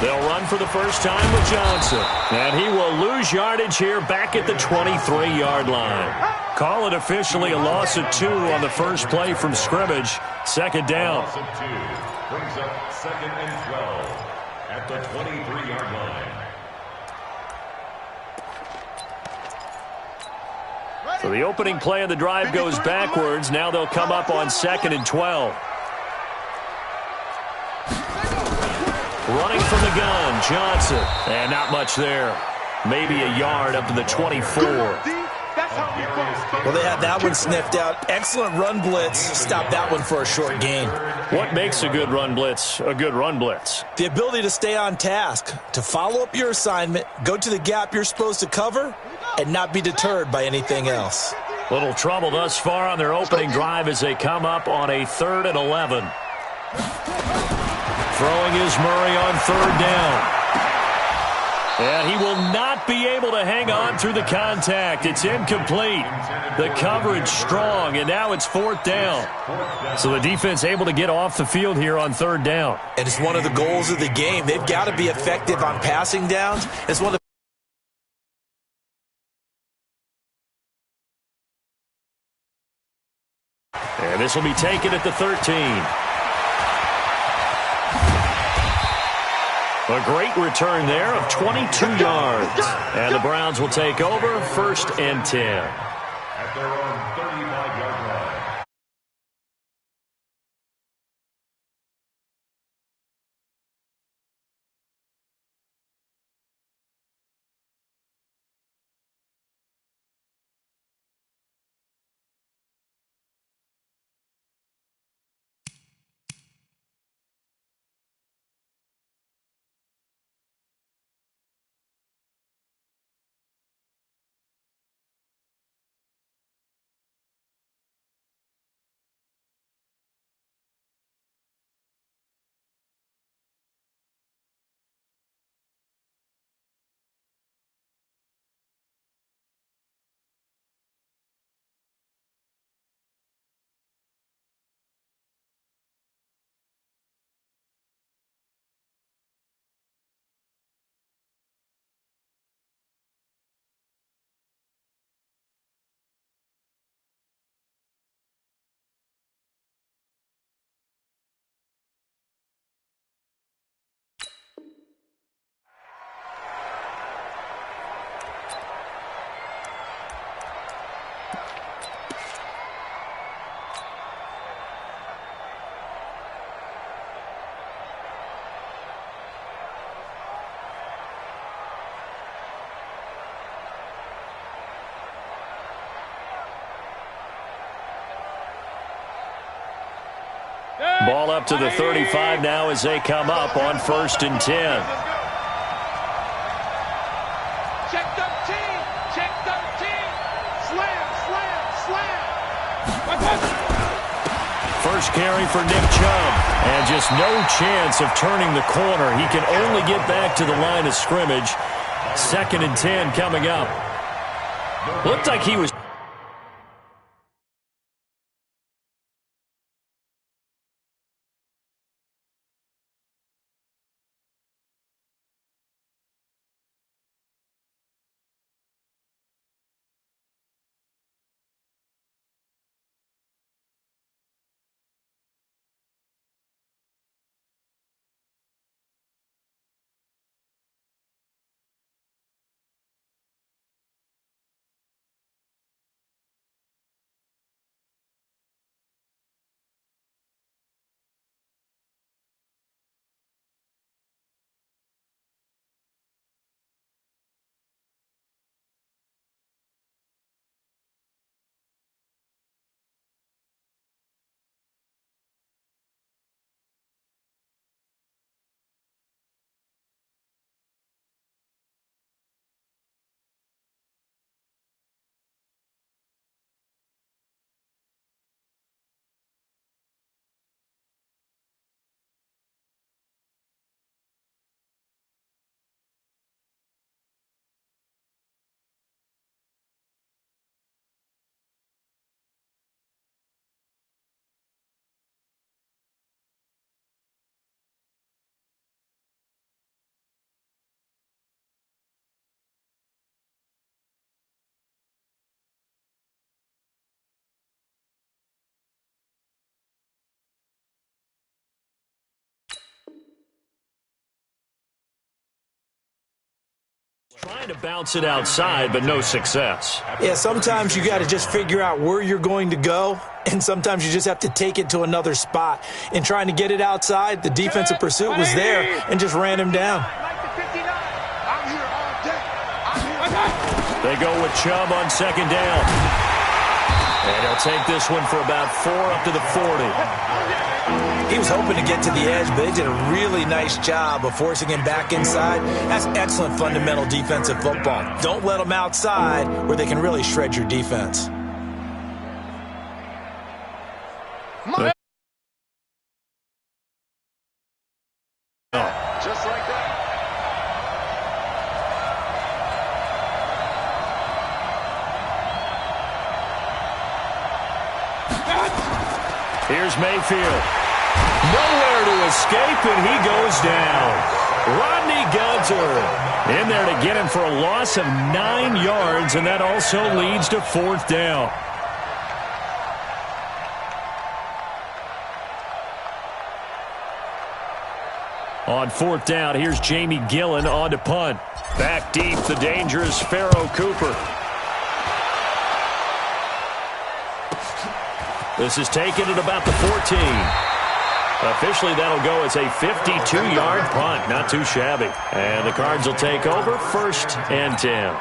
They'll run for the first time with Johnson. And he will lose yardage here back at the 23-yard line. Call it officially a loss of 2 on the first play from scrimmage. Second down. Loss of 2 brings up 2nd and 12 at the 23-yard line. So the opening play of the drive goes backwards. Now they'll come up on 2nd and 12. Running from the gun, Johnson. And not much there. Maybe a yard up to the 24. Well, they had that one sniffed out. Excellent run blitz. Stop that one for a short gain. What makes a good run blitz a good run blitz? The ability to stay on task, to follow up your assignment, go to the gap you're supposed to cover, and not be deterred by anything else. Little trouble thus far on their opening drive as they come up on a 3rd and 11. Throwing is Murray on 3rd down. And he will not be able to hang on through the contact. It's incomplete. The coverage strong, and now it's 4th down. So the defense able to get off the field here on 3rd down. And it's one of the goals of the game. They've got to be effective on passing downs. It's one of the And this will be taken at the 13. A great return there of 22 yards. And the Browns will take over 1st and 10. At their own 35-yard line. Ball up to the 35 now as they come up on 1st and 10. Check 13. Check 13. Slam, slam, slam. First carry for Nick Chubb. And just no chance of turning the corner. He can only get back to the line of scrimmage. 2nd and 10 coming up. Looked like he was Trying to bounce it outside, but no success. Yeah, sometimes you got to just figure out where you're going to go, and sometimes you just have to take it to another spot. In trying to get it outside, the defensive pursuit was there and just ran him down. They go with Chubb on second down. And he'll take this one for about 4 up to the 40. He was hoping to get to the edge, but they did a really nice job of forcing him back inside. That's excellent fundamental defensive football. Don't let them outside where they can really shred your defense. Just like that. Here's Mayfield. Nowhere to escape, and he goes down. Rodney Gunter in there to get him for a loss of 9 yards, and that also leads to 4th down. On 4th down, here's Jamie Gillen on to punt. Back deep, the dangerous Pharaoh Cooper. This is taken at about the 14. Officially, that'll go as a 52-yard punt. Not too shabby. And the Cards will take over 1st and 10.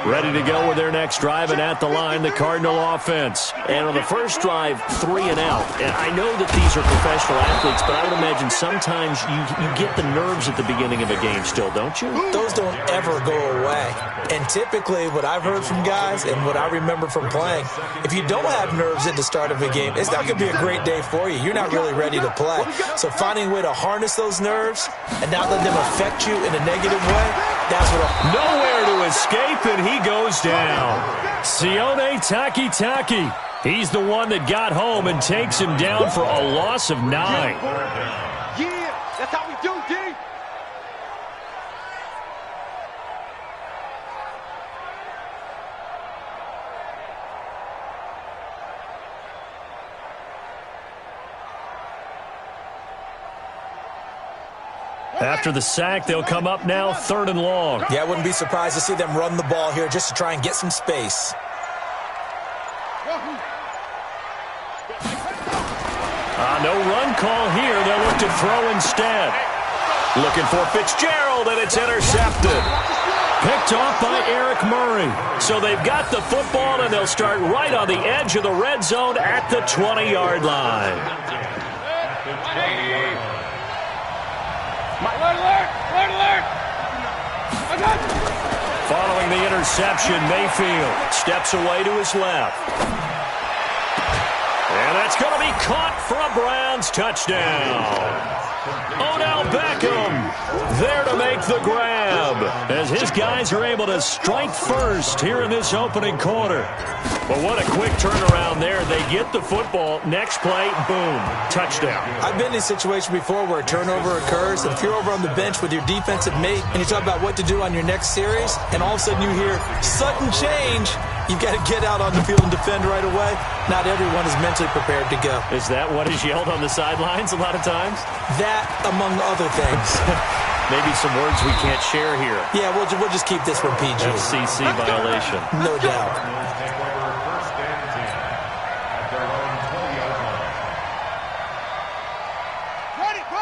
Ready to go with their next drive, and at the line, the Cardinal offense. And on the first drive, 3 and out. And I know that these are professional athletes, but I would imagine sometimes you get the nerves at the beginning of a game still, don't you? Those don't ever go away. And typically, what I've heard from guys and what I remember from playing, if you don't have nerves at the start of a game, it's not going to be a great day for you. You're not really ready to play. So finding a way to harness those nerves and not let them affect you in a negative way, that's what nowhere to escape, and he goes down. Sione Takitaki. He's the one that got home and takes him down for a loss of 9. Yeah, that's how we do, D. After the sack, they'll come up now 3rd and long. Yeah, I wouldn't be surprised to see them run the ball here just to try and get some space. No run call here. They'll look to throw instead. Looking for Fitzgerald, and it's intercepted. Picked off by Eric Murray. So they've got the football, and they'll start right on the edge of the red zone at the 20-yard line. Following the interception, Mayfield steps away to his left. And that's going to be caught for a Browns touchdown. Odell Beckham there to make the grab as his guys are able to strike first here in this opening quarter. But what a quick turnaround there. They get the football. Next play, boom, touchdown. I've been in a situation before where a turnover occurs, and if you're over on the bench with your defensive mate and you talk about what to do on your next series, and all of a sudden you hear sudden change, you've got to get out on the field and defend right away. Not everyone is mentally prepared to go. Is that what is yelled on the sidelines a lot of times? That, among other things. Maybe some words we can't share here. Yeah, we'll just keep this one PG. FCC violation. No doubt.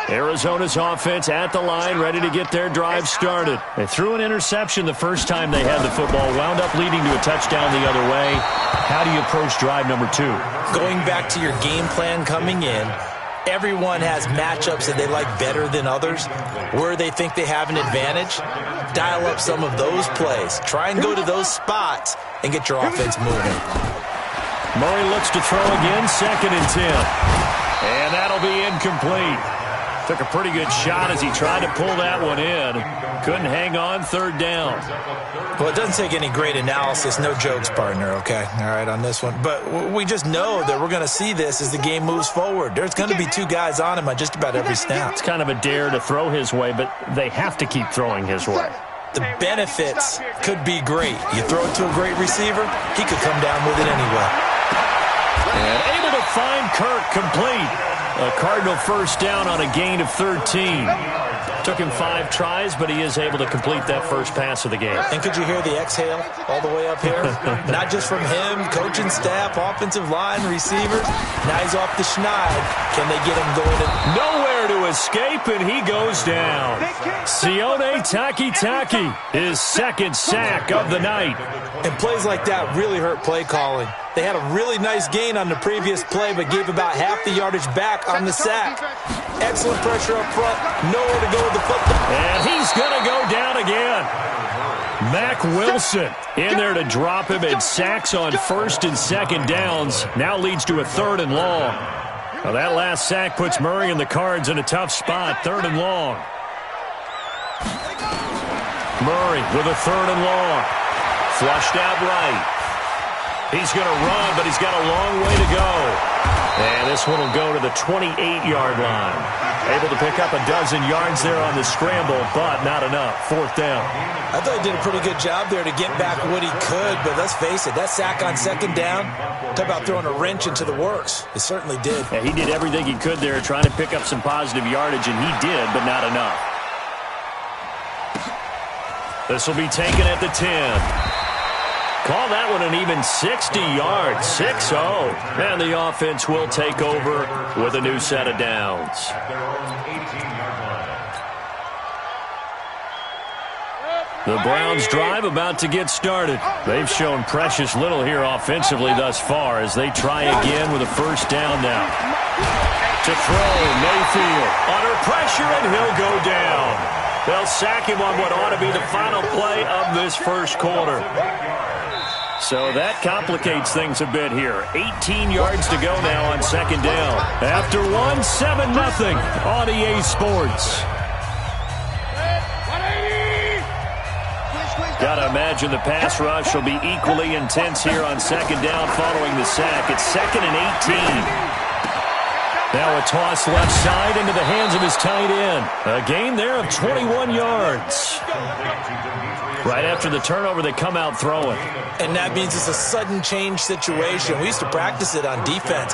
Arizona's offense at the line, ready to get their drive started. They threw an interception the first time they had the football, wound up leading to a touchdown the other way. How do you approach drive number 2? Going back to your game plan coming in, everyone has matchups that they like better than others. Where they think they have an advantage, dial up some of those plays. Try and go to those spots and get your offense moving. Murray looks to throw again, 2nd and 10. And that'll be incomplete. Took a pretty good shot as he tried to pull that one in. Couldn't hang on, 3rd down. Well, it doesn't take any great analysis. No jokes, partner, okay? All right, on this one. But we just know that we're going to see this as the game moves forward. There's going to be 2 guys on him on just about every snap. It's kind of a dare to throw his way, but they have to keep throwing his way. The benefits could be great. You throw it to a great receiver, he could come down with it anyway. And able to find Kirk complete. A Cardinal first down on a gain of 13. Took him 5 tries, but he is able to complete that first pass of the game. And could you hear the exhale all the way up here? Not just from him, coaching staff, offensive line, receivers. Now he's off the schneid. Can they get him going? Nowhere to escape, and he goes down. Sione Takitaki, his second sack of the night. And plays like that really hurt play calling. They had a really nice gain on the previous play, but gave about half the yardage back on the sack. Excellent pressure up front. Nowhere to go with the football. And he's going to go down again. Mack Wilson in there to drop him, and sacks on first and second downs. Now leads to a 3rd and long. Well, that last sack puts Murray and the Cards in a tough spot. 3rd and long. Murray with a 3rd and long. Flushed out right. He's going to run, but he's got a long way to go. And this one will go to the 28-yard line. Able to pick up a dozen yards there on the scramble, but not enough. 4th down. I thought he did a pretty good job there to get back what he could, but let's face it, that sack on 2nd down, talk about throwing a wrench into the works. It certainly did. Yeah, he did everything he could there trying to pick up some positive yardage, and he did, but not enough. This will be taken at the 10. Call that one an even 60 yards, 6-0. And the offense will take over with a new set of downs. The Browns drive about to get started. They've shown precious little here offensively thus far as they try again with a first down now. To throw, Mayfield under pressure, and he'll go down. They'll sack him on what ought to be the final play of this first quarter. So that complicates things a bit here. 18 yards to go now on 2nd down. After 1, 7-0 on EA Sports. Got to imagine the pass rush will be equally intense here on 2nd down following the sack. It's 2nd and 18. Now a toss left side into the hands of his tight end. A gain there of 21 yards. Right after the turnover, they come out throwing. And that means it's a sudden change situation. We used to practice it on defense.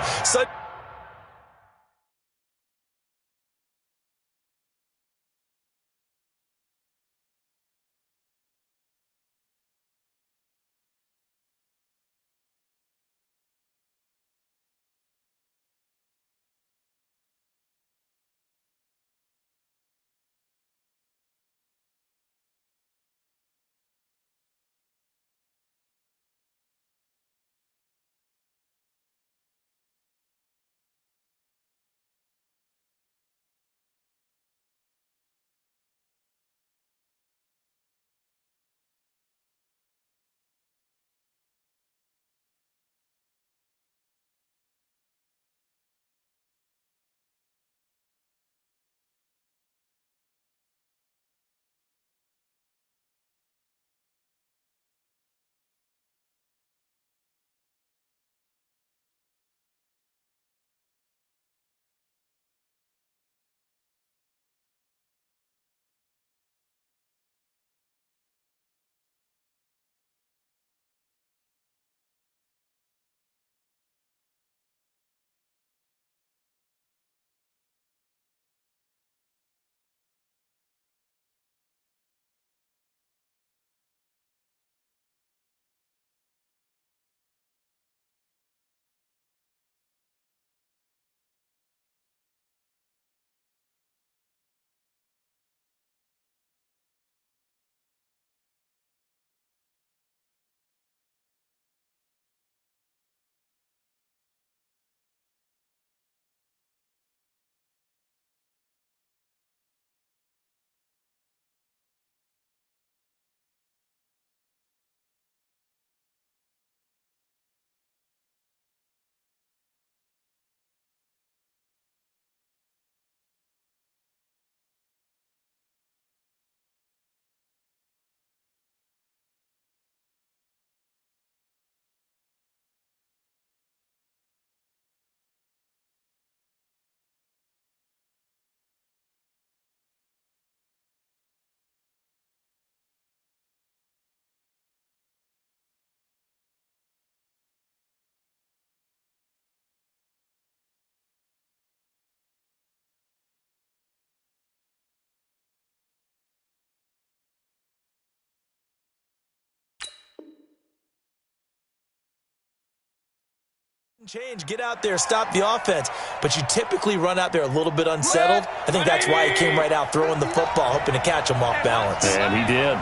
Change, get out there, stop the offense, but you typically run out there a little bit unsettled. I think that's why he came right out throwing the football, hoping to catch him off balance. And he did.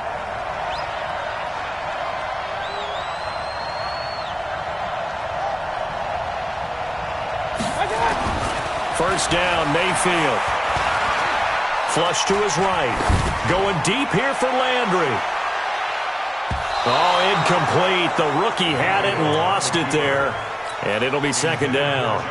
First down, Mayfield. Flush to his right. Going deep here for Landry. Oh, incomplete. The rookie had it and lost it there. And it'll be second down.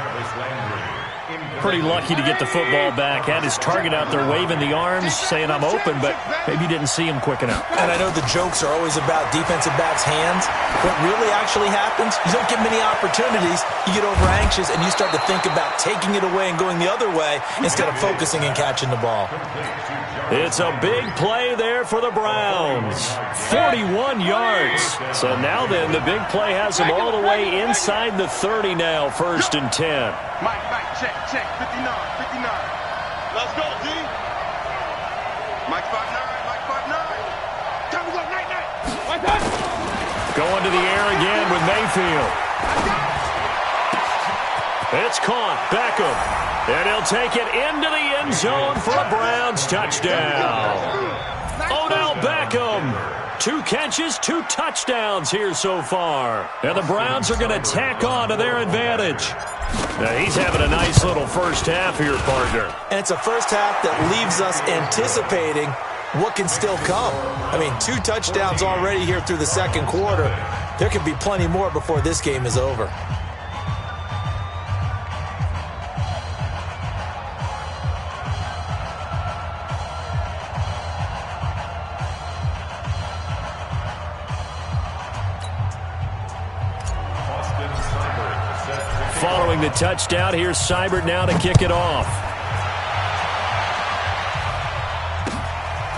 Pretty lucky to get the football back. Had his target out there waving the arms, saying I'm open, but maybe didn't see him quick enough. And I know the jokes are always about defensive backs' hands. What really actually happens, you don't get many opportunities. You get over anxious, and you start to think about taking it away and going the other way instead of focusing and catching the ball. It's a big play there for the Browns. 41 yards. So now then, the big play has them all the way inside the 30 now, 1st and 10. Mike, check, 59. Let's go, D. Mike 5'9", Mike 5'9". Time to go, night. Mike, Going to the air again with Mayfield. It's caught. Beckham. And he'll take it into the end zone for a Browns touchdown. Odell Beckham. 2 catches, 2 touchdowns here so far. And the Browns are going to tack on to their advantage. Now he's having a nice little first half here, partner. And it's a first half that leaves us anticipating what can still come. I mean, 2 touchdowns already here through the second quarter. There could be plenty more before this game is over. Following the touchdown, here's Seibert now to kick it off.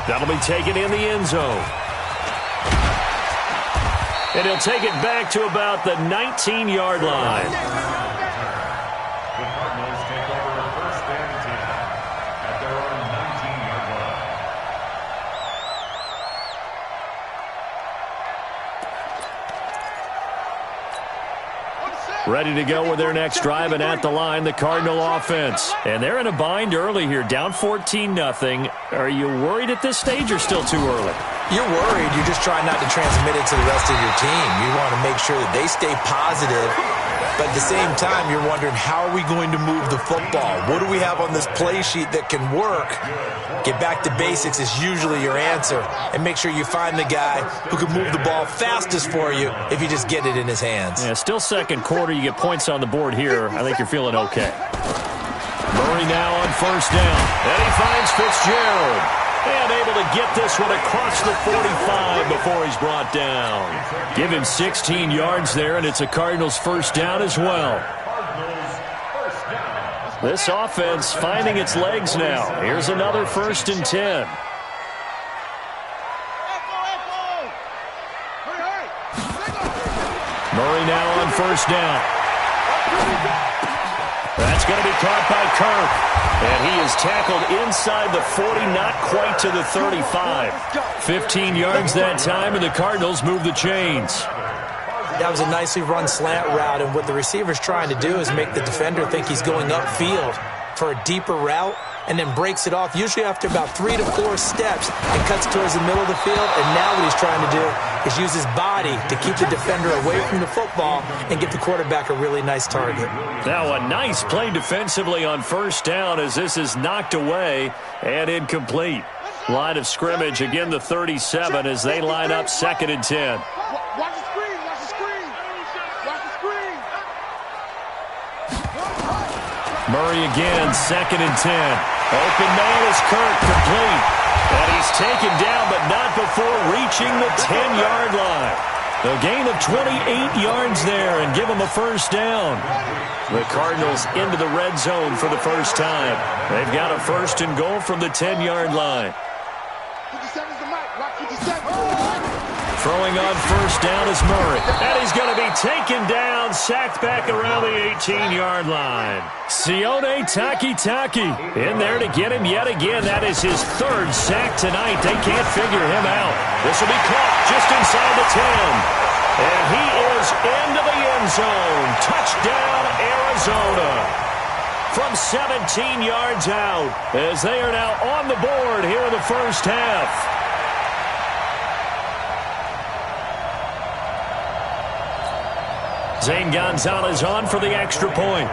That'll be taken in the end zone. And he'll take it back to about the 19-yard line. The Cardinals take over 1st and 10 at their own 19-yard line. Ready to go with their next drive, and at the line, the Cardinal offense. And they're in a bind early here, down 14-0. Are you worried at this stage or still too early? You're worried. You're just trying not to transmit it to the rest of your team. You want to make sure that they stay positive. But at the same time, you're wondering, how are we going to move the football? What do we have on this play sheet that can work? Get back to basics is usually your answer. And make sure you find the guy who can move the ball fastest for you if you just get it in his hands. Yeah, still second quarter. You get points on the board here. I think you're feeling okay. Murray now on first down. And he finds Fitzgerald. And able to get this one across the 45 before he's brought down. Give him 16 yards there, and it's a Cardinals first down as well. This offense finding its legs now. Here's another 1st and 10. Murray now on first down. That's going to be caught by Kirk. And he is tackled inside the 40, not quite to the 35. 15 yards that time, and the Cardinals move the chains. That was a nicely run slant route, and what the receiver's trying to do is make the defender think he's going upfield for a deeper route, and then breaks it off, usually after about 3 to 4 steps, and cuts towards the middle of the field. And now what he's trying to do is use his body to keep the defender away from the football and give the quarterback a really nice target. Now a nice play defensively on first down as this is knocked away and incomplete. Line of scrimmage, again the 37 as they line up 2nd and 10. Watch the screen. Murray again, 2nd and 10. Open man is Kirk, complete. And he's taken down, but not before reaching the 10-yard line. A gain of 28 yards there and give him a first down. The Cardinals into the red zone for the first time. They've got a 1st and goal from the 10-yard line. 57's the mic. Rock 57. Throwing on first down is Murray. And he's going to be taken down, sacked back around the 18-yard line. Sione Takitaki in there to get him yet again. That is his 3rd sack tonight. They can't figure him out. This will be caught just inside the 10. And he is into the end zone. Touchdown, Arizona. From 17 yards out, as they are now on the board here in the first half. Zane Gonzalez on for the extra point.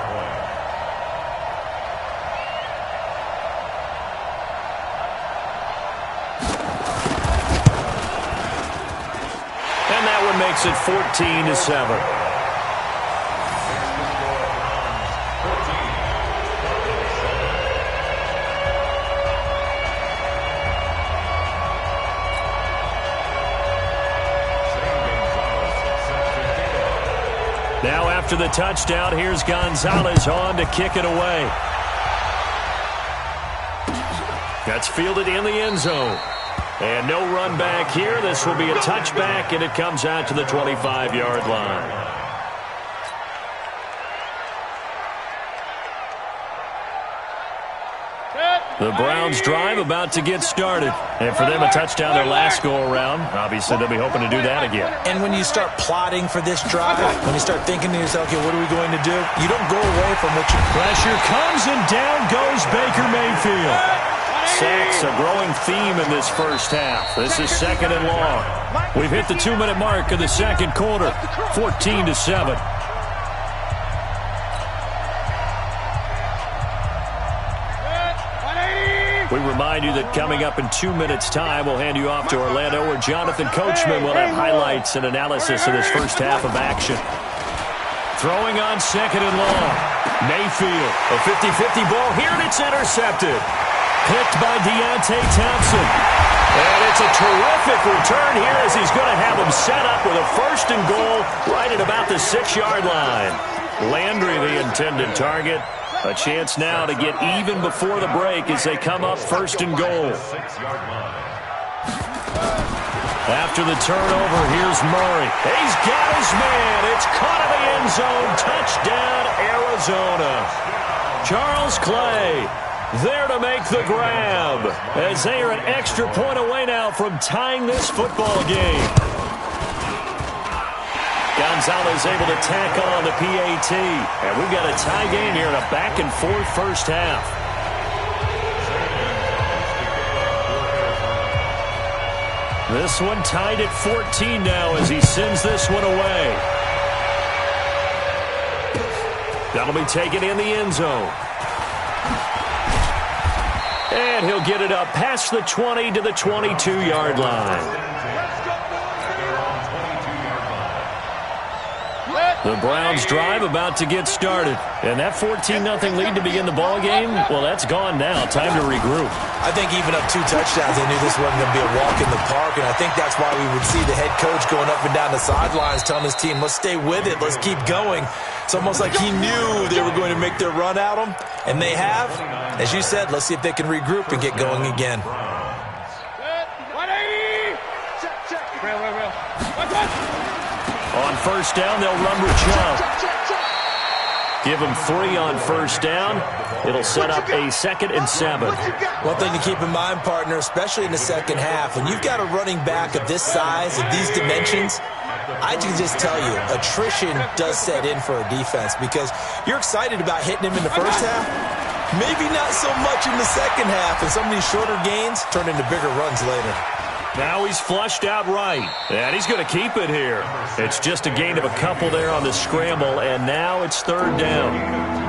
And that one makes it 14-7. Now after the touchdown, here's Gonzalez on to kick it away. That's fielded in the end zone. And no run back here. This will be a touchback, and it comes out to the 25-yard line. The Browns drive about to get started. And for them, a touchdown their last go-around. Obviously, they'll be hoping to do that again. And when you start plotting for this drive, when you start thinking to yourself, okay, what are we going to do? You don't go away from what you... Pressure comes, and down goes Baker Mayfield. Sacks, a growing theme in this first half. This is second and long. We've hit the 2-minute mark of the second quarter, 14-7. We remind you that coming up in 2 minutes' time, we'll hand you off to Orlando, where Jonathan Coachman will have highlights and analysis of this first half of action. Throwing on second and long. Mayfield, a 50-50 ball here, and it's intercepted. Picked by Deontay Thompson. And it's a terrific return here, as he's going to have him set up with a first and goal right at about the 6-yard line. Landry, the intended target. A chance now to get even before the break as they come up first and goal. After the turnover, here's Murray. He's got his man. It's caught in the end zone. Touchdown, Arizona. Charles Clay there to make the grab, as they are an extra point away now from tying this football game. Gonzalez able to tack on the PAT. And we've got a tie game here in a back-and-forth first half. This one tied at 14 now as he sends this one away. That'll be taken in the end zone. And he'll get it up past the 20 to the 22-yard line. The Browns drive about to get started. And that 14-0 lead to begin the ball game, well, that's gone now. Time to regroup. I think even up 2 touchdowns, they knew this wasn't going to be a walk in the park, and I think that's why we would see the head coach going up and down the sidelines telling his team, let's stay with it, let's keep going. It's almost like he knew they were going to make their run at him, and they have. As you said, let's see if they can regroup and get going again. 180! Check. Real. On first down, they'll run with Chubb. Give him 3 on first down. It'll set up a 2nd and 7. One thing to keep in mind, partner, especially in the second half, when you've got a running back of this size, of these dimensions, I can just tell you, attrition does set in for a defense because you're excited about hitting him in the first half, maybe not so much in the second half, and some of these shorter gains turn into bigger runs later. Now he's flushed out right, and he's going to keep it here. It's just a gain of a couple there on the scramble, and now it's 3rd down.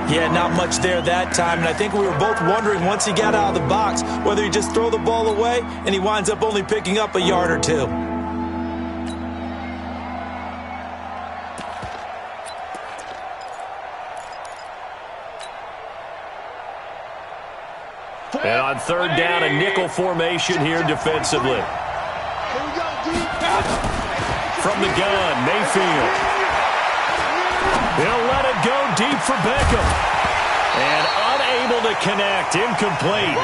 Yeah, not much there that time, and I think we were both wondering once he got out of the box whether he'd just throw the ball away, and he winds up only picking up a yard or 2. And on 3rd down, a nickel formation here defensively. From the gun, Mayfield. He'll let it go deep for Beckham. And unable to connect, incomplete.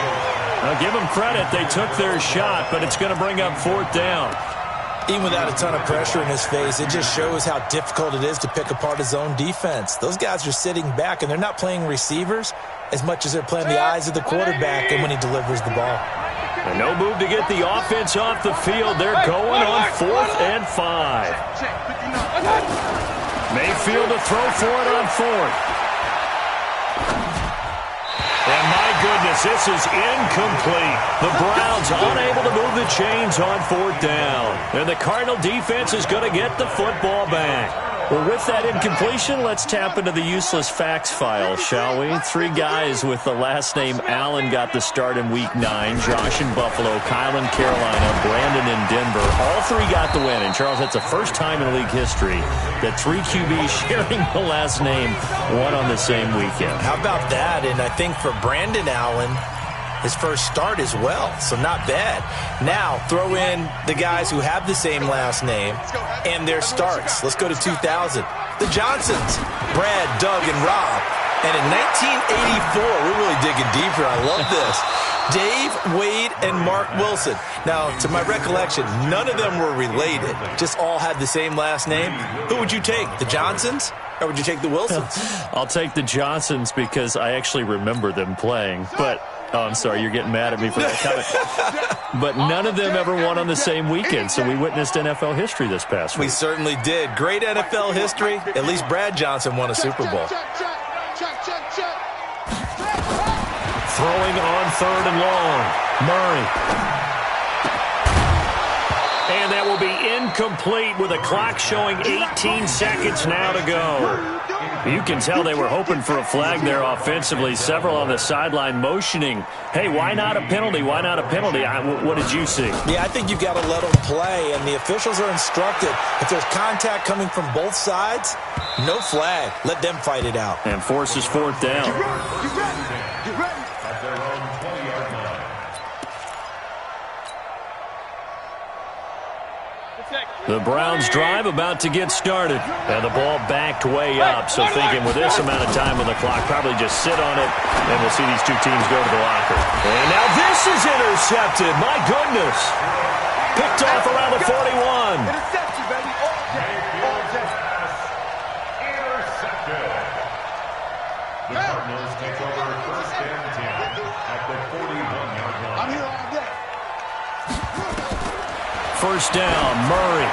I'll give them credit, they took their shot, but it's going to bring up 4th down. Even without a ton of pressure in his face, it just shows how difficult it is to pick apart his own defense. Those guys are sitting back, and they're not playing receivers as much as they're playing the eyes of the quarterback and when he delivers the ball. And no move to get the offense off the field. They're going on 4th and 5. Mayfield to throw for it on 4th. And my goodness, this is incomplete. The Browns unable to move the chains on 4th down. And the Cardinal defense is going to get the football back. Well, with that incompletion, let's tap into the useless facts file, shall we? 3 guys with the last name Allen got the start in Week 9. Josh in Buffalo, Kyle in Carolina, Brandon in Denver. All 3 got the win. And, Charles, that's the first time in league history that 3 QBs sharing the last name won on the same weekend. How about that? And I think for Brandon Allen, his first start as well, so not bad. Now, throw in the guys who have the same last name and their starts. Let's go to 2000. The Johnsons, Brad, Doug, and Rob. And in 1984, we're really digging deeper. I love this. Dave, Wade, and Mark Wilson. Now, to my recollection, none of them were related. Just all had the same last name. Who would you take, the Johnsons? Or would you take the Wilsons? I'll take the Johnsons because I actually remember them playing. But oh, I'm sorry, you're getting mad at me for that comment. But none of them ever won on the same weekend, so we witnessed NFL history this past week. We certainly did. Great NFL history. At least Brad Johnson won a Super Bowl. Throwing on 3rd and long. Murray. And that will be incomplete with a clock showing 18 seconds now to go. You can tell they were hoping for a flag there offensively. Several on the sideline motioning, hey, why not a penalty? Why not a penalty? What did you see? Yeah, I think you've got to let them play, and the officials are instructed. If there's contact coming from both sides, no flag. Let them fight it out. And forces 4th down. Get ready. At their own 20-yard line. The Browns drive about to get started. And the ball backed way up. So thinking with this amount of time on the clock, probably just sit on it, and we'll see these 2 teams go to the locker. And now this is intercepted. My goodness. Picked off around the 41. Interception, baby. All day. Intercepted. The Cardinals take over 1st and 10 at the 41-yard line. I'm here all day. 1st down, Murray.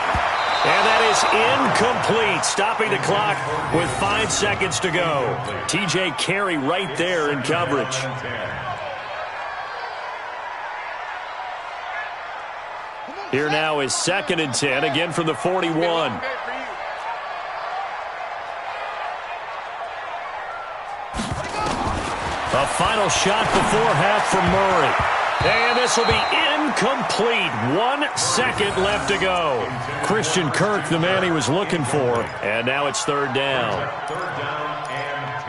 And that is incomplete, stopping the clock with 5 seconds to go. TJ Carey right there in coverage. Here now is 2nd and 10, again from the 41. A final shot before half from Murray. And this will be incomplete. 1 second left to go. Christian Kirk, the man he was looking for. And now it's 3rd down. 3rd down and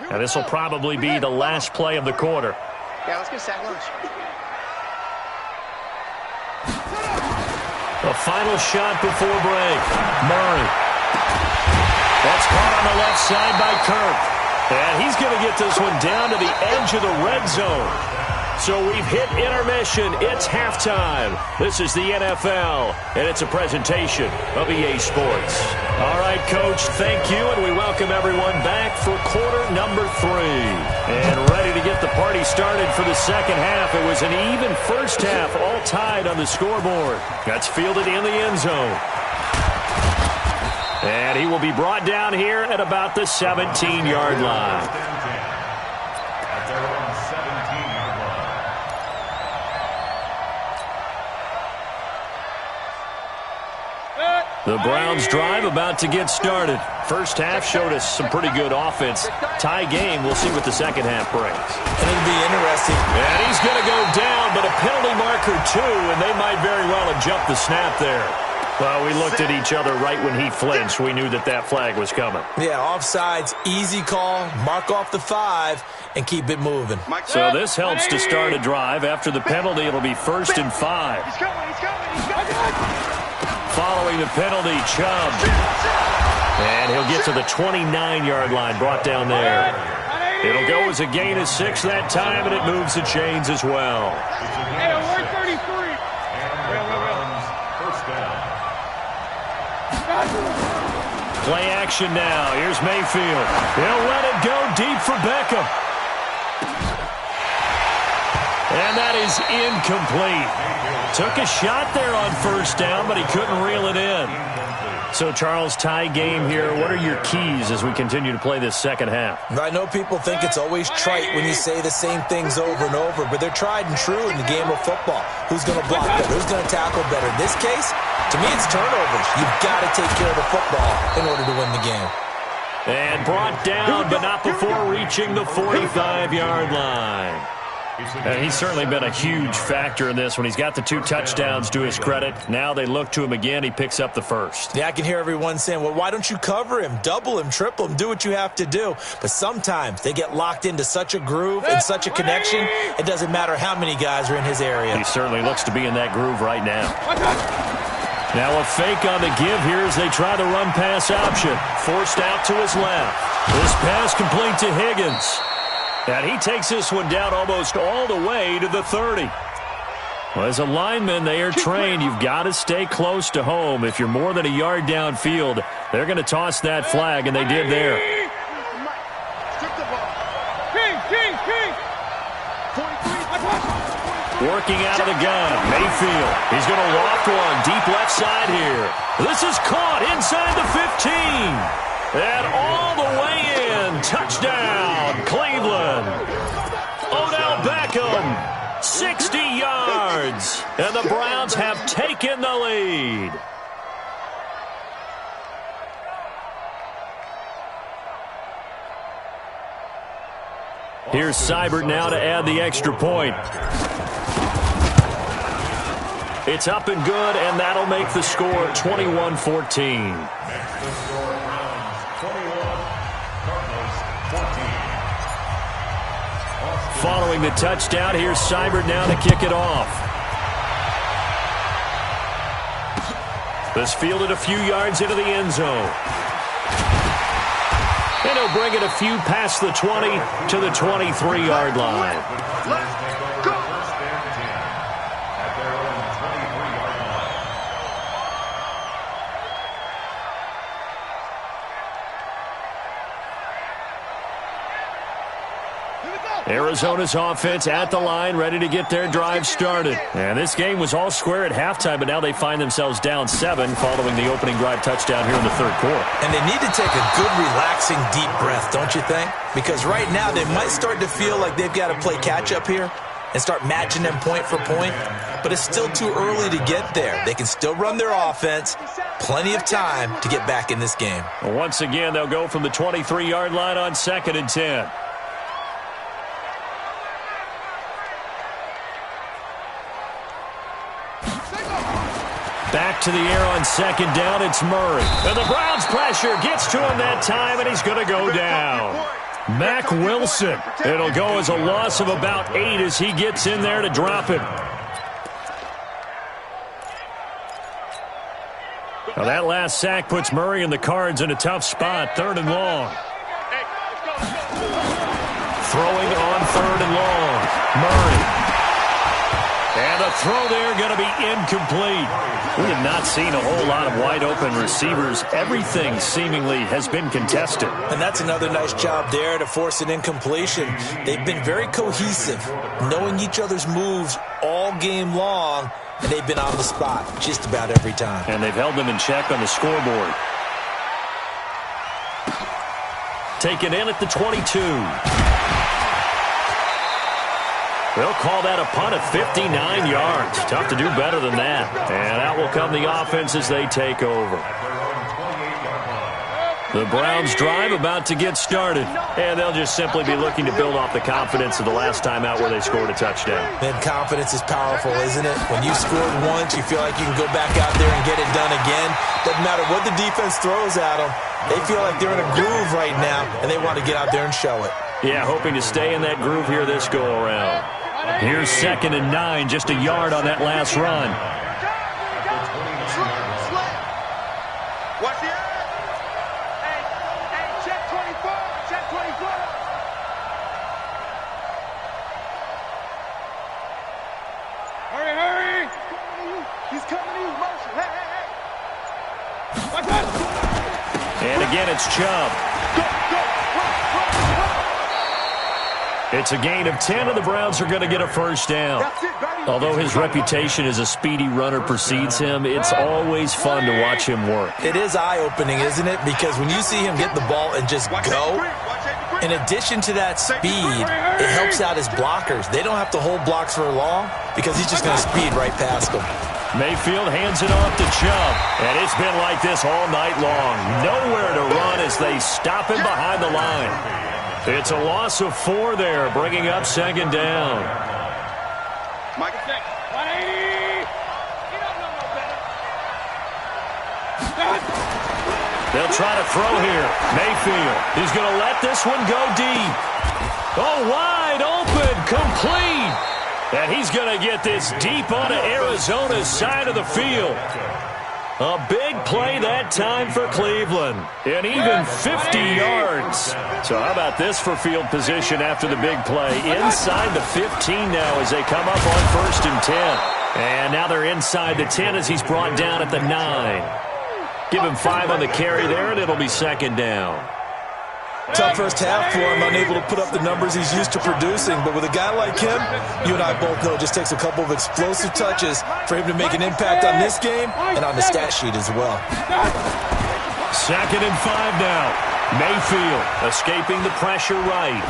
10. And this will probably be the last play of the quarter. Yeah, let's get sack lunch. A final shot before break. Murray. That's caught on the left side by Kirk. And he's going to get this one down to the edge of the red zone. So we've hit intermission. It's halftime. This is the NFL, and it's a presentation of EA Sports. All right, Coach, thank you, and we welcome everyone back for quarter number 3. And ready to get the party started for the second half. It was an even first half, all tied on the scoreboard. That's fielded in the end zone. And he will be brought down here at about the 17-yard line. At their own 17-yard line. The Browns drive about to get started. First half showed us some pretty good offense. Tie game, we'll see what the second half brings. And it'll be interesting. And he's going to go down, but a penalty marker too, and they might very well have jumped the snap there. Well, we looked at each other right when he flinched. We knew that that flag was coming. Yeah, offsides, easy call, mark off the 5, and keep it moving. So this helps to start a drive. After the penalty, it'll be 1st and 5. He's coming. Following the penalty, Chubb. And he'll get to the 29-yard line, brought down there. It'll go as a gain of 6 that time, and it moves the chains as well. Hey, 133. First down. Play action now. Here's Mayfield. He'll let it go deep for Beckham. And that is incomplete. Took a shot there on first down, but he couldn't reel it in. So, Charles, tie game here. What are your keys as we continue to play this second half? I know people think it's always trite when you say the same things over and over, but they're tried and true in the game of football. Who's going to block better? Who's going to tackle better? In this case, to me, it's turnovers. You've got to take care of the football in order to win the game. And brought down, but not before reaching the 45-yard line. And he's certainly been a huge factor in this when he's got the 2 touchdowns to his credit. Now they look to him again. He picks up the first. Yeah, I can hear everyone saying, well, why don't you cover him, double him, triple him, do what you have to do. But sometimes they get locked into such a groove and such a connection, it doesn't matter how many guys are in his area. He certainly looks to be in that groove right now. Now a fake on the give here as they try the run-pass option. Forced out to his left. This pass complete to Higgins. And he takes this one down almost all the way to the 30. Well, as a lineman, they are trained. You've got to stay close to home. If you're more than a yard downfield, they're going to toss that flag, and they did there. Working out of the gun, Mayfield. He's going to walk one deep left side here. This is caught inside the 15. And all the way in. Touchdown, Cleveland. Odell Beckham, 60 yards. And the Browns have taken the lead. Here's Seibert now to add the extra point. It's up and good, and that'll make the score 21-14. Following the touchdown, here's Seibert now to kick it off. This fielded a few yards into the end zone. And he'll bring it a few past the 20 to the 23-yard line. Arizona's offense at the line, ready to get their drive started. And this game was all square at halftime, but now they find themselves down 7 following the opening drive touchdown here in the third quarter. And they need to take a good, relaxing, deep breath, don't you think? Because right now they might start to feel like they've got to play catch-up here and start matching them point for point. But it's still too early to get there. They can still run their offense. Plenty of time to get back in this game. Well, once again, they'll go from the 23-yard line on 2nd and 10. Back to the air on 2nd down, it's Murray. And the Browns pressure gets to him that time, and he's going to go down. Mack Wilson. It'll go as a loss of about 8 as he gets in there to drop it. Now that last sack puts Murray and the Cards in a tough spot, 3rd and long. Throwing on 3rd and long. Murray. And the throw there going to be incomplete. We have not seen a whole lot of wide-open receivers. Everything seemingly has been contested. And that's another nice job there to force an incompletion. They've been very cohesive, knowing each other's moves all game long, and they've been on the spot just about every time. And they've held them in check on the scoreboard. Taken in at the 22. They'll call that a punt of 59 yards. Tough to do better than that. And out will come the offense as they take over. The Browns drive about to get started. And they'll just simply be looking to build off the confidence of the last time out where they scored a touchdown. Man, confidence is powerful, isn't it? When you scored once, you feel like you can go back out there and get it done again. Doesn't matter what the defense throws at them. They feel like they're in a groove right now, and they want to get out there and show it. Yeah, hoping to stay in that groove here this go-around. Here's 2nd and 9, just a yard on that last run. Watch the eye. Hey, check 24. Check 24. Hurry. He's coming to you. Motion. Hey. And again, it's Chubb. It's a gain of 10, and the Browns are going to get a first down. Although his reputation as a speedy runner precedes him, it's always fun to watch him work. It is eye-opening, isn't it? Because when you see him get the ball and just go, in addition to that speed, it helps out his blockers. They don't have to hold blocks for long because he's just going to speed right past them. Mayfield hands it off to Chubb, and it's been like this all night long. Nowhere to run as they stop him behind the line. It's a loss of 4 there, bringing up second down. Mike, 180. You don't know no better. They'll try to throw here. Mayfield, he's going to let this one go deep. Oh, wide open, complete. And he's going to get this deep onto Arizona's side of the field. A big play that time for Cleveland. And even 50 yards. So how about this for field position after the big play? Inside the 15 now as they come up on 1st and 10. And now they're inside the 10 as he's brought down at the 9. Give him 5 on the carry there, and it'll be second down. Tough first half for him, unable to put up the numbers he's used to producing. But with a guy like him, you and I both know it just takes a couple of explosive touches for him to make an impact on this game and on the stat sheet as well. 2nd and 5 now. Mayfield escaping the pressure right.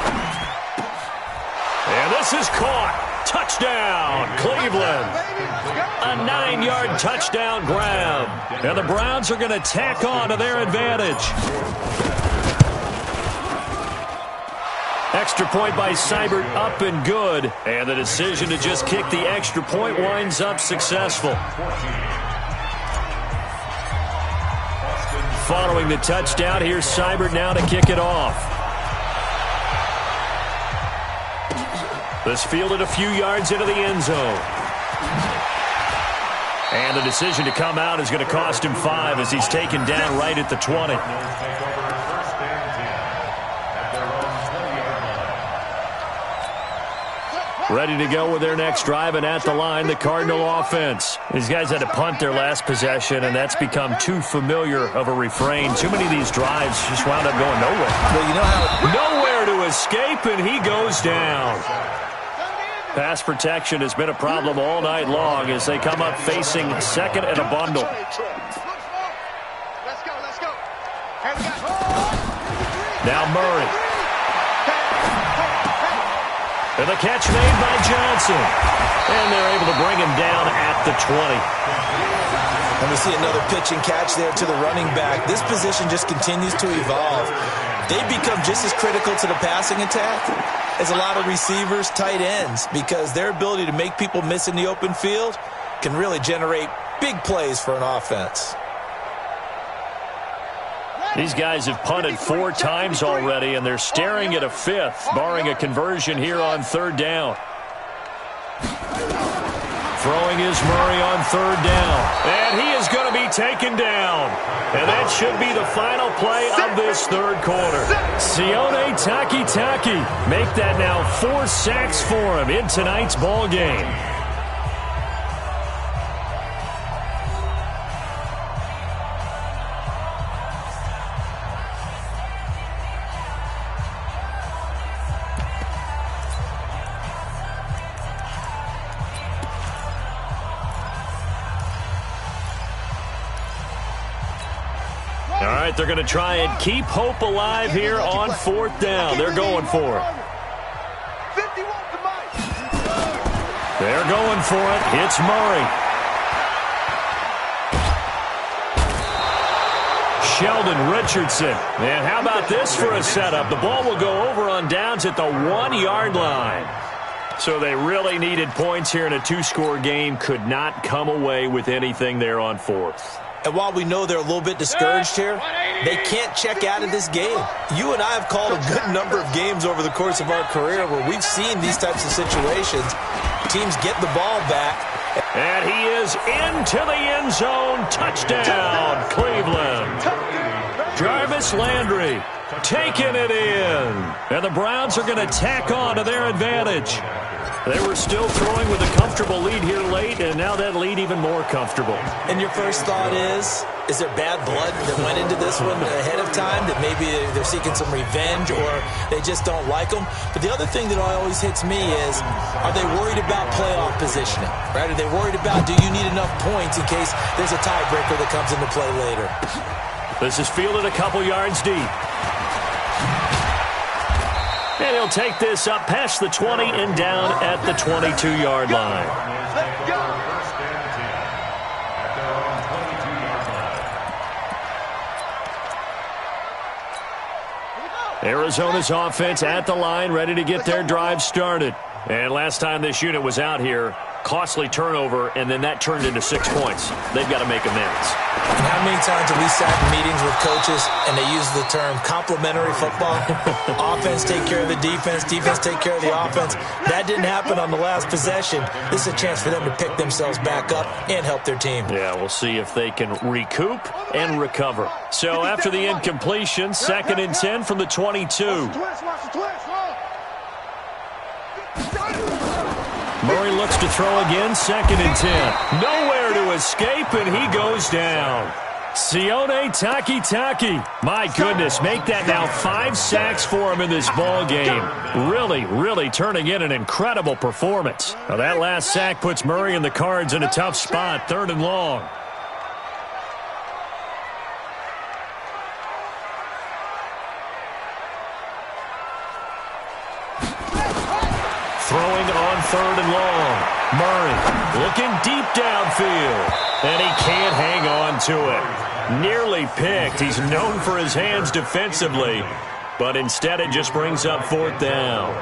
And this is caught. Touchdown, Cleveland. A 9-yard touchdown grab. And the Browns are going to tack on to their advantage. Extra point by Seibert up and good. And the decision to just kick the extra point winds up successful. Following the touchdown, here's Seibert now to kick it off. This fielded a few yards into the end zone. And the decision to come out is going to cost him 5 as he's taken down right at the 20. Ready to go with their next drive, and at the line, the Cardinal offense. These guys had to punt their last possession, and that's become too familiar of a refrain. Too many of these drives just wound up going nowhere. Well, you know how nowhere to escape, and he goes down. Pass protection has been a problem all night long as they come up facing 2nd and a bundle. Let's go. Now Murray. And the catch made by Johnson. And they're able to bring him down at the 20. And we see another pitch and catch there to the running back. This position just continues to evolve. They've become just as critical to the passing attack as a lot of receivers, tight ends, because their ability to make people miss in the open field can really generate big plays for an offense. These guys have punted 4 times already, and they're staring at a 5th, barring a conversion here on 3rd down. Throwing is Murray on 3rd down. And he is going to be taken down. And that should be the final play of this 3rd quarter. Sione Takitaki make that now 4 sacks for him in tonight's ball game. They're going to try and keep hope alive here on 4th down. They're going for it. They're going for it. It's Murray. Sheldon Richardson. And how about this for a setup? The ball will go over on downs at the 1-yard line. So they really needed points here in a 2-score game. Could not come away with anything there on 4th. And while we know they're a little bit discouraged here, they can't check out of this game. You and I have called a good number of games over the course of our career where we've seen these types of situations. Teams get the ball back. And he is into the end zone. Touchdown, Cleveland. Jarvis Landry taking it in. And the Browns are going to tack on to their advantage. They were still throwing with a comfortable lead here late, and now that lead even more comfortable. And your first thought is there bad blood that went into this one ahead of time, that maybe they're seeking some revenge or they just don't like them? But the other thing that always hits me is, are they worried about playoff positioning? Right? Are they worried about, do you need enough points in case there's a tiebreaker that comes into play later? This is fielded a couple yards deep. And he'll take this up past the 20 and down at the 22-yard line. Let's go. First and 10 at their own 22-yard line. Arizona's offense at the line, ready to get their drive started. And last time this unit was out here, costly turnover, and then that turned into 6 points. They've got to make amends. And how many times have we sat in meetings with coaches and they use the term complementary football? Offense take care of the defense, defense take care of the offense. That didn't happen on the last possession. This is a chance for them to pick themselves back up and help their team. Yeah, we'll see if they can recoup and recover. So after the incompletion, 2nd and 10 from the 22. Murray looks to throw again, 2nd and 10. Nowhere to escape, and he goes down. Sione Takitaki. My goodness, make that now 5 sacks for him in this ball game. Really turning in an incredible performance. Now that last sack puts Murray and the Cards in a tough spot, 3rd and long. Throwing on 3rd and long. Murray looking deep downfield. And he can't hang on to it. Nearly picked. He's known for his hands defensively. But instead it just brings up 4th down.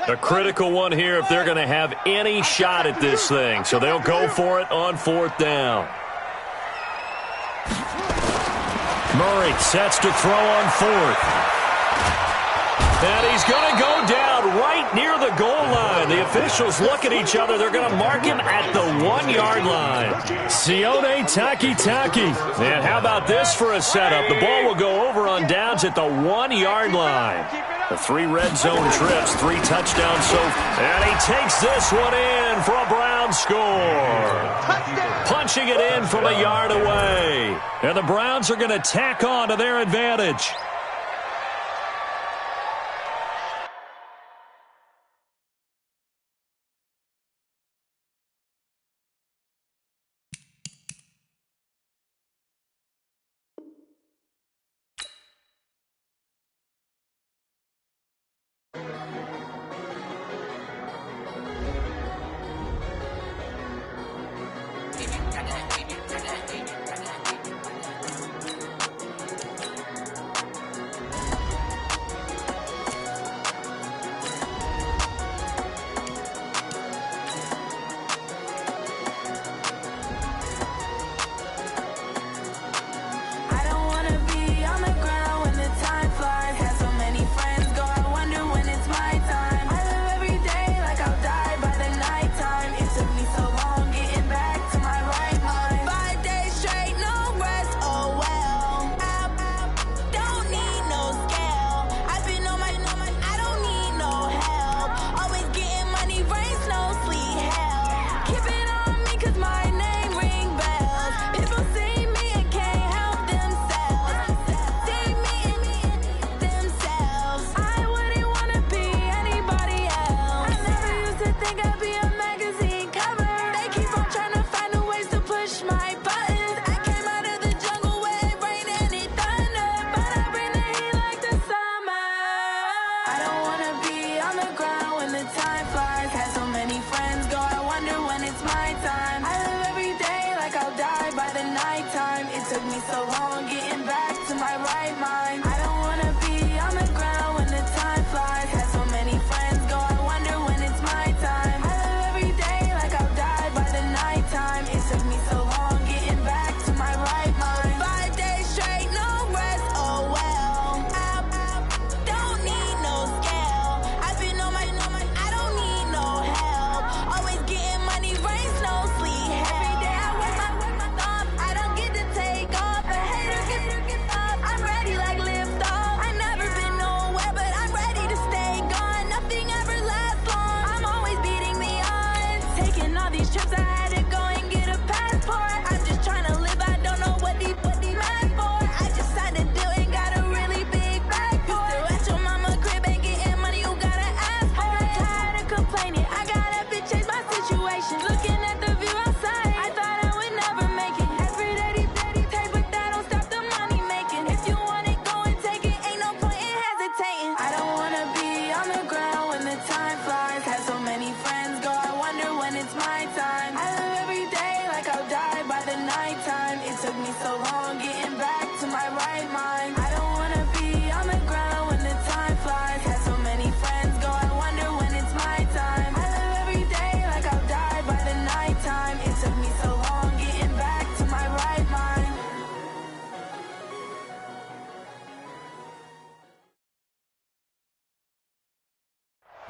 A critical one here if they're going to have any shot at this thing. So they'll go for it on 4th down. Murray sets to throw on 4th. And he's going to go down right near the goal line. The officials look at each other. They're going to mark him at the 1-yard line. Sione Takitaki. And how about this for a setup? The ball will go over on downs at the 1-yard line. The 3 red zone trips, 3 touchdowns so far. And he takes this one in for a Brown score. Punching it in from a yard away. And the Browns are going to tack on to their advantage.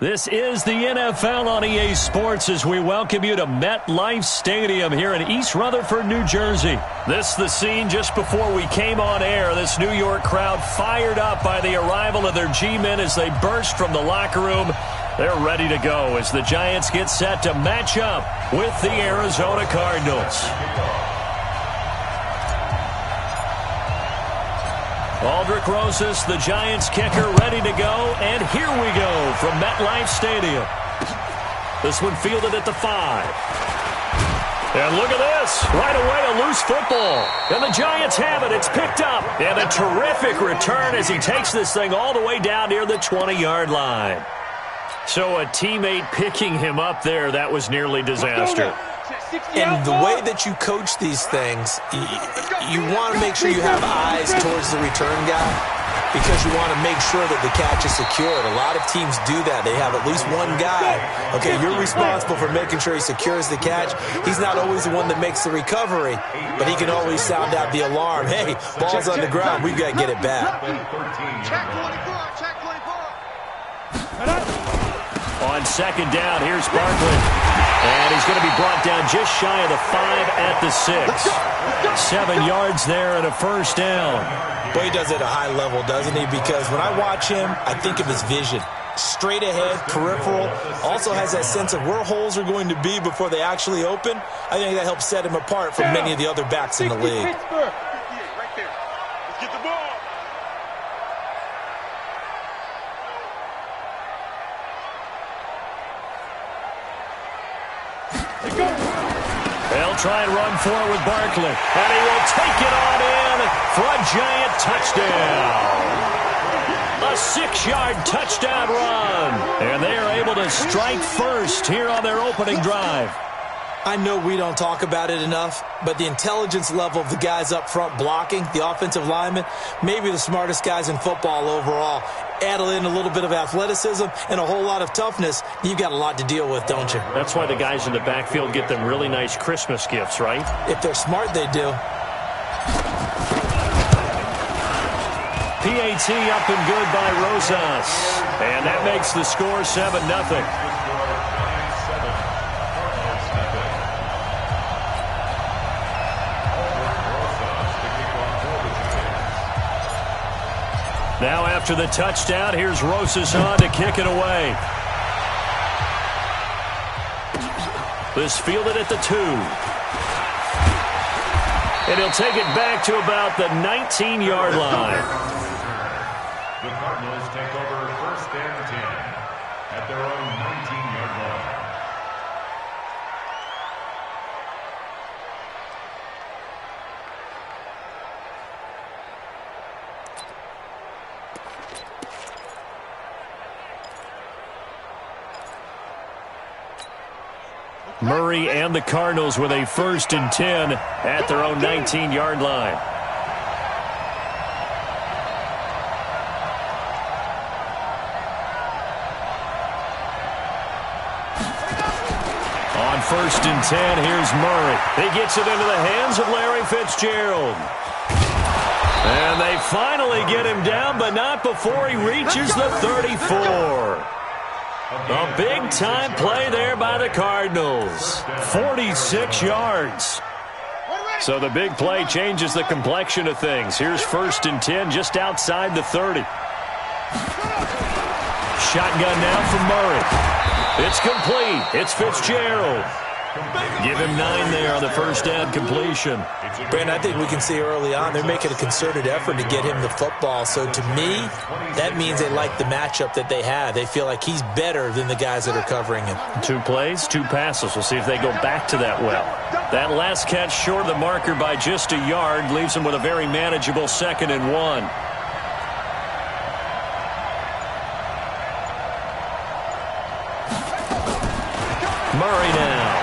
This is the NFL on EA Sports as we welcome you to MetLife Stadium here in East Rutherford, New Jersey. This is the scene just before we came on air. This New York crowd fired up by the arrival of their G-men as they burst from the locker room. They're ready to go as the Giants get set to match up with the Arizona Cardinals. Aldrick Rosas, the Giants kicker, ready to go. And here we go from MetLife Stadium. This one fielded at the 5. And look at this. Right away, a loose football. And the Giants have it. It's picked up. And a terrific return as he takes this thing all the way down near the 20-yard line. So a teammate picking him up there, that was nearly disaster. And the way that you coach these things, you want to make sure you have eyes towards the return guy because you want to make sure that the catch is secured. A lot of teams do that. They have at least one guy. Okay, you're responsible for making sure he secures the catch. He's not always the one that makes the recovery, but he can always sound out the alarm. Hey, ball's on the ground. We've got to get it back. Check 24, check 24. On second down, here's Barkley. And he's going to be brought down just shy of the 5 at the 6. 7 yards there and a first down. Boy, he does it at a high level, doesn't he? Because when I watch him, I think of his vision. Straight ahead, peripheral. Also has that sense of where holes are going to be before they actually open. I think that helps set him apart from many of the other backs in the league. Right there. Let's get the ball. They'll try and run forward with Barkley. And he will take it on in for a Giant touchdown. A 6-yard touchdown run. And they are able to strike first here on their opening drive. I know we don't talk about it enough, but the intelligence level of the guys up front blocking, the offensive linemen, maybe the smartest guys in football overall. Add in a little bit of athleticism and a whole lot of toughness, you've got a lot to deal with, don't you? That's why the guys in the backfield get them really nice Christmas gifts, right? If they're smart, they do. PAT up and good by Rosas. And that makes the score 7-0. Now after the touchdown, here's Rosas on to kick it away. This fielded at the 2. And he'll take it back to about the 19-yard line. The Cardinals take over first and 10 at their own 19-yard line. Murray and the Cardinals with a first and 10 at their own 19-yard line. On first and 10, here's Murray. He gets it into the hands of Larry Fitzgerald. And they finally get him down, but not before he reaches the 34. A big-time play there by the Cardinals. 46 yards. So the big play changes the complexion of things. Here's first and 10 just outside the 30. Shotgun now from Murray. It's complete. It's Fitzgerald. Give him 9 there on the first down completion. Brandon, I think we can see early on they're making a concerted effort to get him the football. So to me, that means they like the matchup that they have. They feel like he's better than the guys that are covering him. 2 plays, 2 passes. We'll see if they go back to that well. That last catch short of the marker by just a yard leaves him with a very manageable 2nd and 1. Murray now.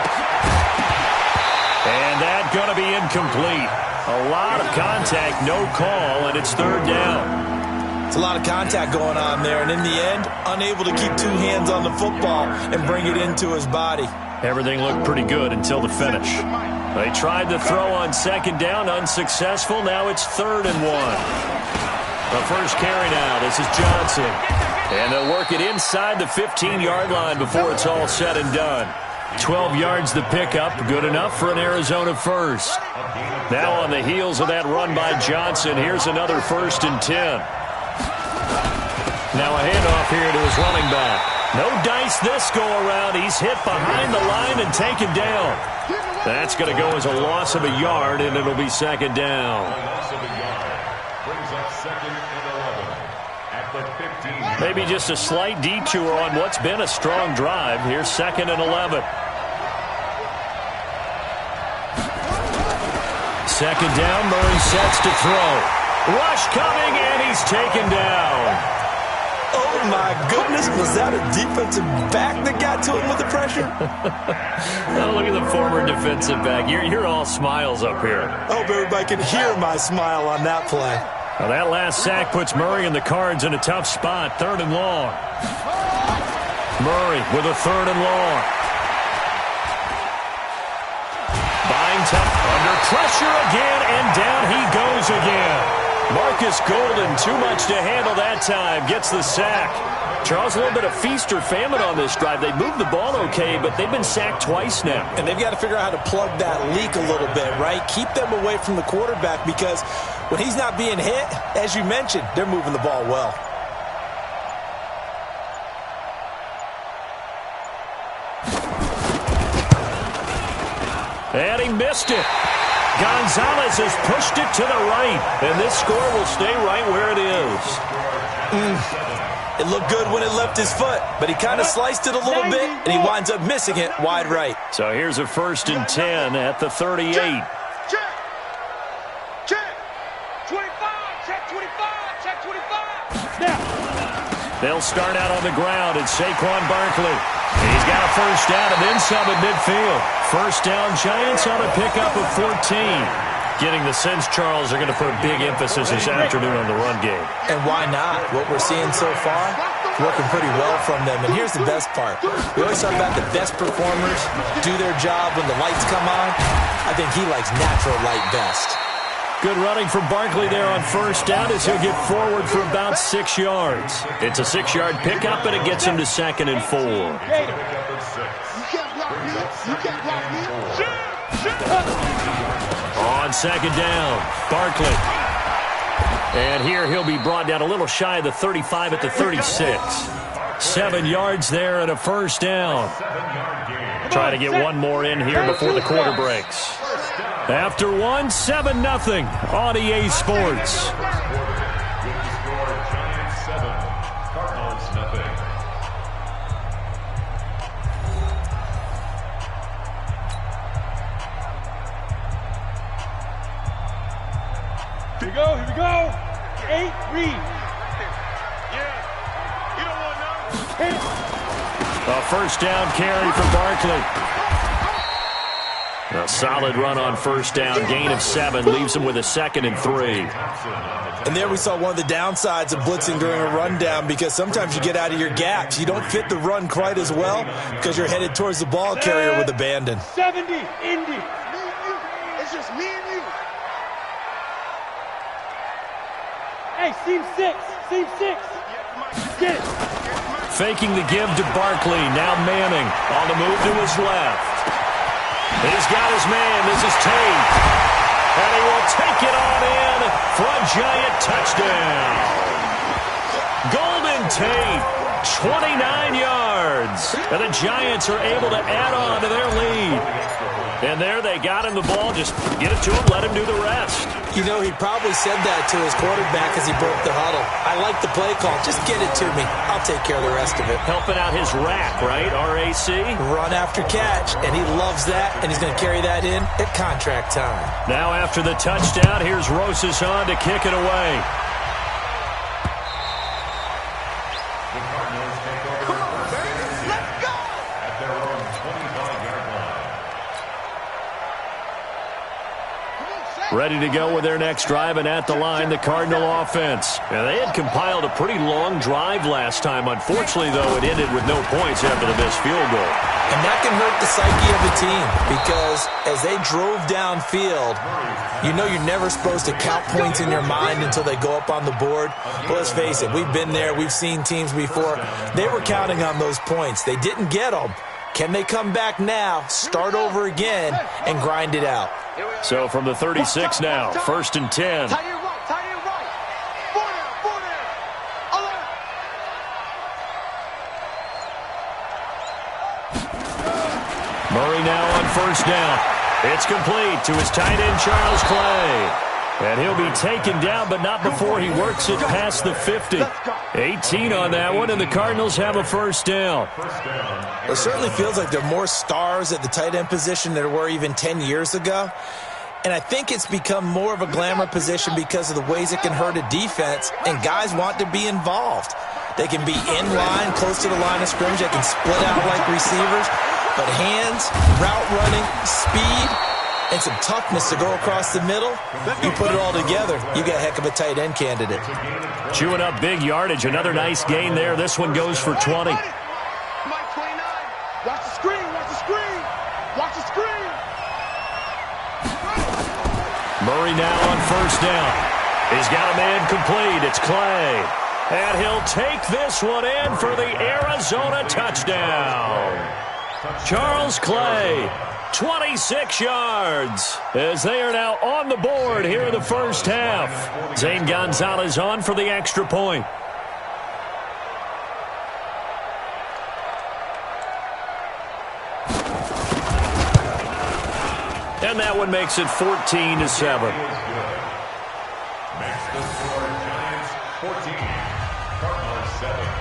And that's going to be incomplete. A lot of contact, no call, and it's 3rd down. It's a lot of contact going on there, and in the end, unable to keep 2 hands on the football and bring it into his body. Everything looked pretty good until the finish. They tried to throw on 2nd down, unsuccessful. Now it's 3rd and 1. The first carry now. This is Johnson. And they'll work it inside the 15-yard line before it's all said and done. 12 yards the pickup, good enough for an Arizona first. Now on the heels of that run by Johnson, here's another 1st and 10. Now a handoff here to his running back. No dice this go-around. He's hit behind the line and taken down. That's going to go as a loss of a yard, and it'll be 2nd down. Brings up 2nd and 11 at the 15. Maybe just a slight detour on what's been a strong drive. Here's 2nd and 11. 2nd down, Murray sets to throw. Rush coming, and he's taken down. Oh, my goodness. Was that a defensive back that got to him with the pressure? Oh, look at the former defensive back. You're all smiles up here. I hope everybody can hear my smile on that play. Now that last sack puts Murray and the Cards in a tough spot. 3rd and long. Murray with a 3rd and long. Buying time. Under pressure again, and down he goes again. Marcus Golden, too much to handle that time, gets the sack. Charles, a little bit of feast or famine on this drive. They moved the ball okay, but they've been sacked twice now. And they've got to figure out how to plug that leak a little bit, right? Keep them away from the quarterback, because when he's not being hit, as you mentioned, they're moving the ball well. And he missed it. Gonzalez has pushed it to the right, and this score will stay right where it is. It looked good when it left his foot, but he kind of sliced it a little bit, and he winds up missing it wide right. So here's a 1st and 10 at the 38. Check. 25. Check 25. Check 25. Now, they'll start out on the ground, and Saquon Barkley. He's got a 1st down and then some at midfield. 1st down, Giants on a pickup of 14. Getting the sense, Charles, are going to put a big emphasis this afternoon on the run game. And why not? What we're seeing so far, working pretty well from them. And here's the best part. We always talk about the best performers do their job when the lights come on. I think he likes natural light best. Good running from Barkley there on 1st down as he'll get forward for about 6 yards. It's a 6-yard pickup, and it gets him to 2nd and 4. On 2nd down, Barkley. And here he'll be brought down a little shy of the 35 at the 36. 7 yards there and a 1st down. Try to get one more in here before the quarter breaks. After 1, 7-0 on EA Sports. Here we go. 8, read. Yeah. You don't want none. A 1st down carry for Barkley. A solid run on 1st down, gain of 7, leaves him with a 2nd and 3. And there we saw one of the downsides of blitzing during a rundown, because sometimes you get out of your gaps. You don't fit the run quite as well because you're headed towards the ball carrier with abandon. 70, Indy. It's just me and you. Hey, seam 6. Get it. Faking the give to Barkley, now Manning on the move to his left. He's got his man. This is Tate. And he will take it on in for a Giant touchdown. Golden Tate, 29 yards. And the Giants are able to add on to their lead. And there they got him the ball. Just get it to him, let him do the rest. You know, he probably said that to his quarterback as he broke the huddle. I like the play call. Just get it to me. I'll take care of the rest of it. Helping out his rack, right? RAC? Run after catch, and he loves that, and he's going to carry that in at contract time. Now after the touchdown, here's Rosas on to kick it away. The Cardinals take over. Let's go. At their own 25-yard line. ready to go with their next drive, and at the line, the Cardinal offense. Now, they had compiled a pretty long drive last time. Unfortunately, though, it ended with no points after the missed field goal. And that can hurt the psyche of the team because as they drove downfield, you know you're never supposed to count points in your mind until they go up on the board. Well, let's face it, we've been there. We've seen teams before. They were counting on those points. They didn't get them. Can they come back now, start over again, and grind it out? So from the 36 now, 1st and 10. Murray now on 1st down. It's complete to his tight end, Charles Clay. And he'll be taken down, but not before he works it past the 50. 18 on that one, and the Cardinals have a 1st down. It certainly feels like there are more stars at the tight end position than there were even 10 years ago. And I think it's become more of a glamour position because of the ways it can hurt a defense, and guys want to be involved. They can be in line, close to the line of scrimmage. They can split out like receivers. But hands, route running, speed, and some toughness to go across the middle, you put it all together, you got a heck of a tight end candidate. Chewing up big yardage. Another nice gain there. This one goes for 20. Mike 29. Watch the screen. Watch the screen. Watch the screen. Murray now on 1st down. He's got a man complete. It's Clay. And he'll take this one in for the Arizona touchdown. Charles Clay, 26 yards, as they are now on the board here in the 1st half. Zane Gonzalez on for the extra point. And that one makes it 14-7. Makes the score Giants 14, Cardinals 7.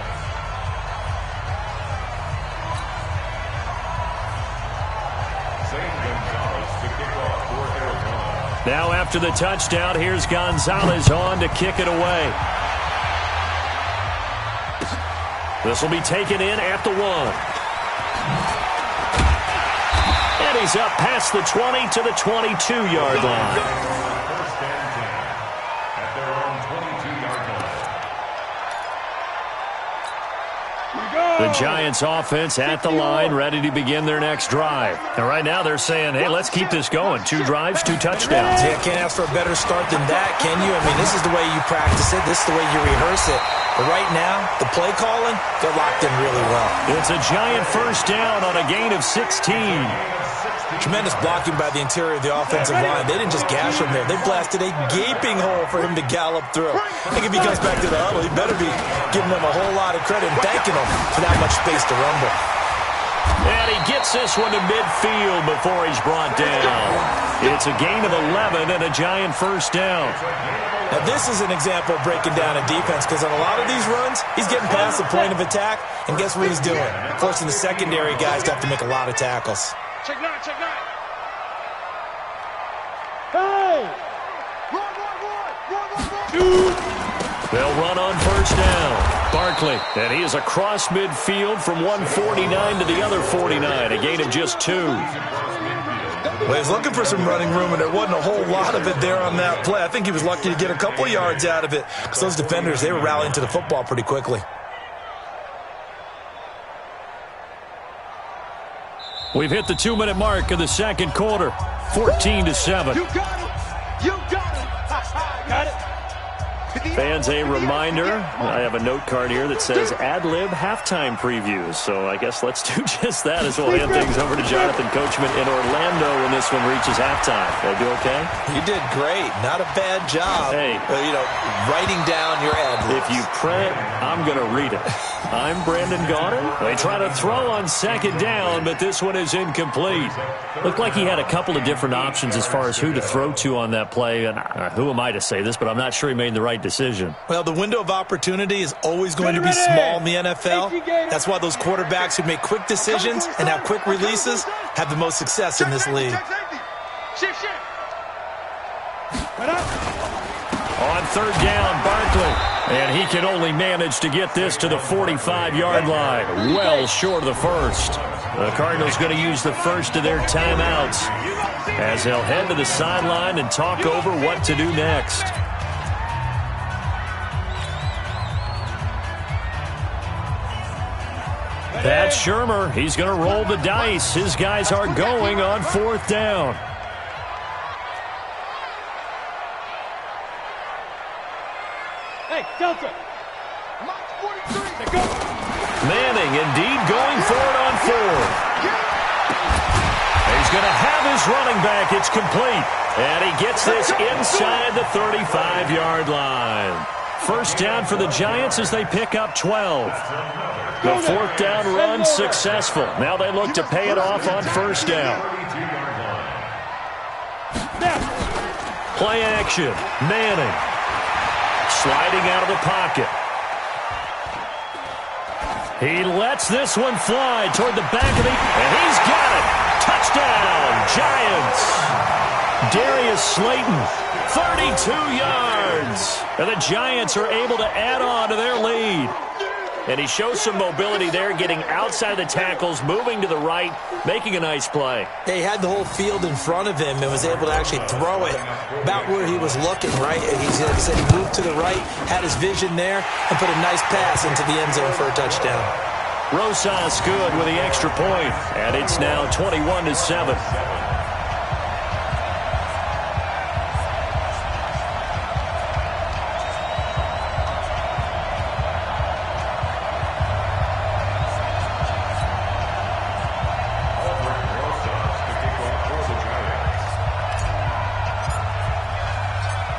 Now after the touchdown, here's Gonzalez on to kick it away. This will be taken in at the 1. And he's up past the 20 to the 22-yard line. First and 10 at their own 22-yard line. The Giants offense at the line, ready to begin their next drive. And right now they're saying, hey, let's keep this going. 2 drives, 2 touchdowns. Yeah, can't ask for a better start than that, can you? I mean, this is the way you practice it. This is the way you rehearse it. But right now, the play calling, they're locked in really well. It's a Giant 1st down on a gain of 16. Tremendous blocking by the interior of the offensive line. They didn't just gash him there. They blasted a gaping hole for him to gallop through. I think if he comes back to the huddle, he better be giving them a whole lot of credit and thanking them for that much space to rumble. And he gets this one to midfield before he's brought down. It's a gain of 11 and a Giant 1st down. Now, this is an example of breaking down a defense because on a lot of these runs, he's getting past the point of attack, and guess what he's doing? Forcing the secondary guys to have to make a lot of tackles. Check 9, check 9. Hey! Run. They'll run on 1st down. Barkley, and he is across midfield from 149 to the other 49, a gain of just 2. Well, he's looking for some running room, and there wasn't a whole lot of it there on that play. I think he was lucky to get a couple of yards out of it because those defenders, they were rallying to the football pretty quickly. We've hit the 2-minute mark of the 2nd quarter, 14-7. You got it. You got it. Got it. Fans, a reminder, I have a note card here that says ad-lib halftime previews. So I guess let's do just that as we'll hand things over to Jonathan Coachman in Orlando when this one reaches halftime. Did I do okay? You did great. Not a bad job. Hey. Writing down your ad-libs. If you print, I'm going to read it. I'm Brandon Gaudin. They try to throw on 2nd down, but this one is incomplete. Looked like he had a couple of different options as far as who to throw to on that play. And who am I to say this, but I'm not sure he made the right decision. Well, the window of opportunity is always going to be small in the NFL. That's why those quarterbacks who make quick decisions and have quick releases have the most success in this league. Right up. On 3rd down, Barkley. And he can only manage to get this to the 45-yard line, well short of the first. The Cardinals going to use the first of their timeouts as they'll head to the sideline and talk over what to do next. Pat Shurmur, he's going to roll the dice. His guys are going on 4th down. Hey, Delta. Manning indeed going for it on 4th. He's going to have his running back. It's complete. And he gets this inside the 35-yard line. First down for the Giants as they pick up 12. The 4th down run successful. Now they look to pay it off on 1st down. Play action. Manning. Sliding out of the pocket. He lets this one fly toward the back of the... And he's got it. Touchdown, Giants. Darius Slayton, 32 yards. And the Giants are able to add on to their lead. And he shows some mobility there, getting outside the tackles, moving to the right, making a nice play. He had the whole field in front of him and was able to actually throw it about where he was looking, right? He said he moved to the right, had his vision there, and put a nice pass into the end zone for a touchdown. Rosas good with the extra point, and it's now 21-7.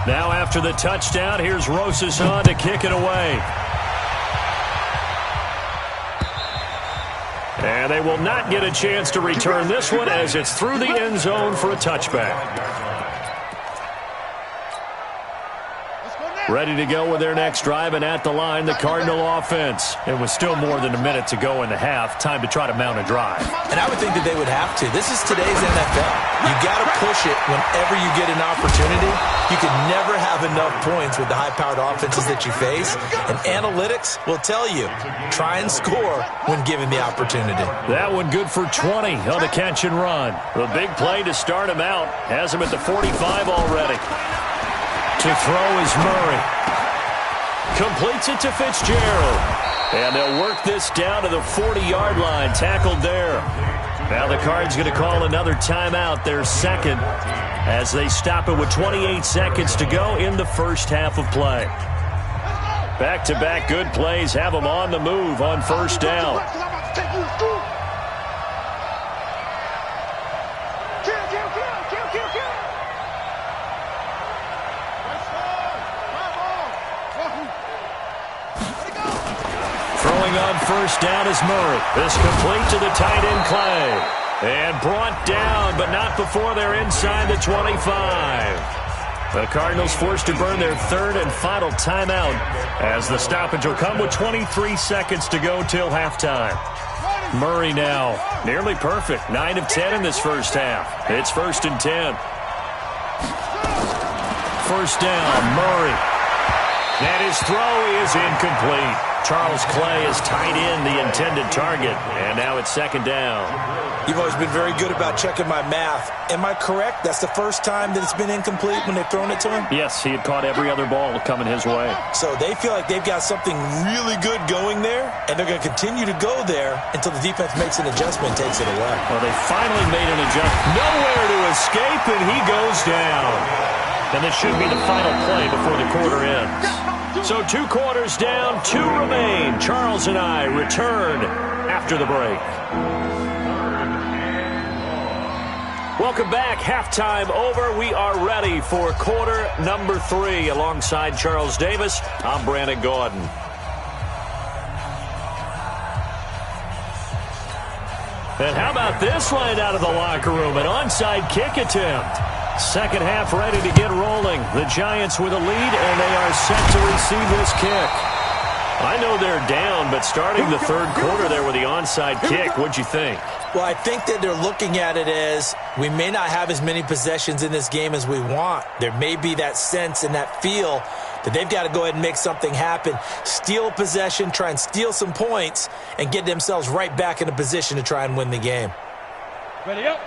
Now after the touchdown, here's Rosas on to kick it away. And they will not get a chance to return this one as it's through the end zone for a touchback. Ready to go with their next drive, and at the line, the Cardinal offense. It was still more than a minute to go in the half. Time to try to mount a drive. And I would think that they would have to. This is today's NFL. You got to push it whenever you get an opportunity. You can never have enough points with the high-powered offenses that you face. And analytics will tell you, try and score when given the opportunity. That one good for 20 on the catch and run. The big play to start him out. Has him at the 45 already. To throw is Murray. Completes it to Fitzgerald. And they'll work this down to the 40-yard line. Tackled there. Now the Cards going to call another timeout, their second, as they stop it with 28 seconds to go in the first half of play. Back-to-back good plays have them on the move on first down. On first down is Murray. This complete to the tight end Clay. And brought down, but not before they're inside the 25. The Cardinals forced to burn their third and final timeout as the stoppage will come with 23 seconds to go till halftime. Murray now nearly perfect. 9 of 10 in this first half. It's 1st and 10. First down, Murray. And his throw is incomplete. Charles Clay has tied in the intended target, and now it's 2nd down. You've always been very good about checking my math. Am I correct? That's the first time that it's been incomplete when they've thrown it to him? Yes, he had caught every other ball coming his way. So they feel like they've got something really good going there, and they're going to continue to go there until the defense makes an adjustment and takes it away. Well, they finally made an adjustment. Nowhere to escape, and he goes down. And this should be the final play before the quarter ends. So 2 quarters down, 2 remain. Charles and I return after the break. Welcome back. Halftime over. We are ready for quarter number 3. Alongside Charles Davis, I'm Brandon Gordon. And how about this line out of the locker room? An onside kick attempt. Second half ready to get rolling. The Giants with a lead, and they are set to receive this kick. I know they're down, but starting the third quarter there with the onside kick, what'd you think? Well, I think that they're looking at it as we may not have as many possessions in this game as we want. There may be that sense and that feel that they've got to go ahead and make something happen, steal possession, try and steal some points, and get themselves right back in a position to try and win the game. Ready up.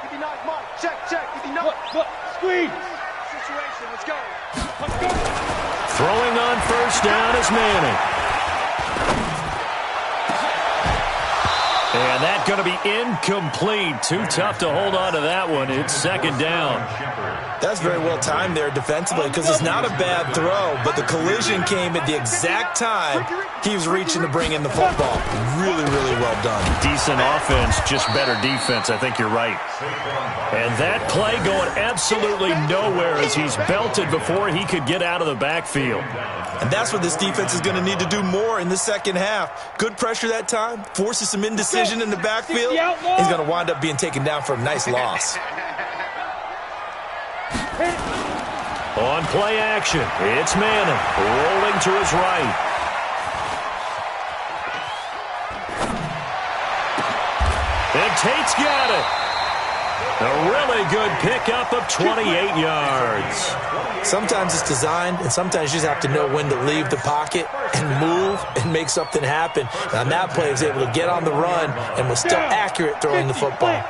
59, Mike. Check. 59. Look. Squeeze. Situation. Let's go. Let's go. Throwing on first down is Manning. And that's going to be incomplete. Too tough to hold on to that one. It's second down. That's very well timed there defensively because it's not a bad throw, but the collision came at the exact time he was reaching to bring in the football. Really, really well done. Decent offense, just better defense. I think you're right. And that play going absolutely nowhere as he's belted before he could get out of the backfield. And that's what this defense is going to need to do more in the second half. Good pressure that time, forces some indecision in the backfield. He's going to wind up being taken down for a nice loss. On play action, it's Manning rolling to his right. And Tate's got it. A really good pickup of 28 yards. Sometimes it's designed, and sometimes you just have to know when to leave the pocket and move and make something happen. And on that play, he was able to get on the run and was still accurate throwing the football.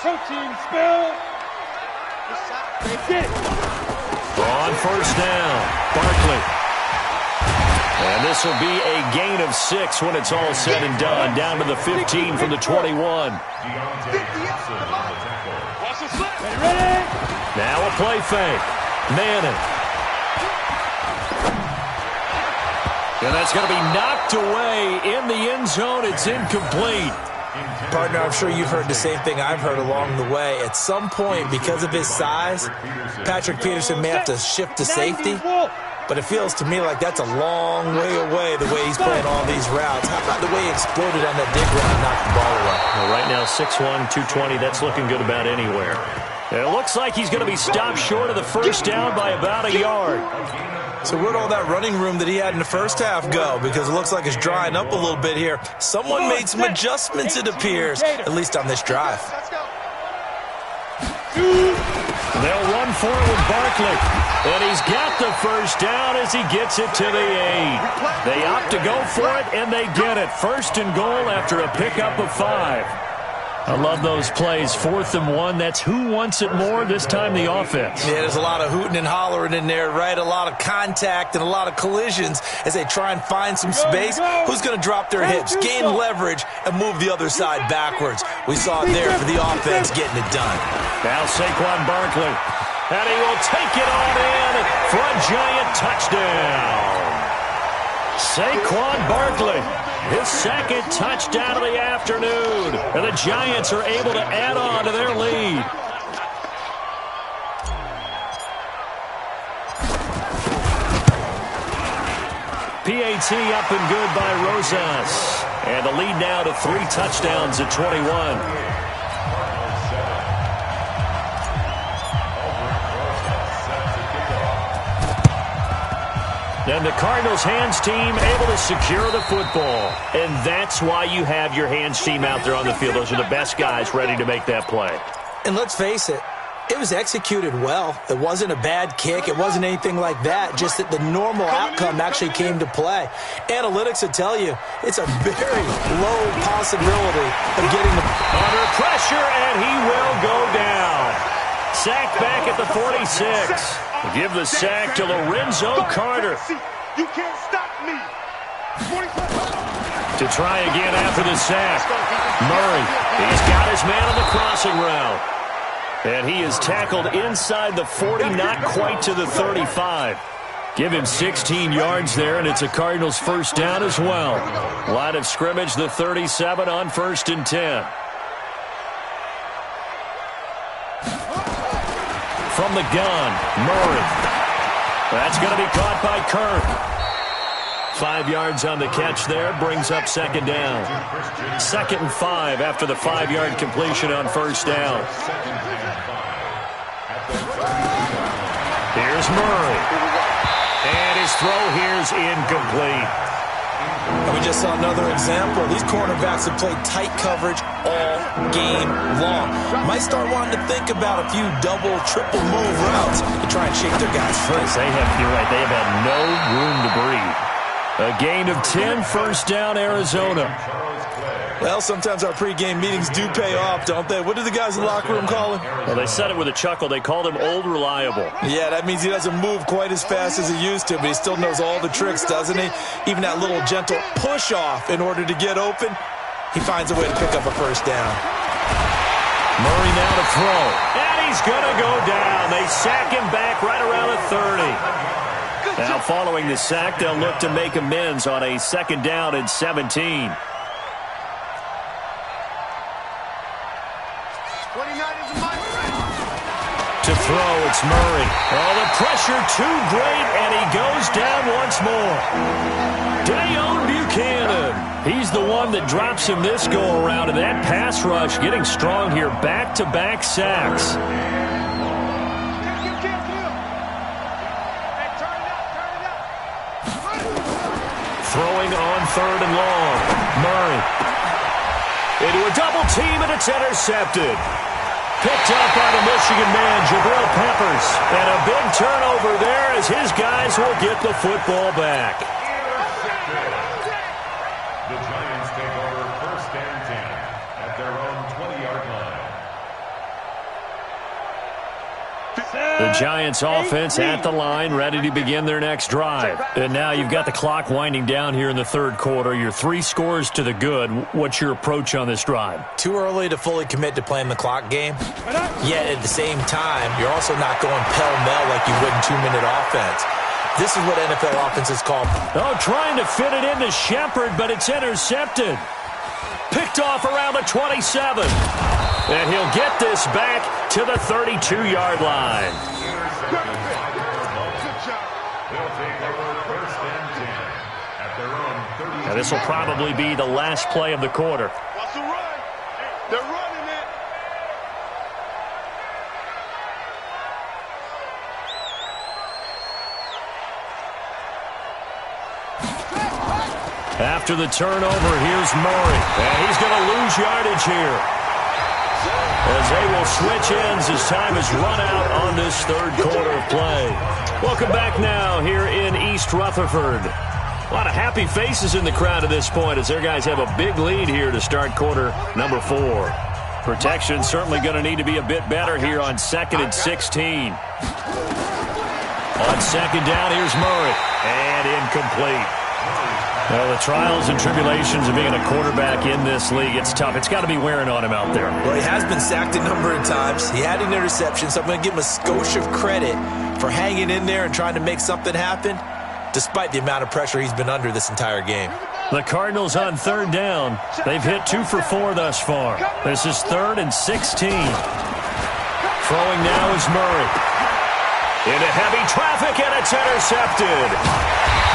Protein spill. On first down, Barkley. And this will be a gain of 6 when it's all said and done. Down to the 15 from the 21. Ready? Now a play fake. Manning. And that's going to be knocked away in the end zone. It's incomplete. Partner, I'm sure you've heard the same thing I've heard along the way. At some point, because of his size, Patrick Peterson may have to shift to safety. But it feels to me like that's a long way away, the way he's playing all these routes. How about the way he exploded on that dig route and knocked the ball away? Well, right now, 6'1", 220, that's looking good about anywhere. It looks like he's going to be stopped short of the first down by about a yard. So where'd all that running room that he had in the first half go? Because it looks like it's drying up a little bit here. Someone made some adjustments, it appears, at least on this drive. They'll run for it with Barkley. And he's got the first down as he gets it to the 8. They opt to go for it, and they get it. First and goal after a pickup of 5. I love those plays. 4th and 1. That's who wants it more, this time the offense. Yeah, there's a lot of hooting and hollering in there, right? A lot of contact and a lot of collisions as they try and find some space. Who's going to drop their hips, gain leverage, and move the other side backwards? We saw it there for the offense getting it done. Now Saquon Barkley. And he will take it on in for a Giant touchdown. Saquon Barkley, his second touchdown of the afternoon. And the Giants are able to add on to their lead. PAT up and good by Rosas. And the lead now to 3 touchdowns at 21. And the Cardinals' hands team able to secure the football. And that's why you have your hands team out there on the field. Those are the best guys ready to make that play. And let's face it, it was executed well. It wasn't a bad kick. It wasn't anything like that. Just that the normal outcome actually came to play. Analytics will tell you it's a very low possibility of getting the... Under pressure, and he will go down. Sacked back at the 46. Give the sack to Lorenzo Carter. You can't stop me. To try again after the sack. Murray, he's got his man on the crossing route. And he is tackled inside the 40, not quite to the 35. Give him 16 yards there, and it's a Cardinals first down as well. Line of scrimmage, the 37 on 1st and 10. From the gun, Murray. That's going to be caught by Kirk. 5 yards on the catch there, brings up second down. 2nd and 5 after the 5-yard completion on first down. Here's Murray. And his throw here's incomplete. And we just saw another example. These cornerbacks have played tight coverage all game long. Might start wanting to think about a few double, triple move routes to try and shake their guys free. You're right, they have had no room to breathe. A gain of 10, first down, Arizona. Well, sometimes our pregame meetings do pay off, don't they? What do the guys in the locker room call him? Well, they said it with a chuckle. They called him Old Reliable. Yeah, that means he doesn't move quite as fast as he used to, but he still knows all the tricks, doesn't he? Even that little gentle push-off in order to get open, he finds a way to pick up a first down. Murray now to throw. And he's going to go down. They sack him back right around the 30. Now, following the sack, they'll look to make amends on a second down and 17. To throw, it's Murray. Oh, the pressure too great, and he goes down once more. Dayon Buchanan. He's the one that drops him this go-around, and that pass rush getting strong here. Back-to-back sacks. Throwing on third and long. Murray. Into a double team, and it's intercepted. Picked up by the Michigan man, Jabril Peppers. And a big turnover there as his guys will get the football back. The Giants take over first and 10 at their own 20-yard line. The Giants offense at the line, ready to begin their next drive. And now you've got the clock winding down here in the third quarter. You're 3 scores to the good. What's your approach on this drive? Too early to fully commit to playing the clock game. Yet at the same time, you're also not going pell-mell like you would in 2-minute offense. This is what NFL offenses call. Oh, trying to fit it into Shepard, but it's intercepted. Picked off around the 27. And he'll get this back to the 32-yard line. Now this will probably be the last play of the quarter. Watch the run. They're running it. After the turnover, here's Murray. And he's going to lose yardage here, as they will switch ends as time is run out on this third quarter of play. Welcome back now here in East Rutherford. A lot of happy faces in the crowd at this point as their guys have a big lead here to start quarter number 4. Protection certainly going to need to be a bit better here on 2nd and 16. On second down, here's Murray. And incomplete. Well, the trials and tribulations of being a quarterback in this league, it's tough. It's got to be wearing on him out there. Well, he has been sacked a number of times. He had an interception, so I'm going to give him a skosh of credit for hanging in there and trying to make something happen, despite the amount of pressure he's been under this entire game. The Cardinals on third down. They've hit 2 for 4 thus far. This is 3rd and 16. Throwing now is Murray. Into heavy traffic, and it's intercepted.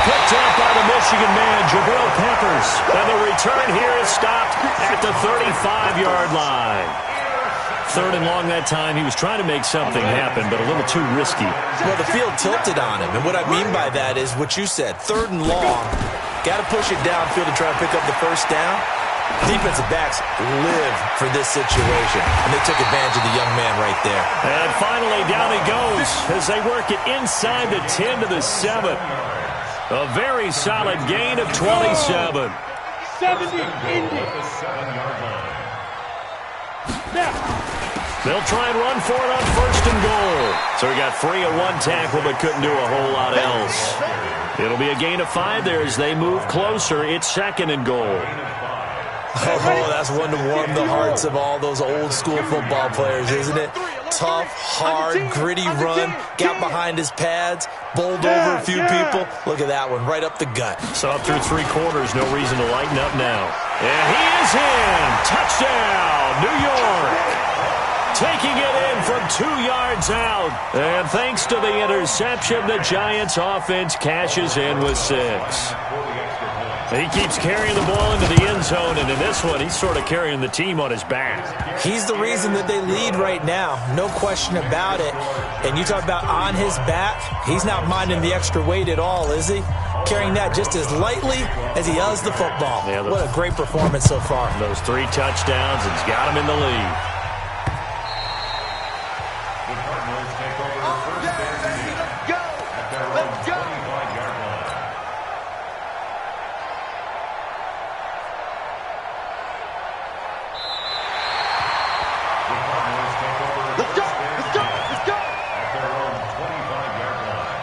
Picked up by the Michigan man, Jabril Peppers. And the return here is stopped at the 35-yard line. 3rd and long that time. He was trying to make something happen, but a little too risky. Well, the field tilted on him, and what I mean by that is what you said. 3rd and long, got to push it downfield to try to pick up the first down. Defensive backs live for this situation, and they took advantage of the young man right there. And finally, down he goes as they work it inside the 10 to the 7. A very solid gain of 27. 70 Indy. They'll try and run for it on 1st and goal. So he got free of 1 tackle but couldn't do a whole lot else. It'll be a gain of 5 there as they move closer. It's 2nd and goal. Oh, that's one to warm the hearts of all those old-school football players, isn't it? Tough, hard, gritty run, got behind his pads, bowled over a few people. Look at that one, right up the gut. So up through 3 quarters, no reason to lighten up now. And he is in. Touchdown, New York. taking it in from 2 yards out. And thanks to the interception, the Giants offense cashes in with 6. He keeps carrying the ball into the end zone, and in this one, he's sort of carrying the team on his back. He's the reason that they lead right now, no question about it. And you talk about on his back, he's not minding the extra weight at all, is he? Carrying that just as lightly as he does the football. Yeah, what a great performance so far. Those 3 touchdowns, it's got him in the lead. The Cardinals take over first and 10 at their own 25-yard line. The Cardinals take over first and 10 at their own 25-yard line.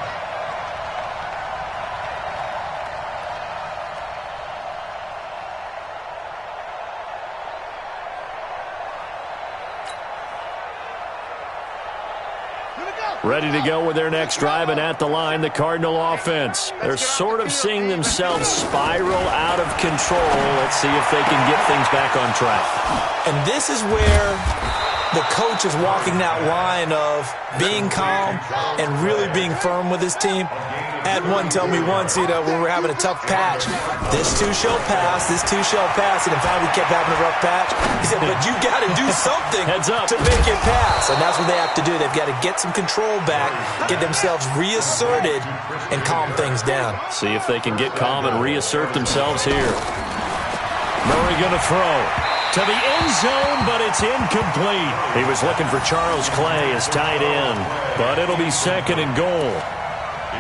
Ready to go with their next drive, and at the line, the Cardinal offense. They're sort of seeing themselves spiral out of control. Let's see if they can get things back on track. And this is where the coach is walking that line of being calm and really being firm with his team. Had one tell me once, when we were having a tough patch, this too shall pass, this too shall pass, and in fact we kept having a rough patch. He said, but you got to do something to make it pass, and that's what they have to do. They've got to get some control back, get themselves reasserted, and calm things down. See if they can get calm and reassert themselves here. Murray going to throw to the end zone, but it's incomplete. He was looking for Charles Clay as tight end, but it'll be 2nd and goal.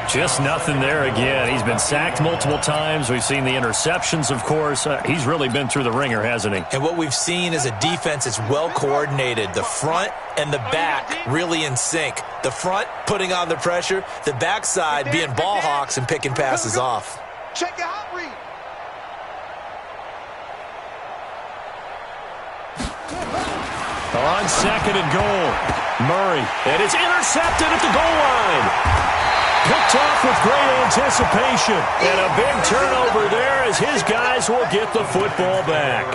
Just nothing there again. He's been sacked multiple times. We've seen the interceptions, of course. He's really been through the ringer, hasn't he? And what we've seen is a defense that's well coordinated. The front and the back really in sync. The front putting on the pressure, the backside being ball hawks and picking passes off. Check your hot read. On 2nd and goal, Murray. And it's intercepted at the goal line. Picked off with great anticipation. And a big turnover there as his guys will get the football back.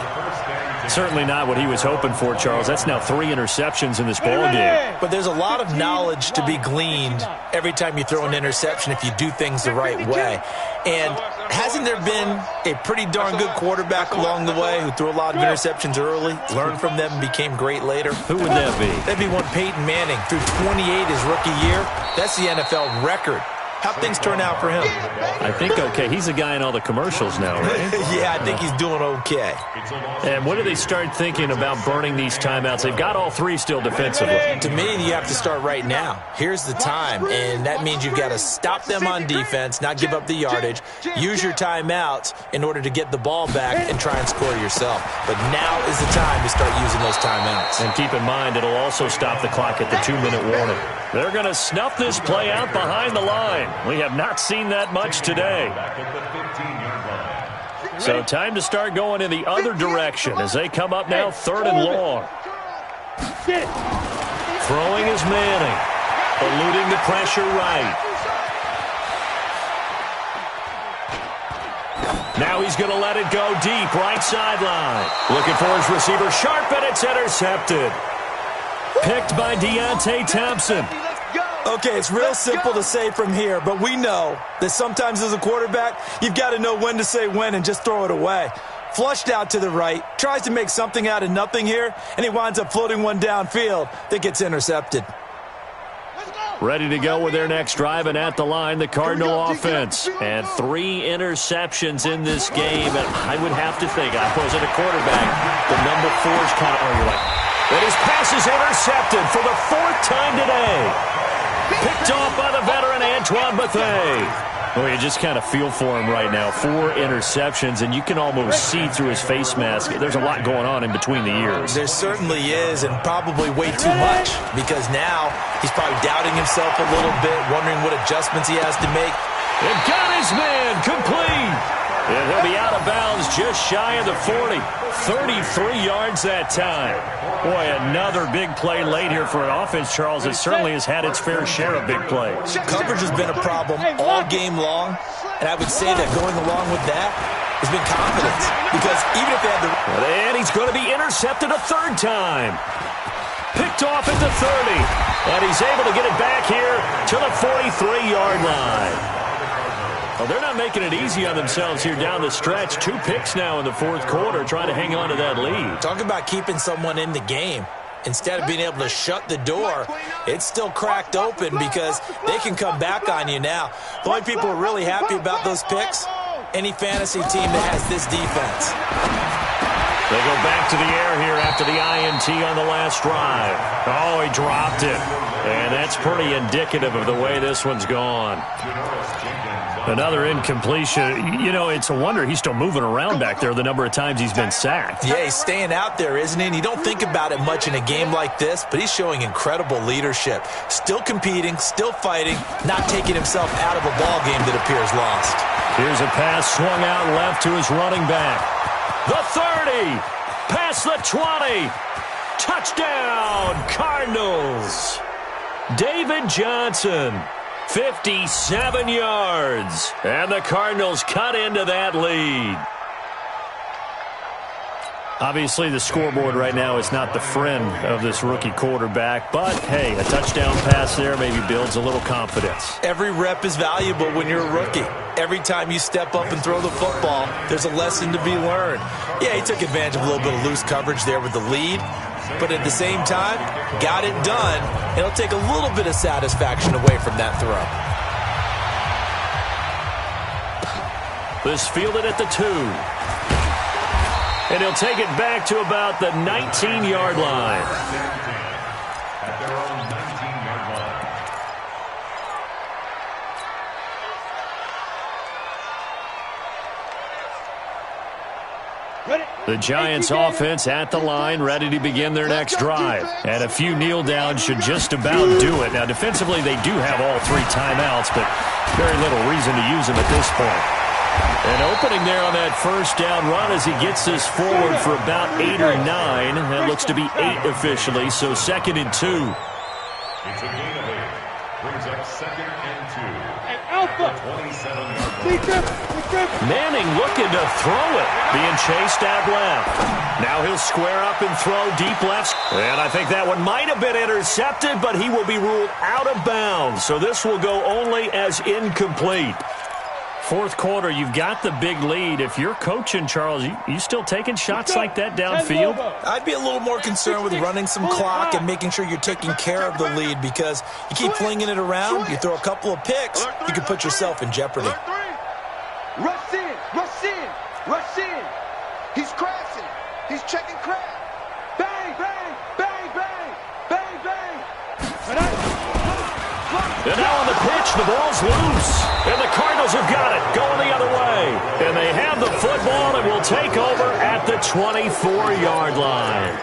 Certainly not what he was hoping for, Charles. That's now 3 interceptions in this ball game. But there's a lot of knowledge to be gleaned every time you throw an interception if you do things the right way. And hasn't there been a pretty darn good quarterback along the way who threw a lot of interceptions early, learned from them, and became great later? Who would that be? That'd be one Peyton Manning. Threw 28 his rookie year. That's the NFL record. How'd things turn out for him? I think okay. He's a guy in all the commercials now, right? Yeah, I think he's doing okay. And when do they start thinking about burning these timeouts? They've got all 3 still defensively. To me, you have to start right now. Here's the time, and that means you've got to stop them on defense, not give up the yardage, use your timeouts in order to get the ball back and try and score yourself. But now is the time to start using those timeouts. And keep in mind, it'll also stop the clock at the 2-minute warning. They're going to snuff this play out behind the line. We have not seen that much today. So time to start going in the other direction as they come up now 3rd and long. Throwing is Manning. Eluding the pressure right. Now he's going to let it go deep, right sideline. Looking for his receiver, Sharp, and it's intercepted. Picked by Deontay Thompson. Okay, it's real simple to say from here, but we know that sometimes as a quarterback, you've got to know when to say when and just throw it away. Flushed out to the right, tries to make something out of nothing here, and he winds up floating one downfield that gets intercepted. Ready to go with their next drive, and at the line, the Cardinal offense. And 3 interceptions in this game, and I would have to think, I was at a quarterback, the number 4 is kind of, you're like, but his pass is intercepted for the 4th time today. Picked off by the veteran Antoine Bethea. Well, you just kind of feel for him right now. 4 interceptions, and you can almost see through his face mask. There's a lot going on in between the ears. There certainly is, and probably way too much, because now he's probably doubting himself a little bit, wondering what adjustments he has to make. And got his man complete. And he'll be out of bounds just shy of the 40. 33 yards that time. Boy, another big play late here for an offense, Charles. It certainly has had its fair share of big plays. Coverage has been a problem all game long, and I would say that going along with that has been confidence. Because even if they had the... And he's going to be intercepted a 3rd time. Picked off at the 30. And he's able to get it back here to the 43-yard line. Well, they're not making it easy on themselves here down the stretch. 2 picks now in the fourth quarter, trying to hang on to that lead. Talk about keeping someone in the game. Instead of being able to shut the door, it's still cracked open because they can come back on you now. The only people who are really happy about those picks, any fantasy team that has this defense. They go back to the air here after the INT on the last drive. Oh, he dropped it. And that's pretty indicative of the way this one's gone. Another incompletion. You know, it's a wonder he's still moving around back there the number of times he's been sacked. Yeah, he's staying out there, isn't he? And you don't think about it much in a game like this, but he's showing incredible leadership. Still competing, still fighting, not taking himself out of a ball game that appears lost. Here's a pass swung out left to his running back. The 30, past the 20, touchdown, Cardinals. David Johnson, 57 yards, and the Cardinals cut into that lead. Obviously, the scoreboard right now is not the friend of this rookie quarterback, but, hey, a touchdown pass there maybe builds a little confidence. Every rep is valuable when you're a rookie. Every time you step up and throw the football, there's a lesson to be learned. Yeah, he took advantage of a little bit of loose coverage there with the lead, but at the same time, got it done. It'll take a little bit of satisfaction away from that throw. This fielded at the 2. And he'll take it back to about the 19-yard line. At their own 19-yard line. The Giants offense at the line, ready to begin their next drive. And a few kneel downs should just about do it. Now, defensively, they do have all 3 timeouts, but very little reason to use them at this point. An opening there on that first down run as he gets this forward for about 8 or 9. That looks to be 8 officially, so 2nd and 2. It's a gain of 8. Brings up 2nd and 2. And Alpha. 27-yard line. Manning looking to throw it. Being chased out left. Now he'll square up and throw deep left. And I think that one might have been intercepted, but he will be ruled out of bounds. So this will go only as incomplete. Fourth quarter, you've got the big lead. If you're coaching, Charles, you still taking shots like that downfield? I'd be a little more concerned with running some clock and making sure you're taking care of the lead because you keep flinging it around, you throw a couple of picks, you can put yourself in jeopardy. Rush in, rush in, rush in. He's crashing. He's checking crash. Bang, bang, bang, bang, bang, bang. And now on the pitch, the ball's loose. And the Cardinals have got it, going the other way. And they have the football and will take over at the 24-yard line.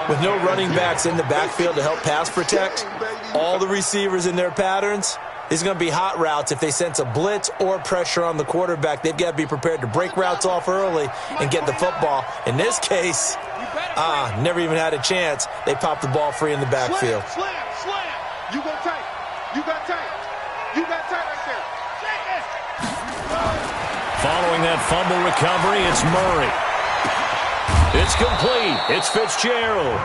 With no running backs in the backfield to help pass protect, all the receivers in their patterns, these are going to be hot routes. If they sense a blitz or pressure on the quarterback, they've got to be prepared to break routes off early and get the football. In this case, never even had a chance. They popped the ball free in the backfield. Slam, slam. You go tight. You got tight. You got tight right there. Following that fumble recovery, it's Murray. It's complete. It's Fitzgerald.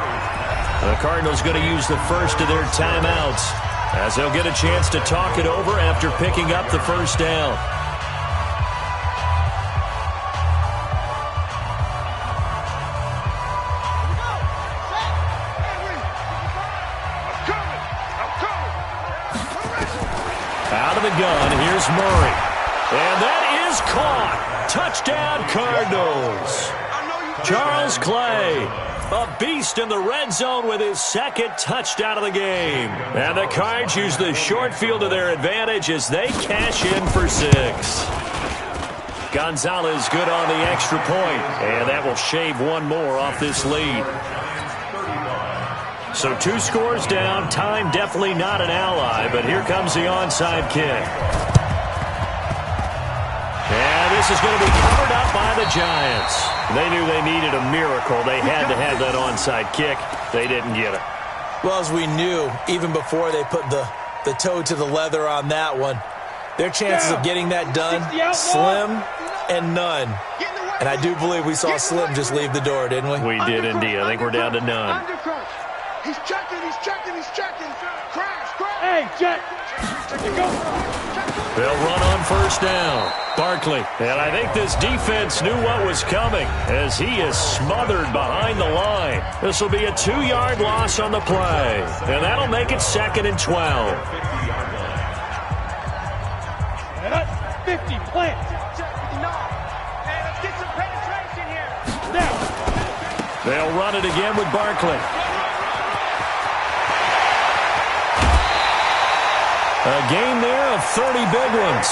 The Cardinals going to use the first of their timeouts as they'll get a chance to talk it over after picking up the first down. Out of the gun, here's Murray. And that is caught. Touchdown, Cardinals. Charles Clay, a beast in the red zone with his 2nd touchdown of the game. And the Cards use the short field to their advantage as they cash in for 6. Gonzalez good on the extra point, and that will shave one more off this lead. So 2 scores down. Time definitely not an ally, but here comes the onside kick. And this is going to be covered up by the Giants. They knew they needed a miracle. They had to have that onside kick. They didn't get it. Well, as we knew, even before they put the toe to the leather on that one, their chances of getting that done, slim and none. And I do believe we saw Slim just leave the door, didn't we? We did indeed. I think we're down to none. He's checking. Crash. Hey, Jet. Go. They'll run on first down. Barkley. And I think this defense knew what was coming as he is smothered behind the line. This will be a 2-yard loss on the play. And that'll make it 2nd and 12. 50, plant. Hey, let's get some penetration here. Now. They'll run it again with Barkley. A game there of 30 big ones.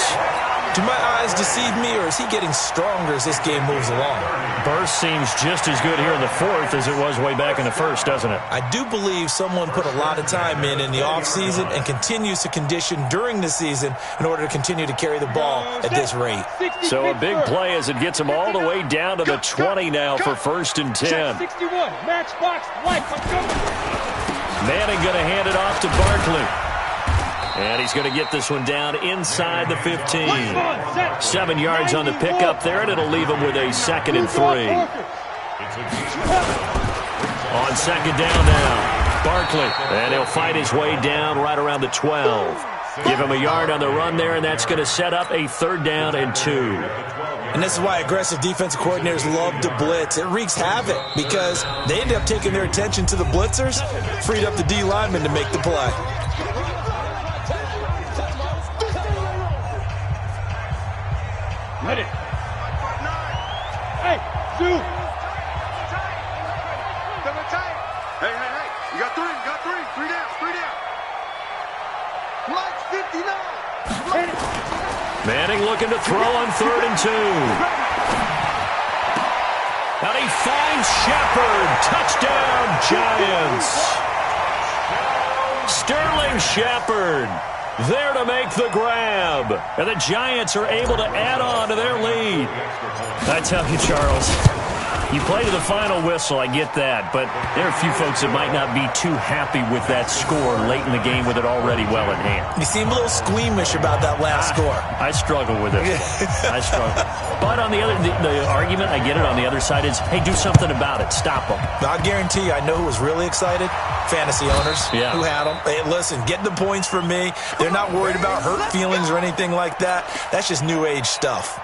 Do my eyes deceive me, or is he getting stronger as this game moves along? Burst seems just as good here in the 4th as it was way back in the 1st, doesn't it? I do believe someone put a lot of time in the offseason and continues to condition during the season in order to continue to carry the ball at this rate. So a big play as it gets him all the way down to the 20 now for 1st and 10. 61, matchbox, life, let's go. Manning going to hand it off to Barkley. And he's going to get this one down inside the 15. 7 yards on the pickup there, and it'll leave him with a 2nd and 3. On 2nd down now, Barkley. And he'll fight his way down right around the 12. Give him a yard on the run there, and that's going to set up a 3rd down and 2. And this is why aggressive defensive coordinators love to blitz. It wreaks havoc because they end up taking their attention to the blitzers, freed up the D lineman to make the play. Let it. Hey, Zoo. Hey. You got three. 3 down. Mike's 59. Manning looking to throw on 3rd and 2. And he finds Shepard. Touchdown, Giants. Sterling Shepard there to make the grab. And the Giants are able to add on to their lead. I tell you, Charles, you play to the final whistle, I get that, but there are a few folks that might not be too happy with that score late in the game with it already well in hand. You seem a little squeamish about that last score. I struggle with it. I struggle. But on the argument, I get it, on the other side is, hey, do something about it. Stop them. I guarantee you, I know who was really excited. Fantasy owners who had them. Hey, listen, get the points from me. They're not worried about hurt feelings or anything like that. That's just new age stuff.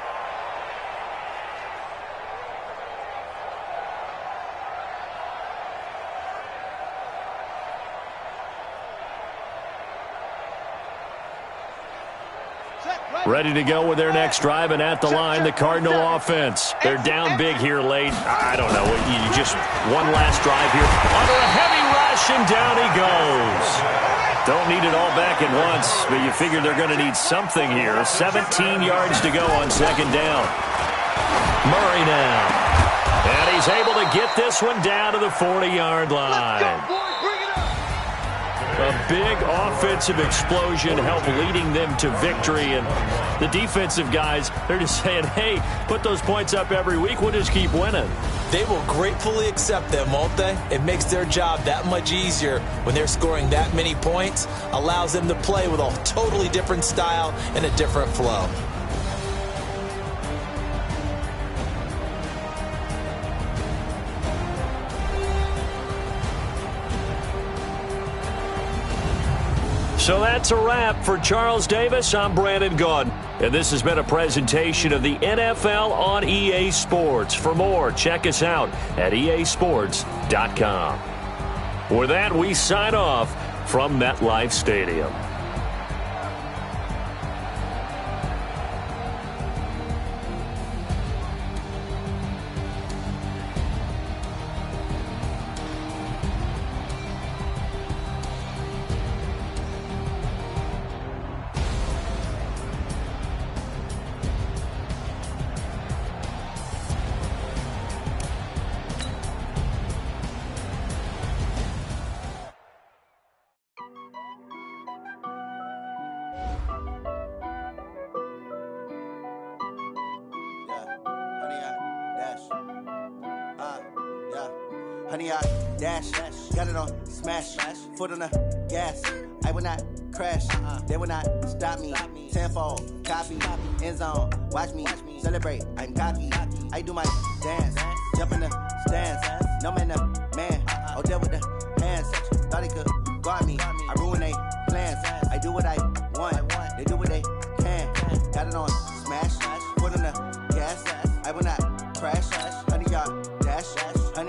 Ready to go with their next drive, and at the line, the Cardinal offense. They're down big here late. I don't know. You just one last drive here. Under a heavy rush, and down he goes. Don't need it all back at once, but you figure they're going to need something here. 17 yards to go on 2nd down. Murray now. And he's able to get this one down to the 40-yard line. A big offensive explosion helped leading them to victory. And the defensive guys, they're just saying, hey, put those points up every week. We'll just keep winning. They will gratefully accept them, won't they? It makes their job that much easier when they're scoring that many points. Allows them to play with a totally different style and a different flow. So that's a wrap for Charles Davis. I'm Brandon Gaudin, and this has been a presentation of the NFL on EA Sports. For more, check us out at easports.com. With that, we sign off from MetLife Stadium. Honey, I dash, got it on smash, foot on the gas. I will not crash, they will not stop me. Tenfold, copy, end zone, watch me celebrate. I'm cocky, I do my dance, jump in the stands. No man, man, oh, there with the hands.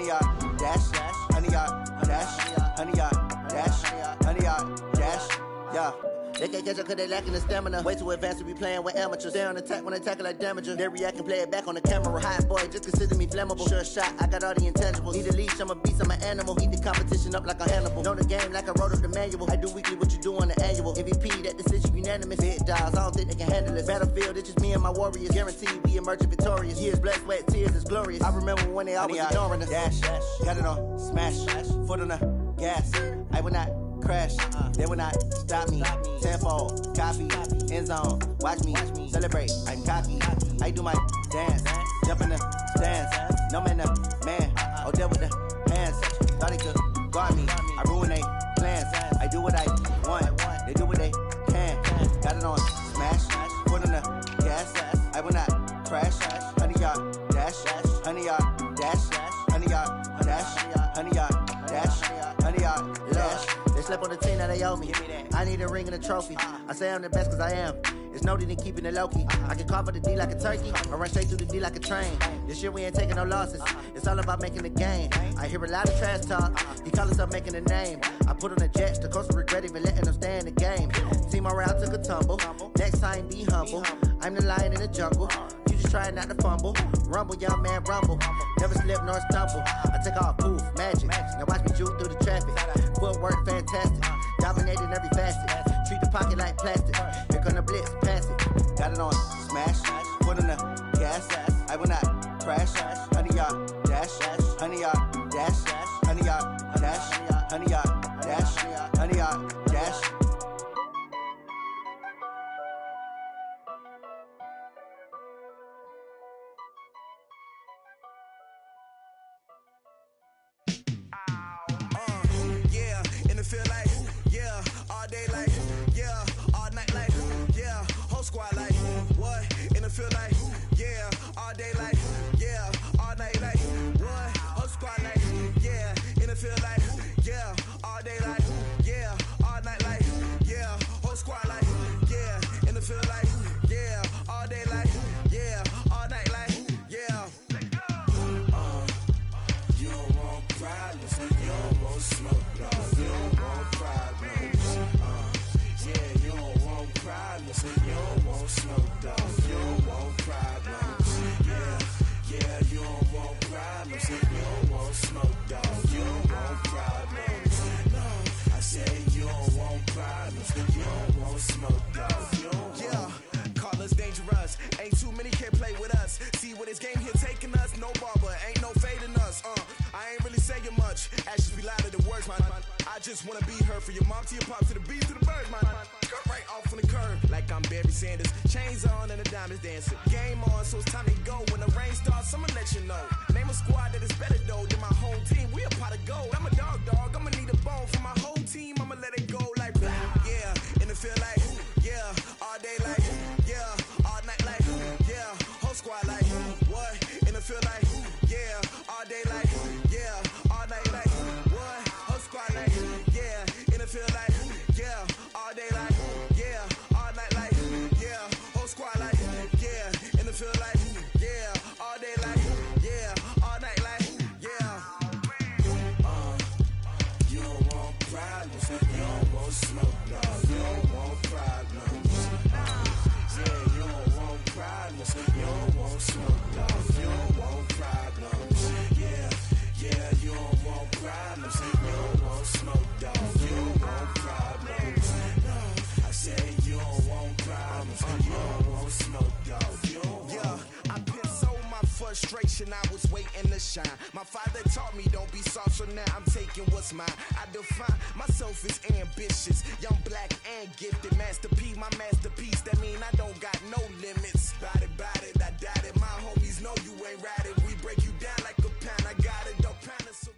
100-yard dash, 100-yard dash, 100-yard dash, 100-yard dash, yeah. They can't catch up cause they lacking the stamina. Way too advanced to be playing with amateurs. Stay on attack when they tackle like damager. They react and play it back on the camera. Hot boy, just consider me flammable. Sure shot, I got all the intangibles. Need a leash, I'm a beast, I'm an animal. Eat the competition up like a Hannibal. Know the game like I wrote up the manual. I do weekly what you do on the annual. MVP, that decision unanimous. Big dogs, I don't think they can handle this. Battlefield, it's just me and my warriors. Guaranteed we emerging victorious. Years, blood, sweat, tears, it's glorious. I remember when they always ignoring us. Dash, got it on, smash, foot on the gas. I will not crash, they will not stop me. Tenfold, copy, end zone, watch me celebrate. I'm cocky, I do my dance, jump in the stands. No man, the man, oh, there with the hands. Thought he could guard me, I ruin they plans. I do what I want, they do what they can. Got it on, smash, foot on the gas. I will not crash, 100-yard dash, 100-yard dash, 100-yard dash, 100-yard dash, 100-yard dash. They slept on the team that they owe me. I need a ring and a trophy. I say I'm the best cause I am. It's no need in keeping it low-key. I can carve up the D like a turkey or run straight through the D like a train. This year we ain't taking no losses. It's all about making the game. I hear a lot of trash talk. He call himself making a name. I put on the Jets. The coach will regret even letting them stay in the game. Team morale took a tumble. Next time be humble. I'm the lion in the jungle. You just trying not to fumble. Rumble, young man, rumble. Never slip nor stumble. I take off, poof, magic. Now watch me juke through the traffic. Footwork fantastic. Dominating every facet. Treat the pocket like plastic. Here come the blitz, pass it. Got it on, smash. Foot on the gas. I will not crash. 100-yard dash. 100-yard dash. 100-yard dash. 100-yard dash. 100-yard dash. Feel like, yeah, all day like, yeah, all night like, yeah, whole squad like, what? In the feel like, yeah, all day like, yeah, all night like, what? Whole squad like, yeah, in the feel like, yeah, all day like, yeah, all night like, yeah, whole squad like, yeah, in the feel like, yeah, all day like, yeah, all night like, yeah. You don't want problems, you don't want smoke, dog. You don't want problems. Yeah, you don't want problems. You don't want smoke, dog. You don't want problems. Yeah, you don't want problems. You don't want smoke, dog. You don't want problems. No, I said you don't want problems. You don't want smoke, dog. You don't want. Call us dangerous. Ain't too many can play with us. See what this game here taking us. No barber, ain't no fading us. I ain't really saying much. Actions be louder than words, man. I just wanna be heard. For your mom to your pop to the beat to the birds, man. Cut right off on the curb like I'm Barry Sanders. Chains on and the diamonds dancing. Game on, so it's time to go. When the rain starts, I'ma let you know. Name a squad that is better though than my home team. We a pot of gold. I'm a dog. I'ma need a bone for my whole team. I'ma let it go like blah. Yeah, and it feel like yeah, all day like yeah, all night like yeah, whole squad like what? And it feel like yeah, all day like yeah, all night like what? Whole squad like yeah, and it feel like yeah, all day like yeah, all night like yeah, whole squad like yeah, and it feel like yeah, all day like yeah, all night like yeah. You don't want problems, you don't want smoke, dog. You don't want problems. Yeah, you don't want problems, you don't want smoke, dog. You don't want problems. Yeah, you don't want problems. You don't want smoke, dog. You don't want problems. No, I said you don't want problems. You don't want smoke, dog. You don't want. Yeah, I pissed so my frustration. I was waiting to shine. My father taught me don't be soft, so now I'm taking what's mine. I define myself as ambitious, young, black, and gifted. Master P, my masterpiece. That mean I don't got no limits. Bout it, I doubt it. My homies know you ain't ride it. We break you down like a pound. I got it, don't pound it.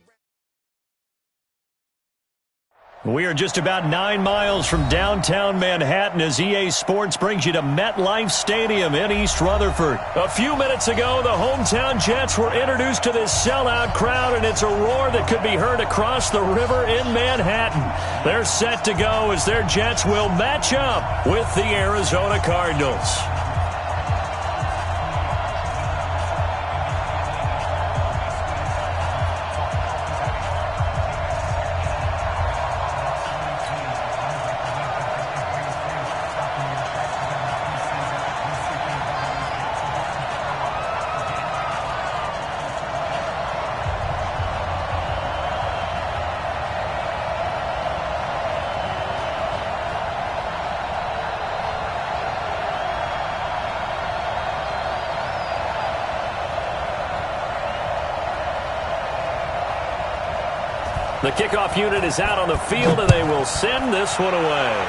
We are just about 9 miles from downtown Manhattan as EA Sports brings you to MetLife Stadium in East Rutherford. A few minutes ago, the hometown Jets were introduced to this sellout crowd, and it's a roar that could be heard across the river in Manhattan. They're set to go as their Jets will match up with the Arizona Cardinals. The kickoff unit is out on the field, and they will send this one away.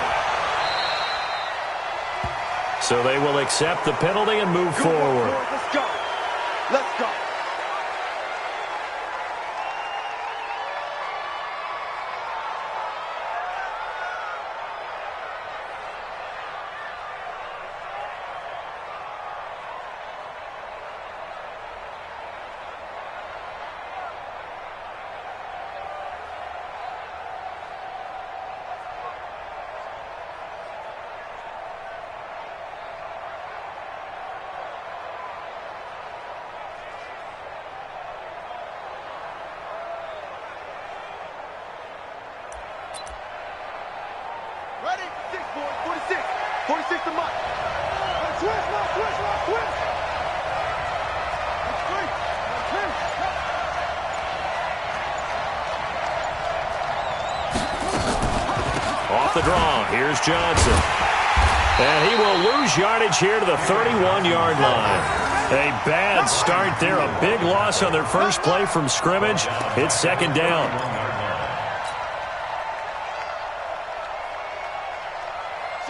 So they will accept the penalty and move forward. Let's go. Let's go. Ready? 6, boys. 46. 46 to Mike. Twist, Mike. Twist, Mike. Twist. Off the draw, here's Johnson. And he will lose yardage here to the 31-yard line. A bad start there, a big loss on their first play from scrimmage. It's second down.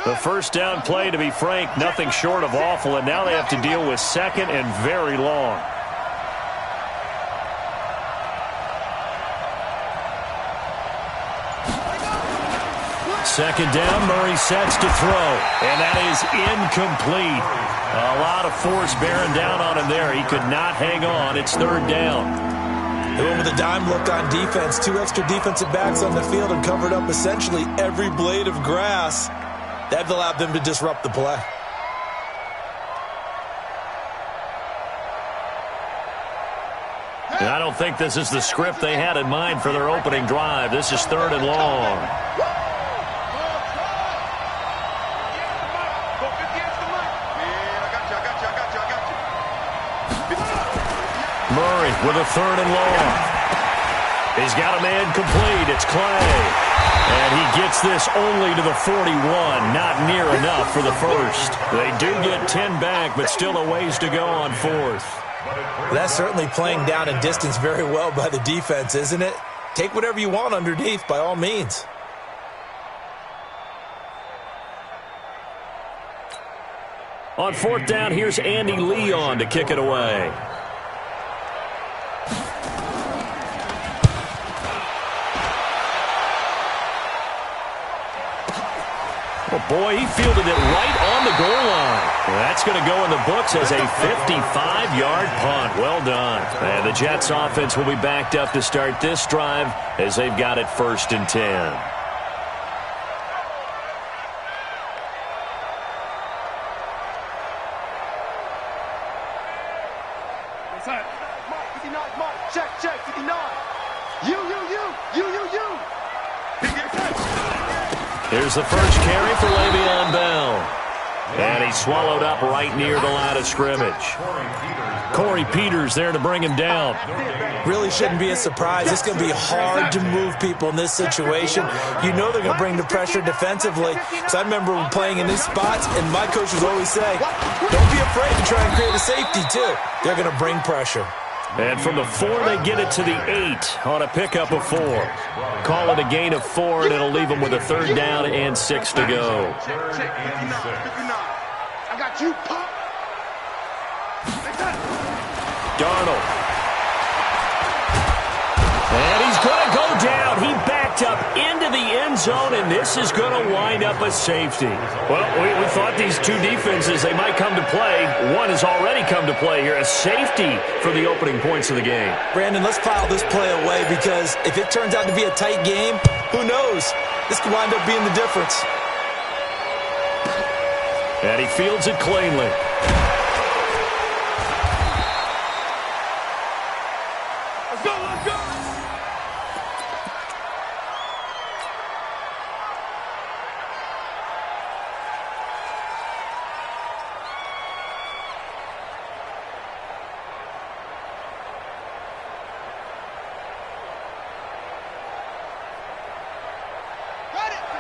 The first down play, to be frank, nothing short of awful, and now they have to deal with second and very long. Second down, Murray sets to throw, and that is incomplete. A lot of force bearing down on him there. He could not hang on. It's third down. They went with a dime look on defense. 2 extra defensive backs on the field and covered up essentially every blade of grass. That allowed them to disrupt the play. And I don't think this is the script they had in mind for their opening drive. This is third and long. Murray with a third and long. He's got a man complete. It's Clay. And he gets this only to the 41. Not near enough for the first. They do get 10 back, but still a ways to go on fourth. That's certainly playing down and distance very well by the defense, isn't it? Take whatever you want underneath, by all means. On fourth down, here's Andy Leon to kick it away. Oh, boy, he fielded it right on the goal line. That's going to go in the books as a 55-yard punt. Well done. And the Jets offense will be backed up to start this drive as they've got it first and 10. Mike, 59, Mike. Check, 59. You. Here's the first carry for Le'Veon Bell. And he swallowed up right near the line of scrimmage. Corey Peters there to bring him down. Really shouldn't be a surprise. It's going to be hard to move people in this situation. You know they're going to bring the pressure defensively. So I remember playing in these spots, and my coaches always say, don't be afraid to try and create a safety, too. They're going to bring pressure. And from the 4, they get it to the 8 on a pickup of 4. Call it a gain of 4, and it'll leave them with a third down and 6 to go. Check, 59. I got you, Pop. Darnold. And he's going to go down. He backed up into the end zone, and this is going to wind up a safety. Well, we thought these two defenses, they might come to play. One has already come to play here. A safety for the opening points of the game. Brandon, let's file this play away because if it turns out to be a tight game, who knows? This could wind up being the difference. And he fields it cleanly. Let's go.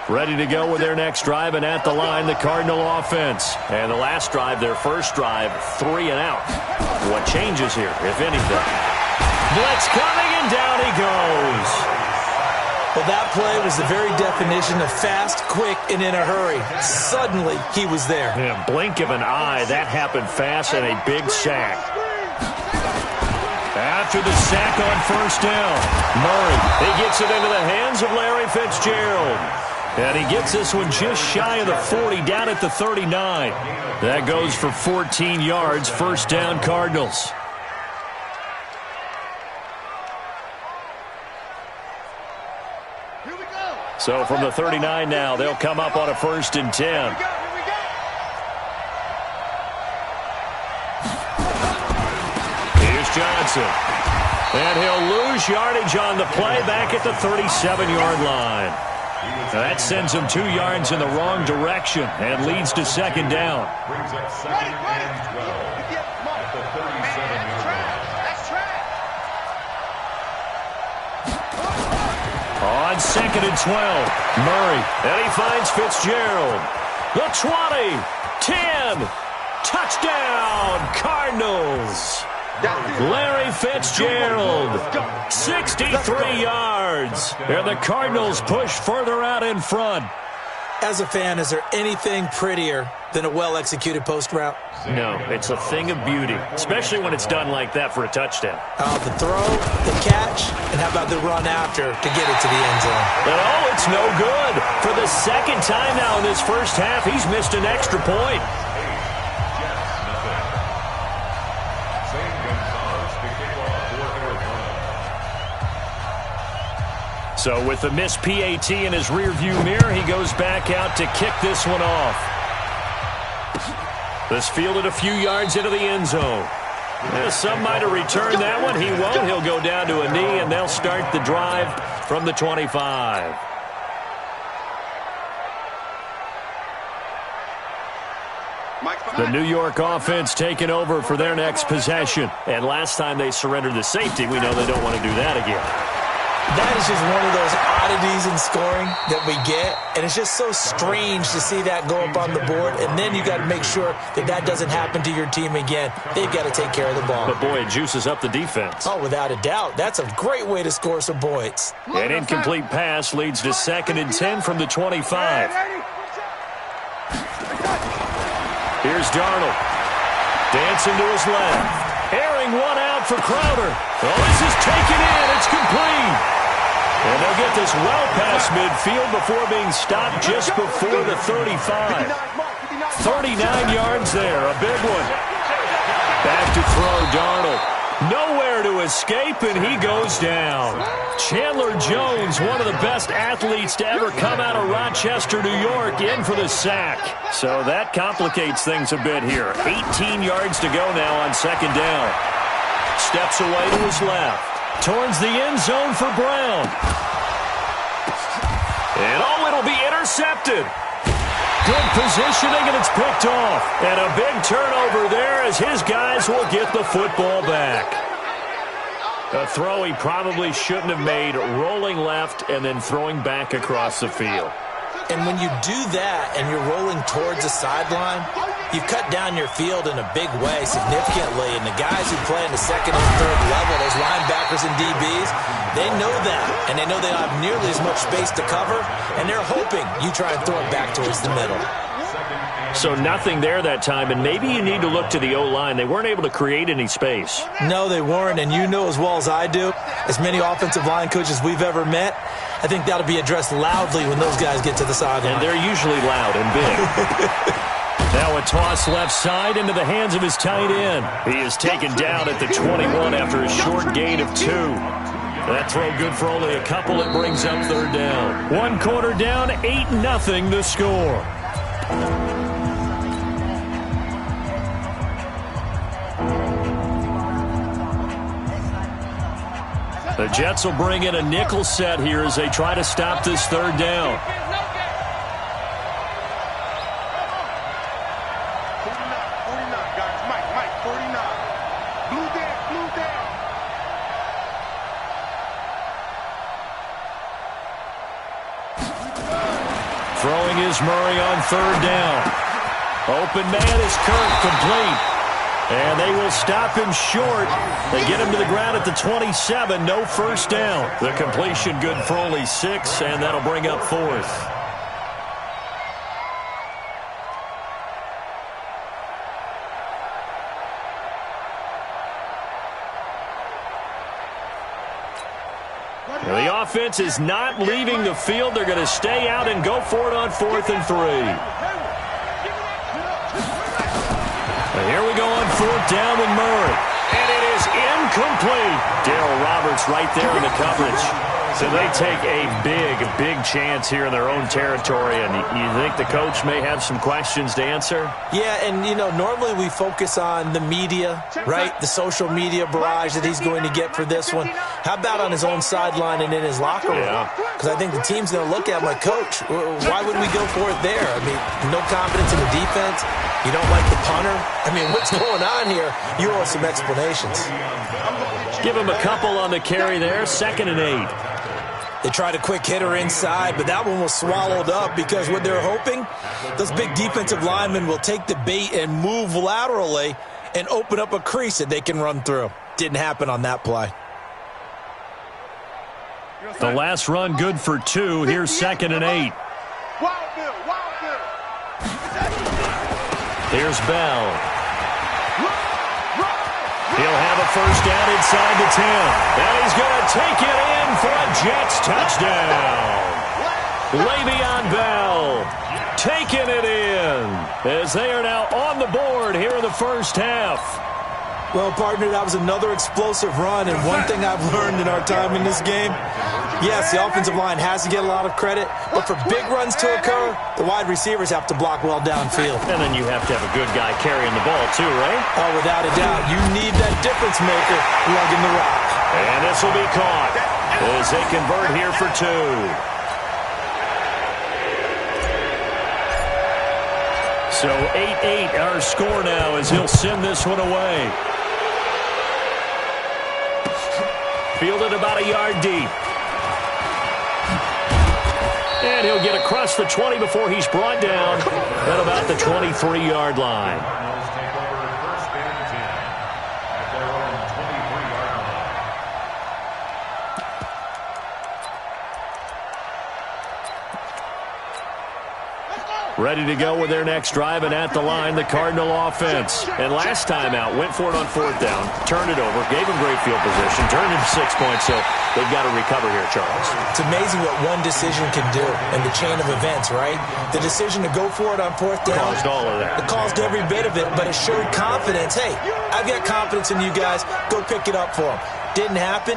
Ready to go with their next drive, and at the line, the Cardinal offense. And the last drive, their first drive, 3 and out. What changes here, if anything? Blitz coming, and down he goes. Well, that play was the very definition of fast, quick, and in a hurry. Suddenly, he was there. Yeah, blink of an eye, that happened fast, and a big sack. After the sack on first down, Murray, he gets it into the hands of Larry Fitzgerald. And he gets this one just shy of the 40, down at the 39. That goes for 14 yards, first down Cardinals. So from the 39 now, they'll come up on a 1st and 10. Here's Johnson. And he'll lose yardage on the play back at the 37-yard line. That sends him 2 yards in the wrong direction and leads to 2nd down. Brings up 2nd and 12 at the 37-yard line. On 2nd and 12, Murray, and he finds Fitzgerald. The 20, 10, touchdown, Cardinals. Larry Fitzgerald, 63 yards, and the Cardinals push further out in front. As a fan, is there anything prettier than a well-executed post route? No, it's a thing of beauty, especially when it's done like that for a touchdown. The throw, the catch, and how about the run after to get it to the end zone? Oh, it's no good. For the 2nd time now in this first half, he's missed an extra point. So with the missed PAT in his rearview mirror, he goes back out to kick this one off. This fielded a few yards into the end zone. Some might have returned that one. He won't. He'll go down to a knee, and they'll start the drive from the 25. The New York offense taking over for their next possession. And last time they surrendered the safety, we know they don't want to do that again. That is just one of those oddities in scoring that we get, and it's just so strange to see that go up on the board, and then you got to make sure that that doesn't happen to your team again. They've got to take care of the ball. But, boy, it juices up the defense. Oh, without a doubt. That's a great way to score some points. An incomplete pass leads to 2nd and 10 from the 25. Here's Darnold. Dancing to his left. Airing one out for Crowder. Oh, this is taken in. It's complete. And they'll get this well past midfield before being stopped just before the 35. 39 yards there, a big one. Back to throw, Darnold. Nowhere to escape, and he goes down. Chandler Jones, one of the best athletes to ever come out of Rochester, New York, in for the sack. So that complicates things a bit here. 18 yards to go now on 2nd down. Steps away to his left. Towards the end zone for Brown. And it'll be intercepted. Good positioning, and it's picked off. And a big turnover there as his guys will get the football back. A throw he probably shouldn't have made, rolling left and then throwing back across the field. And when you do that and you're rolling towards the sideline, you've cut down your field in a big way significantly. And the guys who play in the 2nd and 3rd level, those linebackers and DBs, they know that. And they know they don't have nearly as much space to cover. And they're hoping you try and throw it back towards the middle. So nothing there that time, and maybe you need to look to the O-line. They weren't able to create any space. No, they weren't, and you know as well as I do, as many offensive line coaches we've ever met, I think that'll be addressed loudly when those guys get to the sideline. And they're usually loud and big. Now a toss left side into the hands of his tight end. He is taken down at the 21 after a short gain of 2. That throw good for only a couple. It brings up 3rd down. 1 quarter down, 8-0 the score. The Jets will bring in a nickel set here as they try to stop this 3rd down. Throwing is Murray on 3rd down. Open man is Kirk, complete. And they will stop him short. They get him to the ground at the 27. No first down. The completion good for only 6, and that'll bring up 4th. The offense is not leaving the field. They're going to stay out and go for it on 4th and 3. Here we go on 4th down with Murray. And it is incomplete. Darryl Roberts right there in the coverage. So they take a big chance here in their own territory. And you think the coach may have some questions to answer? Yeah, and, normally we focus on the media, right? The social media barrage that he's going to get for this one. How about on his own sideline and in his locker room? Because I think the team's going to look at him like, Coach, why would we go for it there? I mean, no confidence in the defense. You don't like the punter? I mean, what's going on here? You owe us some explanations. Give him a couple on the carry there. 2nd and 8. They tried a quick hitter inside, but that one was swallowed up because what they're hoping, those big defensive linemen will take the bait and move laterally and open up a crease that they can run through. Didn't happen on that play. The last run good for 2. Here's 2nd and 8. Here's Bell. He'll have a first down inside the 10. And he's going to take it in for a Jets touchdown. Le'Veon Bell taking it in as they are now on the board here in the first half. Well, partner, that was another explosive run, and one thing I've learned in our time in this game, yes, the offensive line has to get a lot of credit, but for big runs to occur, the wide receivers have to block well downfield. And then you have to have a good guy carrying the ball too, right? Oh, without a doubt. You need that difference maker lugging the rock. And this will be caught as they convert here for 2. So 8-8 our score now as he'll send this one away. Fielded about a yard deep. And he'll get across the 20 before he's brought down at about the 23-yard line. Ready to go with their next drive, and at the line, the Cardinal offense. And last time out, went for it on 4th down, turned it over, gave them great field position, turned it 6 points, so they've got to recover here, Charles. It's amazing what one decision can do in the chain of events, right? The decision to go for it on 4th down. Caused all of that. It caused every bit of it, but it showed confidence. Hey, I've got confidence in you guys. Go pick it up for them. Didn't happen.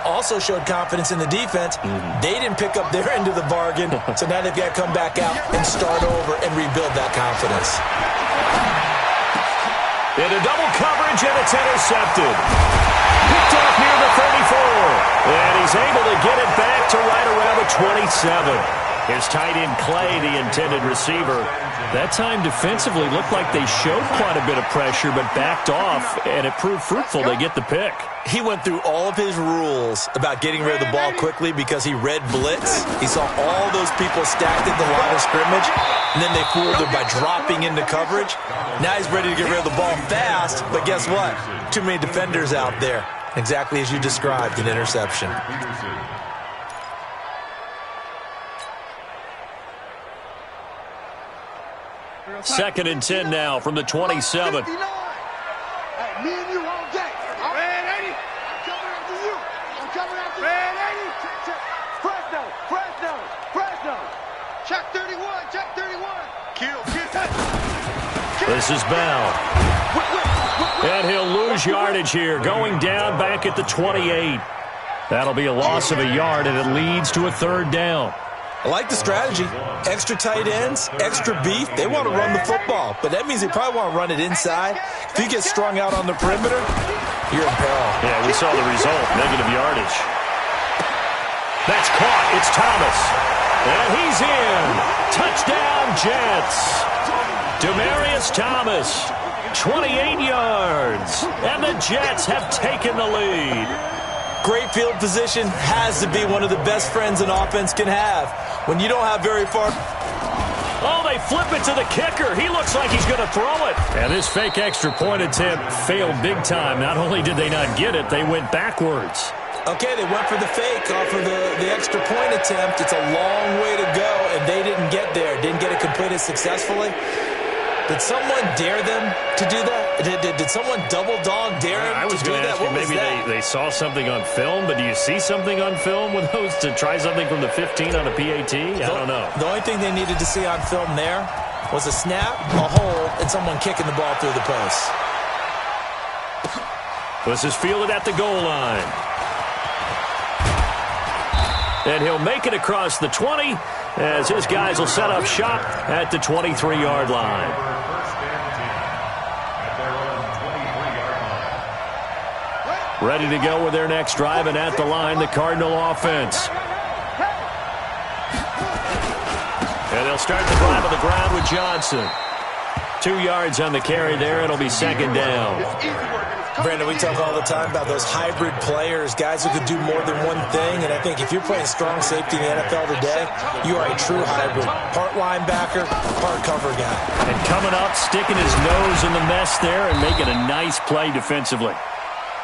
Also showed confidence in the defense. They didn't pick up their end of the bargain, so now they've got to come back out and start over and rebuild that confidence. Into double coverage, and it's intercepted. Picked off near the 34. And he's able to get it back to right around the 27. His tight end Clay, the intended receiver. That time defensively looked like they showed quite a bit of pressure but backed off, and it proved fruitful. They get the pick. He went through all of his rules about getting rid of the ball quickly because he read blitz. He saw all those people stacked at the line of scrimmage, and then they fooled him by dropping into coverage. Now he's ready to get rid of the ball fast, but guess what? Too many defenders out there. Exactly as you described, an interception. Second and 10 now from the 27. Hey, me and you all day. Red 80. I'm coming after you. I'm coming after you. Red 80. Fresno. Check 31. Kill. This is Bell. And he'll lose yardage here, going down back at the 28. That'll be a loss of a yard, and it leads to a 3rd down. I like the strategy. Extra tight ends, extra beef. They want to run the football, but that means they probably want to run it inside. If you get strung out on the perimeter, you're in peril. Yeah, we saw the result, negative yardage. That's caught. It's Thomas. And he's in. Touchdown, Jets. Demaryius Thomas, 28 yards. And the Jets have taken the lead. Great field position has to be one of the best friends an offense can have. When you don't have very far Oh, they flip it to the kicker. He looks like he's going to throw it. And this fake extra point attempt failed big time. Not only did they not get it, they went backwards. Okay, they went for the fake off of the extra point attempt. It's a long way to go, and they didn't get there. Didn't get it completed successfully. Did someone dare them to do that? Did someone double-dog dare them to do that? I was going to ask you, maybe they saw something on film, but do you see something on film with those to try something from the 15 on a PAT? I don't know. The only thing they needed to see on film there was a snap, a hold, and someone kicking the ball through the post. This is fielded at the goal line. And he'll make it across the 20 as his guys will set up shop at the 23-yard line. Ready to go with their next drive, and at the line, the Cardinal offense. And they'll start the drive on the ground with Johnson. 2 yards on the carry there. It'll be second down. Brandon, we talk all the time about those hybrid players, guys who could do more than one thing, and I think if you're playing strong safety in the NFL today, you are a true hybrid. Part linebacker, part cover guy. And coming up, sticking his nose in the mess there and making a nice play defensively.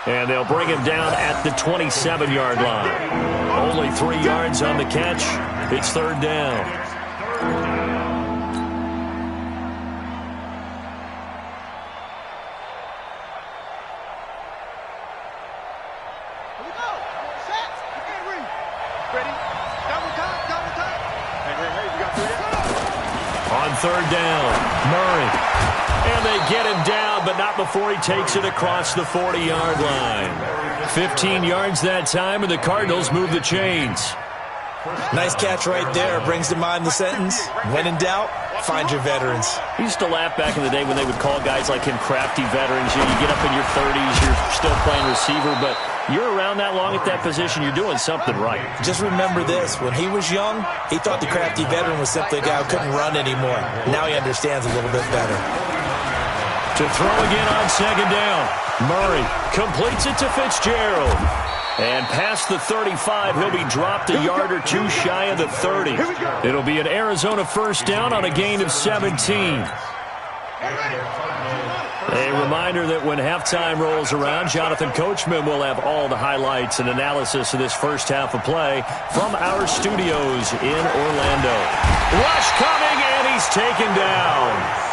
And they'll bring him down at the 27-yard line. Only 3 yards on the catch. It's third down. On third down, Murray. And they get him down, but not before he takes it across the 40-yard line. 15 yards that time, and the Cardinals move the chains. Nice catch right there. Brings to mind the sentence, when in doubt, find your veterans. I used to laugh back in the day when they would call guys like him crafty veterans. You get up in your 30s, you're still playing receiver, but you're around that long at that position, you're doing something right. Just remember this. When he was young, he thought the crafty veteran was simply a guy who couldn't run anymore. Now he understands a little bit better. To throw again on second down. Murray completes it to Fitzgerald. And past the 35, he'll be dropped a yard or two shy of the 30. It'll be an Arizona first down on a gain of 17. A reminder that when halftime rolls around, Jonathan Coachman will have all the highlights and analysis of this first half of play from our studios in Orlando. Rush coming, and he's taken down.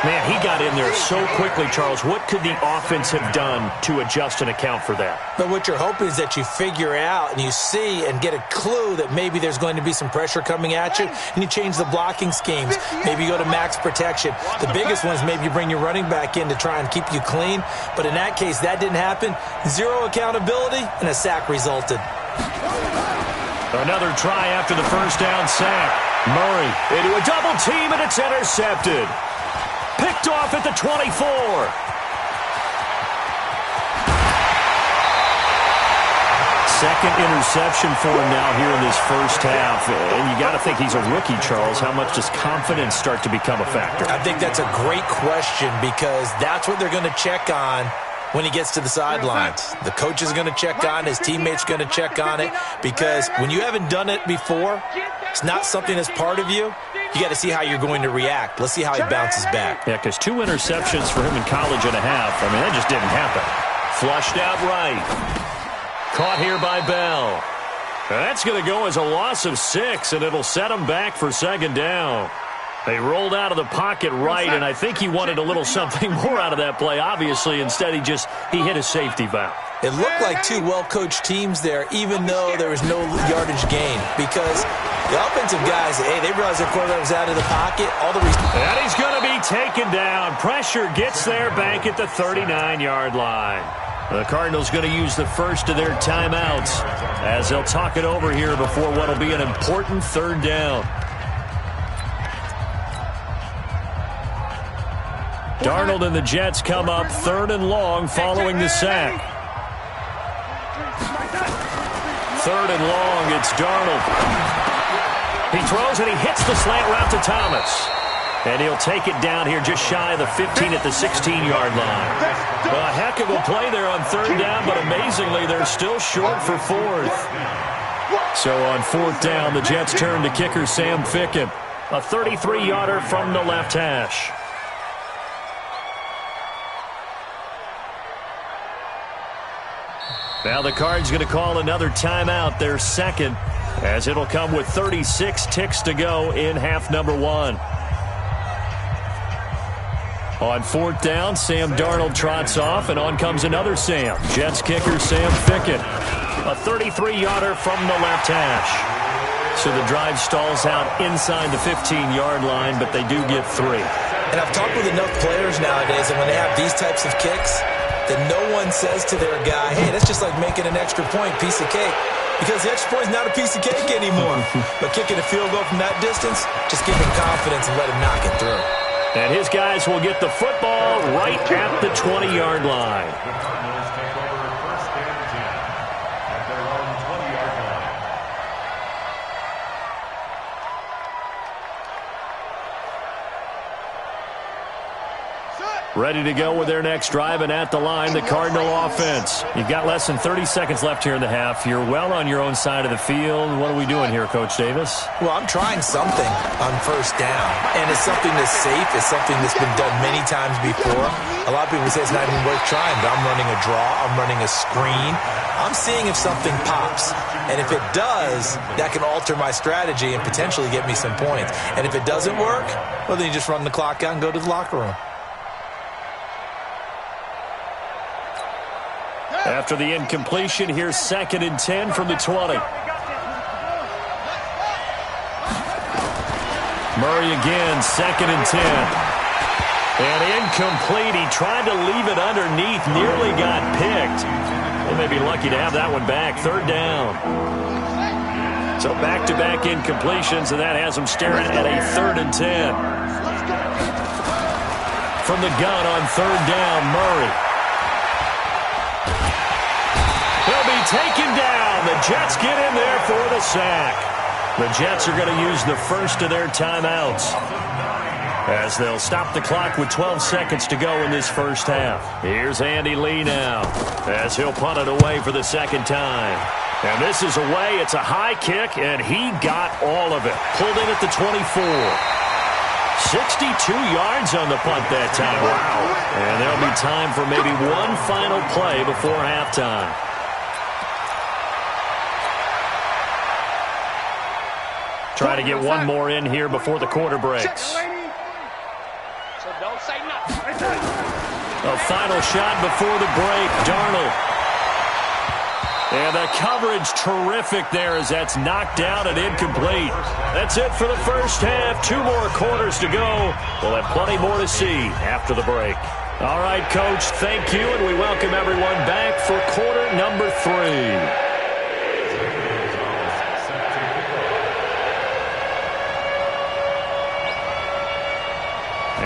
Man, he got in there so quickly, Charles. What could the offense have done to adjust and account for that? But what you're hoping is that you figure out and you see and get a clue that maybe there's going to be some pressure coming at you, and you change the blocking schemes. Maybe you go to max protection. The biggest one is maybe you bring your running back in to try and keep you clean. But in that case, that didn't happen. Zero accountability, and a sack resulted. Another try after the first down sack. Murray into a double team, and it's intercepted. Picked off at the 24. Second interception for him now here in this first half. And you got to think he's a rookie, Charles. How much does confidence start to become a factor? I think that's a great question because that's what they're going to check on when he gets to the sidelines. The coach is going to check on, his teammates going to check on it, because when you haven't done it before, it's not something that's part of you. You got to see how you're going to react. Let's see how he bounces back. Yeah, because 2 interceptions for him in college and a half. I mean, that just didn't happen. Flushed out right. Caught here by Bell. That's going to go as a loss of 6, and it'll set him back for second down. They rolled out of the pocket right, and I think he wanted a little something more out of that play, obviously. Instead, he hit a safety valve. It looked like 2 well-coached teams there, even though there was no yardage gain, because the offensive guys, hey, they realized their quarterback was out of the pocket. And he's going to be taken down. Pressure gets there back at the 39-yard line. The Cardinals going to use the first of their timeouts as they'll talk it over here before what will be an important third down. Darnold and the Jets come up 3rd and long following the sack. 3rd and long, it's Darnold. He throws and he hits the slant route to Thomas. And he'll take it down here just shy of the 15 at the 16-yard line. A heck of a play there on 3rd down, but amazingly, they're still short for 4th. So on 4th down, the Jets turn to kicker Sam Ficken. A 33-yarder from the left hash. Now the Cards going to call another timeout, their second, as it'll come with 36 ticks to go in half number 1. On 4th down, Sam Darnold trots off, and on comes another Sam. Jets kicker Sam Fickett. A 33-yarder from the left hash. So the drive stalls out inside the 15-yard line, but they do get 3. And I've talked with enough players nowadays, and when they have these types of kicks, that no one says to their guy, hey, that's just like making an extra point, piece of cake. Because the extra point is not a piece of cake anymore. But kicking a field goal from that distance, just give him confidence and let him knock it through. And his guys will get the football right at the 20-yard line. The Cardinals take over 1st and 10 at their own 20-yard line. Ready to go with their next drive, and at the line, the Cardinal offense. You've got less than 30 seconds left here in the half. You're well on your own side of the field. What are we doing here, Coach Davis? Well, I'm trying something on 1st down, and it's something that's safe. It's something that's been done many times before. A lot of people say it's not even worth trying, but I'm running a draw. I'm running a screen. I'm seeing if something pops, and if it does, that can alter my strategy and potentially get me some points. And if it doesn't work, well, then you just run the clock out and go to the locker room. After the incompletion, here's 2nd and 10 from the 20. Murray again, 2nd and 10. And incomplete. He tried to leave it underneath, nearly got picked. They may be lucky to have that one back. 3rd down. So back-to-back incompletions, and that has them staring at a 3rd and 10. From the gun on 3rd down, Murray. He'll be taken down. The Jets get in there for the sack. The Jets are going to use the first of their timeouts, as they'll stop the clock with 12 seconds to go in this first half. Here's Andy Lee now, as he'll punt it away for the 2nd time. And this is away. It's a high kick, and he got all of it. Pulled in at the 24. 62 yards on the punt that time. Wow. And there'll be time for maybe one final play before halftime. Try to get one more in here before the quarter breaks. So don't say nothing. A final shot before the break. Darnold. And the coverage terrific there as that's knocked down and incomplete. That's it for the first half. 2 more quarters to go. We'll have plenty more to see after the break. All right, Coach, thank you, and we welcome everyone back for quarter number 3.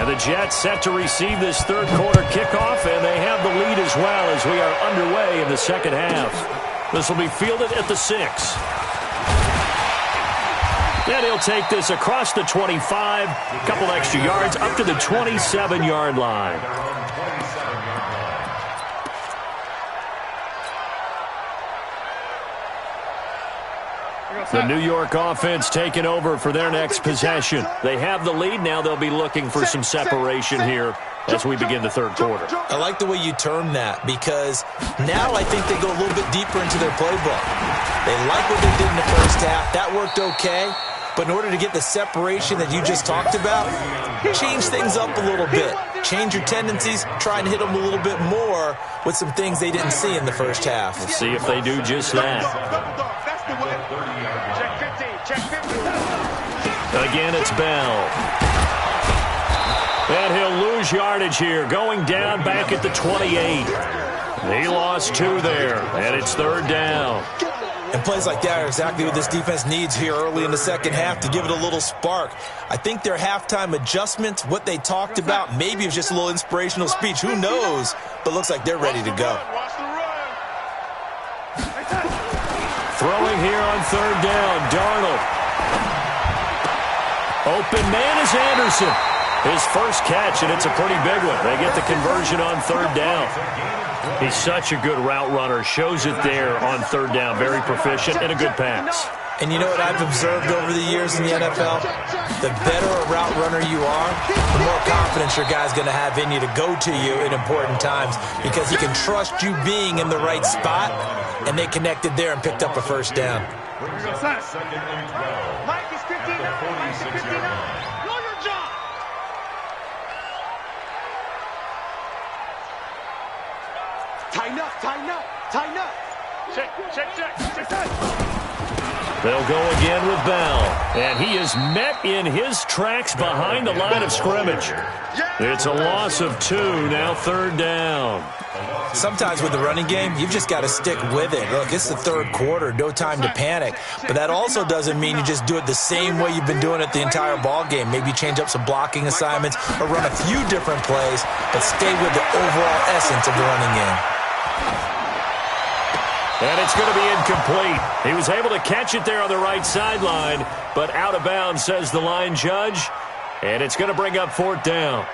And the Jets set to receive this 3rd quarter kickoff, and they have the lead as well as we are underway in the 2nd half. This will be fielded at the 6. And he'll take this across the 25, a couple extra yards, up to the 27-yard line. The New York offense taking over for their next possession. They have the lead. Now they'll be looking for some separation here as we begin the 3rd quarter. I like the way you term that, because now I think they go a little bit deeper into their playbook. They like what they did in the first half. That worked okay. But in order to get the separation that you just talked about, change things up a little bit. Change your tendencies. Try and hit them a little bit more with some things they didn't see in the first half. We'll see if they do just that. Check 50. Again, it's Bell. And he'll lose yardage here, going down back at the 28. He lost 2 there, and it's 3rd down. And plays like that are exactly what this defense needs here early in the 2nd half to give it a little spark. I think their halftime adjustments, what they talked about, maybe it was just a little inspirational speech. Who knows? But looks like they're ready to go. Throwing here on 3rd down, Darnold. Open man is Anderson. His first catch, and it's a pretty big one. They get the conversion on 3rd down. He's such a good route runner. Shows it there on 3rd down. Very proficient and a good pass. And you know what I've observed over the years in the NFL? The better a route runner you are, the more confidence your guy's going to have in you to go to you in important times because he can trust you being in the right spot, and they connected there and picked up a first down. Second and 12. Mike is 59. Mike is 59. Know your job. Tighten up, tighten up, tighten up. Check. They'll go again with Bell. And he is met in his tracks behind the line of scrimmage. It's a loss of 2, now third down. Sometimes with the running game, you've just got to stick with it. Look, it's the third quarter, no time to panic. But that also doesn't mean you just do it the same way you've been doing it the entire ball game. Maybe change up some blocking assignments or run a few different plays, but stay with the overall essence of the running game. And it's going to be incomplete. He was able to catch it there on the right sideline, but out of bounds, says the line judge. And it's going to bring up fourth down.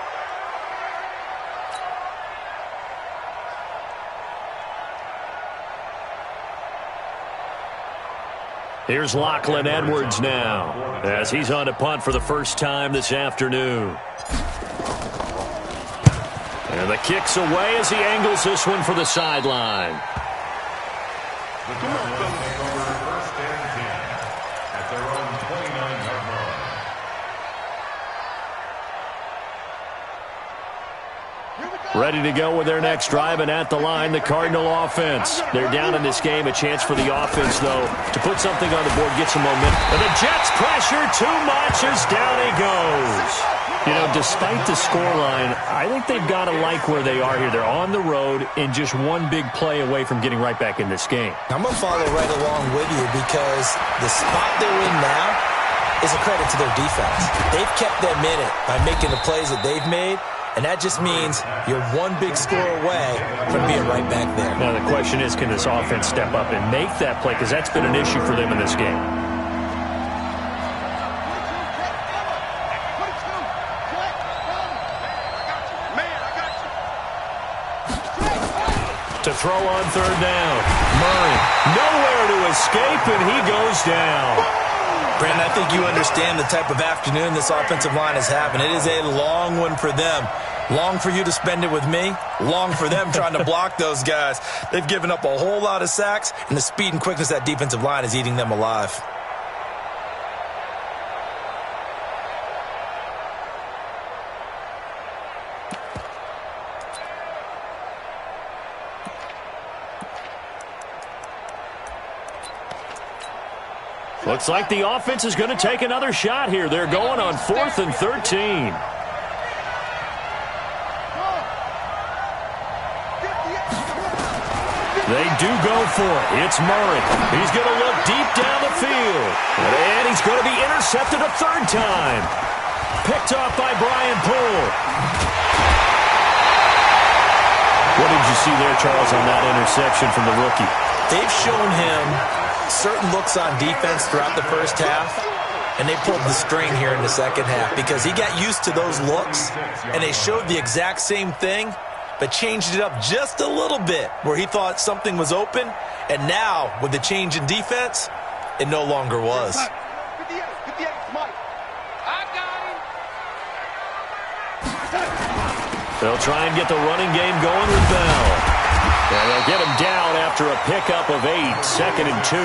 Here's Lachlan Edwards now, as he's on to punt for the first time this afternoon. And the kick's away as he angles this one for the sideline. The Cardinals take over first and 10 at their own 29-yard line. Ready to go with their next drive, and at the line, the Cardinal offense. They're down in this game. A chance for the offense, though, to put something on the board, get some momentum. And the Jets pressure too much as down he goes. You know, despite the scoreline, I think they've got to like where they are here. They're on the road and just one big play away from getting right back in this game. I'm going to follow right along with you because the spot they're in now is a credit to their defense. They've kept them in it by making the plays that they've made, and that just means you're one big score away from being right back there. Now, the question is, can this offense step up and make that play? Because that's been an issue for them in this game. To throw on third down. Murray, nowhere to escape, and he goes down. Brandon, I think you understand the type of afternoon this offensive line is having. It is a long one for them. Long for you to spend it with me. Long for them trying to block those guys. They've given up a whole lot of sacks, and the speed and quickness of that defensive line is eating them alive. Looks like the offense is going to take another shot here. They're going on 4th and 13. They do go for it. It's Murray. He's going to look deep down the field. And he's going to be intercepted a third time. Picked off by Brian Poole. What did you see there, Charles, on that interception from the rookie? They've shown him certain looks on defense throughout the first half, and they pulled the string here in the second half because he got used to those looks, and they showed the exact same thing, but changed it up just a little bit where he thought something was open, and now, with the change in defense, it no longer was. They'll try and get the running game going with Bell. And they'll get him down after a pickup of 8, 2nd and 2.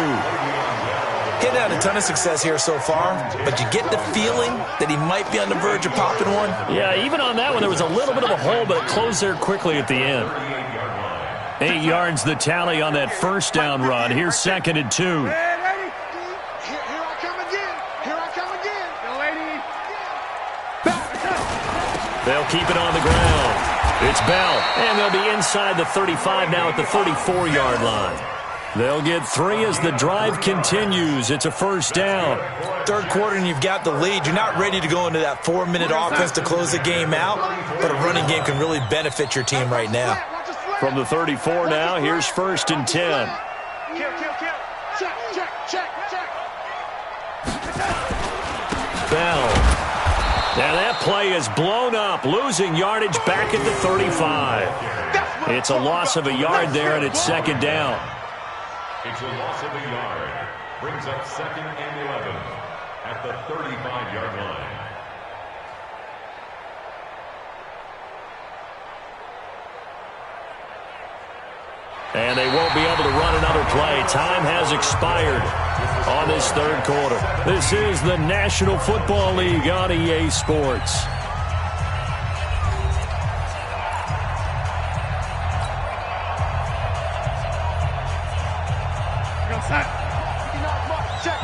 He's had a ton of success here so far, but you get the feeling that he might be on the verge of popping one. Yeah, even on that one, there was a little bit of a hole, but it closed there quickly at the end. 8 yards the tally on that first down run. Here's 2nd and 2. Here I come again. Here I come again. They'll keep it on the ground. It's Bell, and they'll be inside the 35 now at the 34-yard line. They'll get 3 as the drive continues. It's a first down. Third quarter, and you've got the lead. You're not ready to go into that 4-minute offense to close the game out, but a running game can really benefit your team right now. From the 34 now, here's 1st and 10. Bell. Now that play is blown up, losing yardage back at the 35. It's a loss of a yard there, and it's 2nd down. It's a loss of a yard. brings up 2nd and 11 at the 35-yard line. And they won't be able to run another play. Time has expired on this third quarter. This is the National Football League on EA Sports.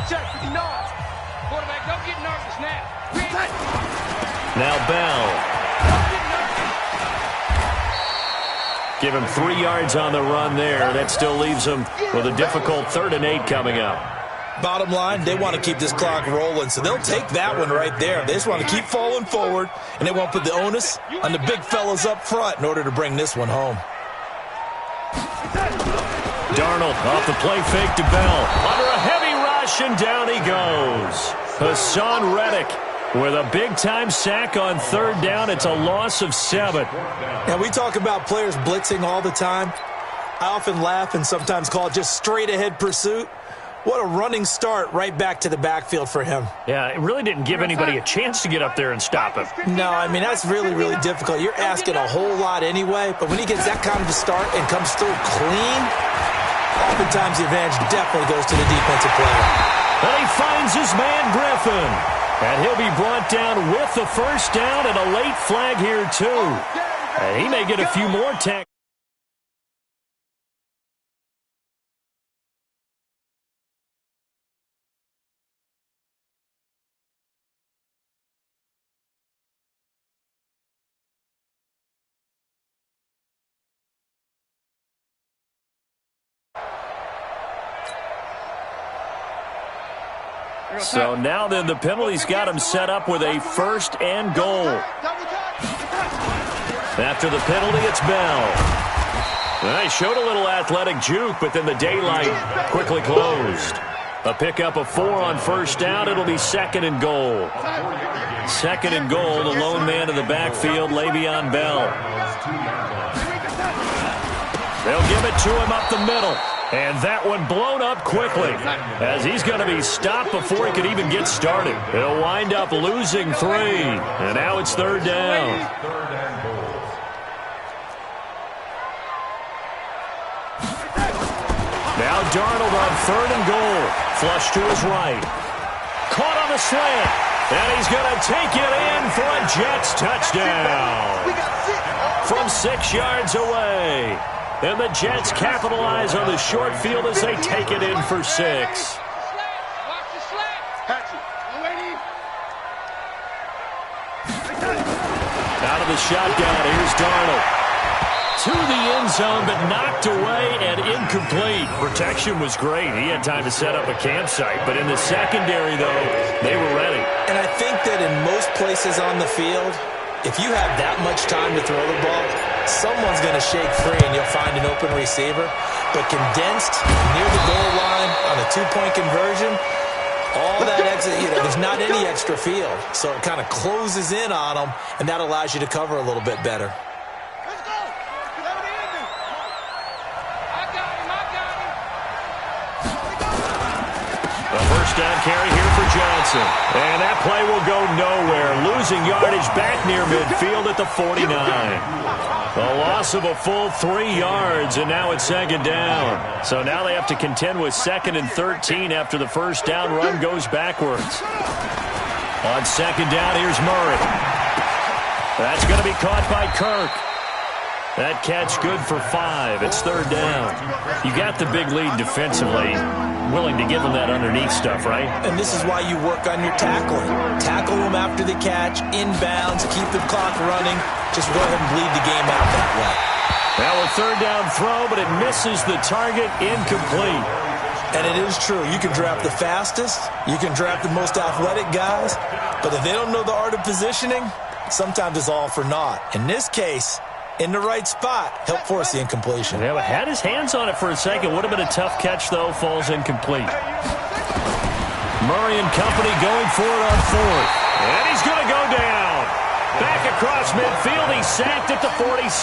Check, 59. Quarterback, don't get nervous now. Now Bell. Give him 3 yards on the run there. That still leaves him with a difficult 3rd and 8 coming up. Bottom line, they want to keep this clock rolling, so they'll take that one right there. They just want to keep falling forward, and they won't put the onus on the big fellas up front in order to bring this one home. Darnold off the play fake to Bell. Under a heavy rush, and down he goes. Hassan Reddick with a big-time sack on 3rd down. It's a loss of 7. Now, we talk about players blitzing all the time. I often laugh and sometimes call it just straight-ahead pursuit. What a running start right back to the backfield for him. Yeah, it really didn't give anybody a chance to get up there and stop him. No, I mean, that's really, really difficult. You're asking a whole lot anyway, but when he gets that kind of a start and comes through clean, oftentimes the advantage definitely goes to the defensive player. And he finds his man Griffin. And he'll be brought down with the 1st down and a late flag here, too. And he may get a few more tackles. So now then the penalty's got him set up with a 1st and goal. After the penalty, it's Bell. He showed a little athletic juke, but then the daylight quickly closed. A pickup of 4 on 1st down. It'll be 2nd and goal. 2nd and goal, the lone man in the backfield, Le'Veon Bell. They'll give it to him up the middle. And that one blown up quickly as he's going to be stopped before he could even get started. He'll wind up losing 3. And now it's 3rd down. Now Darnold on 3rd and goal. Flush to his right. Caught on the slant. And he's going to take it in for a Jets touchdown. From 6 yards away. And the Jets capitalize on the short field as they take it in for 6. Out of the shotgun, here's Darnold. To the end zone, but knocked away and incomplete. Protection was great. He had time to set up a campsite, but in the secondary, though, they were ready. And I think that in most places on the field, if you have that much time to throw the ball, someone's going to shake free and you'll find an open receiver. But condensed near the goal line on a 2-point conversion, all that extra, there's not any extra field. So it kind of closes in on them, and that allows you to cover a little bit better. Let's go. I got him. A 1st down carry here for Johnson. And that play will go nowhere. Losing yardage back near midfield at the 49. A loss of a full 3 yards, and now it's 2nd down. So now they have to contend with 2nd and 13 after the 1st down run goes backwards. On 2nd down, here's Murray. That's going to be caught by Kirk. That catch good for 5. It's 3rd down. You got the big lead defensively. Willing to give them that underneath stuff, right? And this is why you work on your tackling. Tackle them after the catch, inbounds, keep the clock running. Just go ahead and bleed the game out that way. Now a 3rd down throw, but it misses the target, incomplete. And it is true. You can draft the fastest. You can draft the most athletic guys. But if they don't know the art of positioning, sometimes it's all for naught. In this case, in the right spot, help force the incompletion. Yeah, but had his hands on it for a second. Would have been a tough catch, though. Falls incomplete. Murray and company going for it on 4th. And he's going to go down. Back across midfield, he sacked at the 46.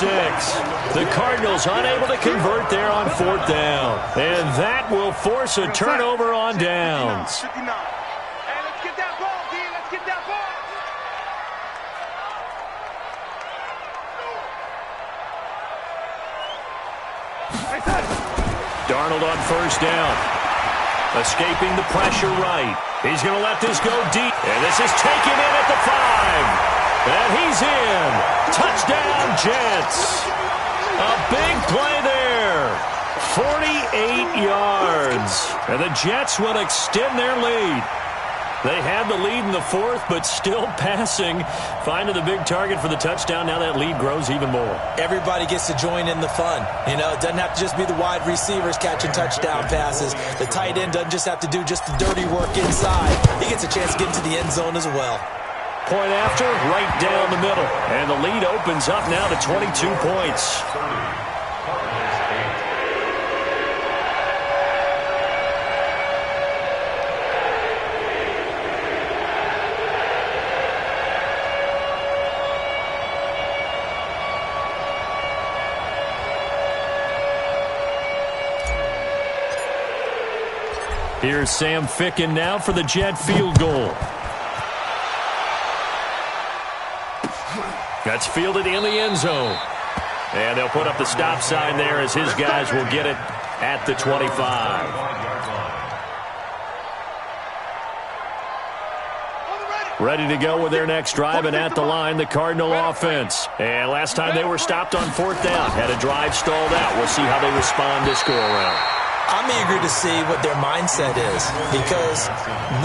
The Cardinals unable to convert there on 4th down. And that will force a turnover on downs. Hey, let's get that ball, D. Let's get that ball. Darnold on 1st down. Escaping the pressure right. He's going to let this go deep. And this is taken in at the 5. And he's in. Touchdown, Jets. A big play there. 48 yards. And the Jets will extend their lead. They had the lead in the 4th, but still passing. Finding the big target for the touchdown. Now that lead grows even more. Everybody gets to join in the fun. You know, it doesn't have to just be the wide receivers catching touchdown passes. The tight end doesn't just have to do just the dirty work inside. He gets a chance to get into the end zone as well. Point after, right down the middle. And the lead opens up now to 22 points. Here's Sam Ficken now for the Jet field goal. That's fielded in the end zone. And they'll put up the stop sign there as his guys will get it at the 25. Ready to go with their next drive, and at the line, the Cardinal offense. And last time they were stopped on 4th down, had a drive stalled out. We'll see how they respond this go-around. I'm eager to see what their mindset is, because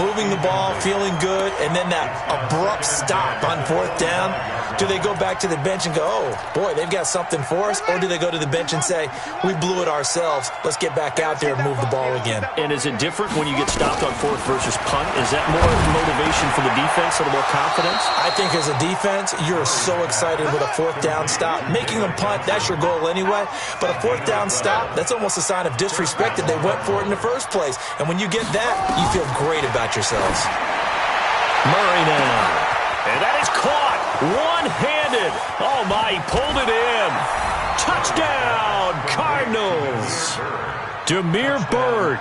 moving the ball, feeling good, and then that abrupt stop on 4th down, do they go back to the bench and go, oh, boy, they've got something for us? Or do they go to the bench and say, we blew it ourselves, let's get back out there and move the ball again? And is it different when you get stopped on 4th versus punt? Is that more motivation for the defense, a little more confidence? I think as a defense, you're so excited with a 4th down stop. Making them punt, that's your goal anyway. But a 4th down stop, that's almost a sign of disrespect that they went for it in the first place. And when you get that, you feel great about yourselves. Murray now. And that is caught. One-handed. Oh, my, he pulled it in. Touchdown, Cardinals. Damiere Byrd,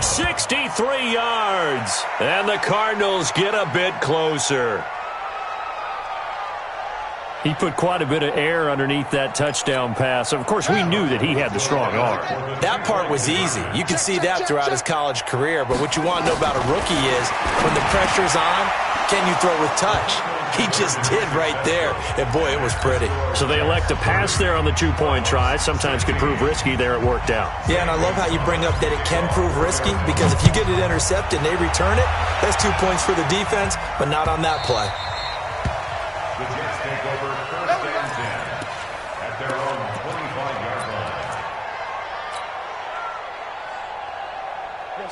63 yards. And the Cardinals get a bit closer. He put quite a bit of air underneath that touchdown pass. Of course, we knew that he had the strong arm. That part was easy. You could see that throughout his college career. But what you want to know about a rookie is when the pressure's on, can you throw with touch? He just did right there. And, boy, it was pretty. So they elect to pass there on the 2-point try. Sometimes could prove risky. There it worked out. Yeah, and I love how you bring up that it can prove risky, because if you get it intercepted and they return it, that's 2 points for the defense, but not on that play. The Jets take over 1st and 10 at their own 25-yard line.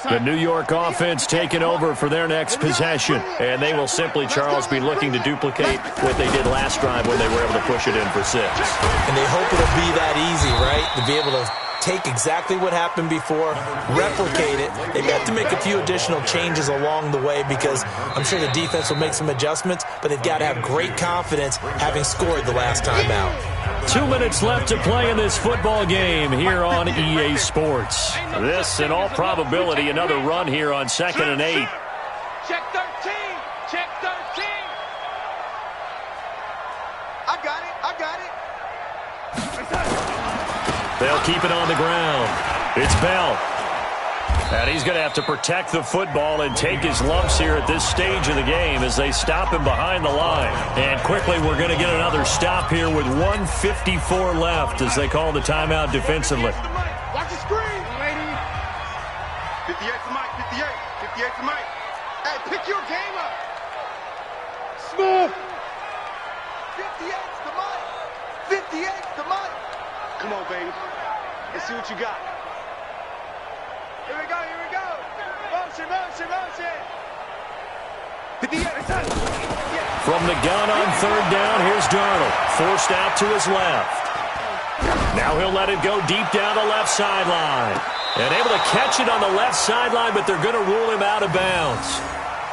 The New York offense taking over for their next possession. And they will simply, Charles, be looking to duplicate what they did last drive when they were able to push it in for 6. And they hope it'll be that easy, right? To be able to take exactly what happened before, replicate it. They've got to make a few additional changes along the way, because I'm sure the defense will make some adjustments, but they've got to have great confidence having scored the last time out. 2 minutes left to play in this football game here on EA Sports. This, in all probability, another run here on 2nd and 8. Check 13. Check 13. I got it. They'll keep it on the ground. It's Bell. And he's going to have to protect the football and take his lumps here at this stage of the game as they stop him behind the line. And quickly, we're going to get another stop here with 1:54 left as they call the timeout defensively. Watch the screen. 58 to Mike. 58. 58 to Mike. Hey, pick your game up. Smooth. 58's the Mike. 58's the Mike. Come on, baby. Let's see what you got. Here we go. Motion. 58. From the gun on 3rd down, here's Darnold. Forced out to his left. Now he'll let it go deep down the left sideline. And able to catch it on the left sideline, but they're going to rule him out of bounds.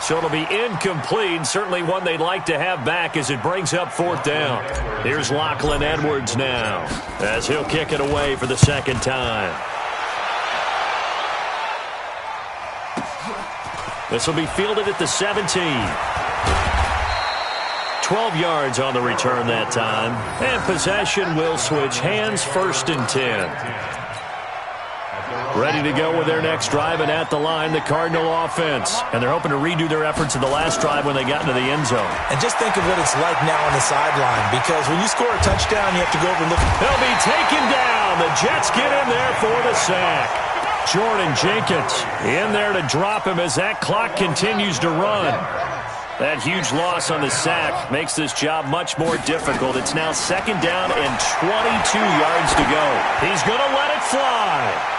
So it'll be incomplete, certainly one they'd like to have back as it brings up 4th down. Here's Lachlan Edwards now as he'll kick it away for the second time. This will be fielded at the 17. 12 yards on the return that time. And possession will switch hands, 1st and 10. Ready to go with their next drive, and at the line, the Cardinal offense. And they're hoping to redo their efforts in the last drive when they got into the end zone. And just think of what it's like now on the sideline, because when you score a touchdown, you have to go over and look. He'll be taken down. The Jets get in there for the sack. Jordan Jenkins in there to drop him as that clock continues to run. That huge loss on the sack makes this job much more difficult. It's now 2nd down and 22 yards to go. He's going to let it fly.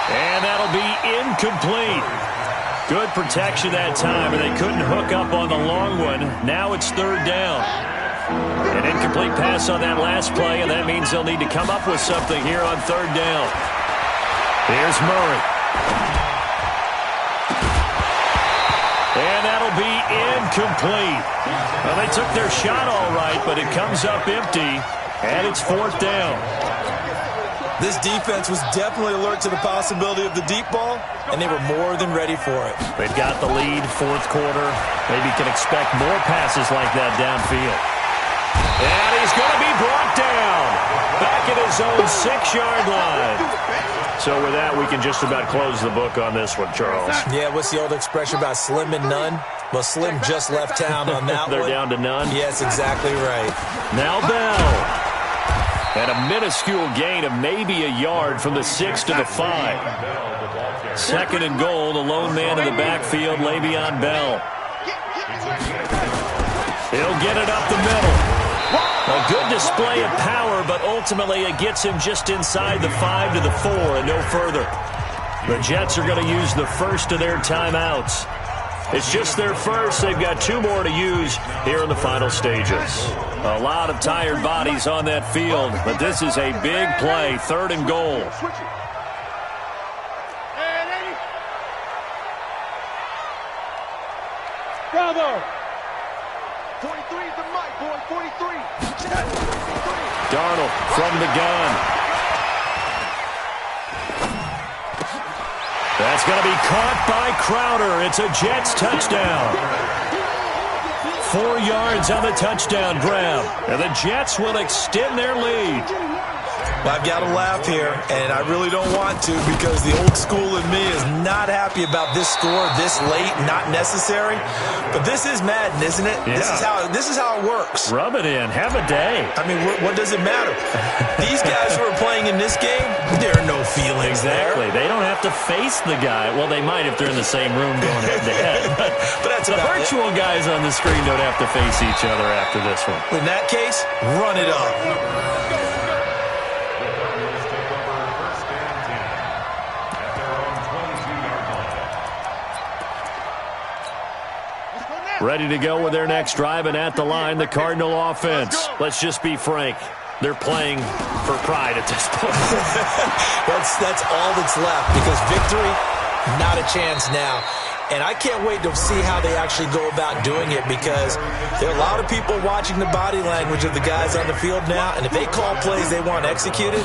And that'll be incomplete. Good protection that time, and they couldn't hook up on the long one. Now it's 3rd down. An incomplete pass on that last play, and that means they'll need to come up with something here on 3rd down. Here's Murray. And that'll be incomplete. Well, they took their shot all right, but it comes up empty, and it's 4th down. This defense was definitely alert to the possibility of the deep ball, and they were more than ready for it. They've got the lead, 4th quarter. Maybe can expect more passes like that downfield. And he's going to be brought down back at his own 6-yard line. So with that, we can just about close the book on this one, Charles. Yeah, what's the old expression about slim and none? Well, Slim just left town on that They're one. down to none? Yes, exactly right. Now Bell. And a minuscule gain of maybe a yard from the 6 to the 5. 2nd and goal, the lone man in the backfield, Le'Veon Bell. He'll get it up the middle. A good display of power, but ultimately it gets him just inside the 5 to the 4 and no further. The Jets are going to use the first of their timeouts. It's just their first. They've got 2 more to use here in the final stages. A lot of tired bodies on that field, but this is a big play, 3rd and goal. Bravo! 43 is the mic, boy, 43. Darnold from the gun. That's going to be caught by Crowder. It's a Jets touchdown. 4 yards on the touchdown grab. And the Jets will extend their lead. Well, I've got to laugh here, and I really don't want to because the old school in me is not happy about this score this late, not necessary. But this is Madden, isn't it? Yeah. This is how it works. Rub it in. Have a day. I mean, what does it matter? These guys who are playing in this game, there are no feelings Exactly. there. They don't have to face the guy. Well, they might if they're in the same room going head-to-head. But that's the about virtual guys on the screen don't have to face each other after this one. In that case, run it up. Ready to go with their next drive, and at the line, the Cardinal offense. Let's just be frank. They're playing for pride at this point. That's all that's left because victory, not a chance now. And I can't wait to see how they actually go about doing it because there are a lot of people watching the body language of the guys on the field now, and if they call plays they want executed,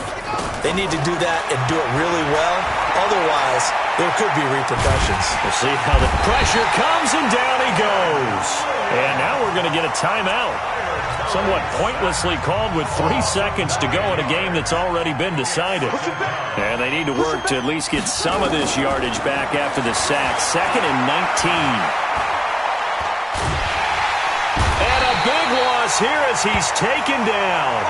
they need to do that and do it really well. Otherwise, there could be repercussions. We'll see how the pressure comes, and down he goes. And now we're going to get a timeout. Somewhat pointlessly called with 3 seconds to go in a game that's already been decided. And they need to work to at least get some of this yardage back after the sack. 2nd and 19. And a big loss here as he's taken down.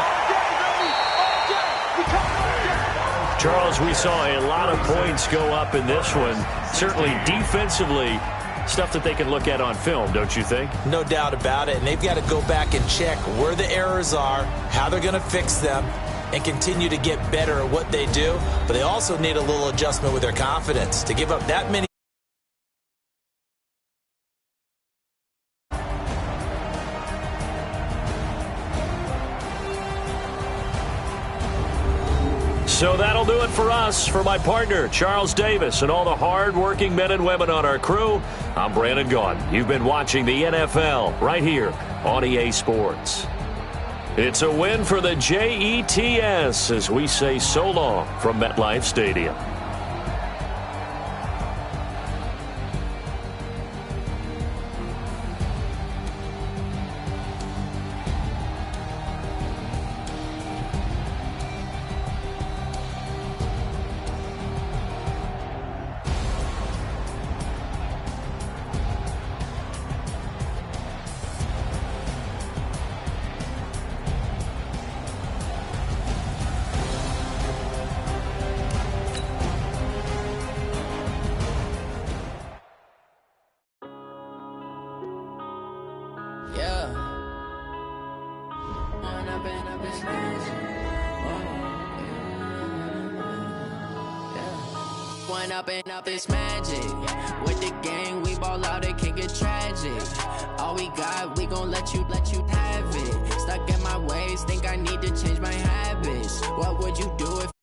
Charles, we saw a lot of points go up in this one. Certainly defensively, stuff that they can look at on film, don't you think? No doubt about it. And they've got to go back and check where the errors are, how they're going to fix them, and continue to get better at what they do. But they also need a little adjustment with their confidence. To give up that many. So that'll do it for us. For my partner, Charles Davis, and all the hard-working men and women on our crew, I'm Brandon Gaudin. You've been watching the NFL right here on EA Sports. It's a win for the Jets as we say so long from MetLife Stadium. Up this magic with the gang, we ball out, it can get tragic. All we got, we gon' let you have it. Stuck in my ways, think I need to change my habits. What would you do if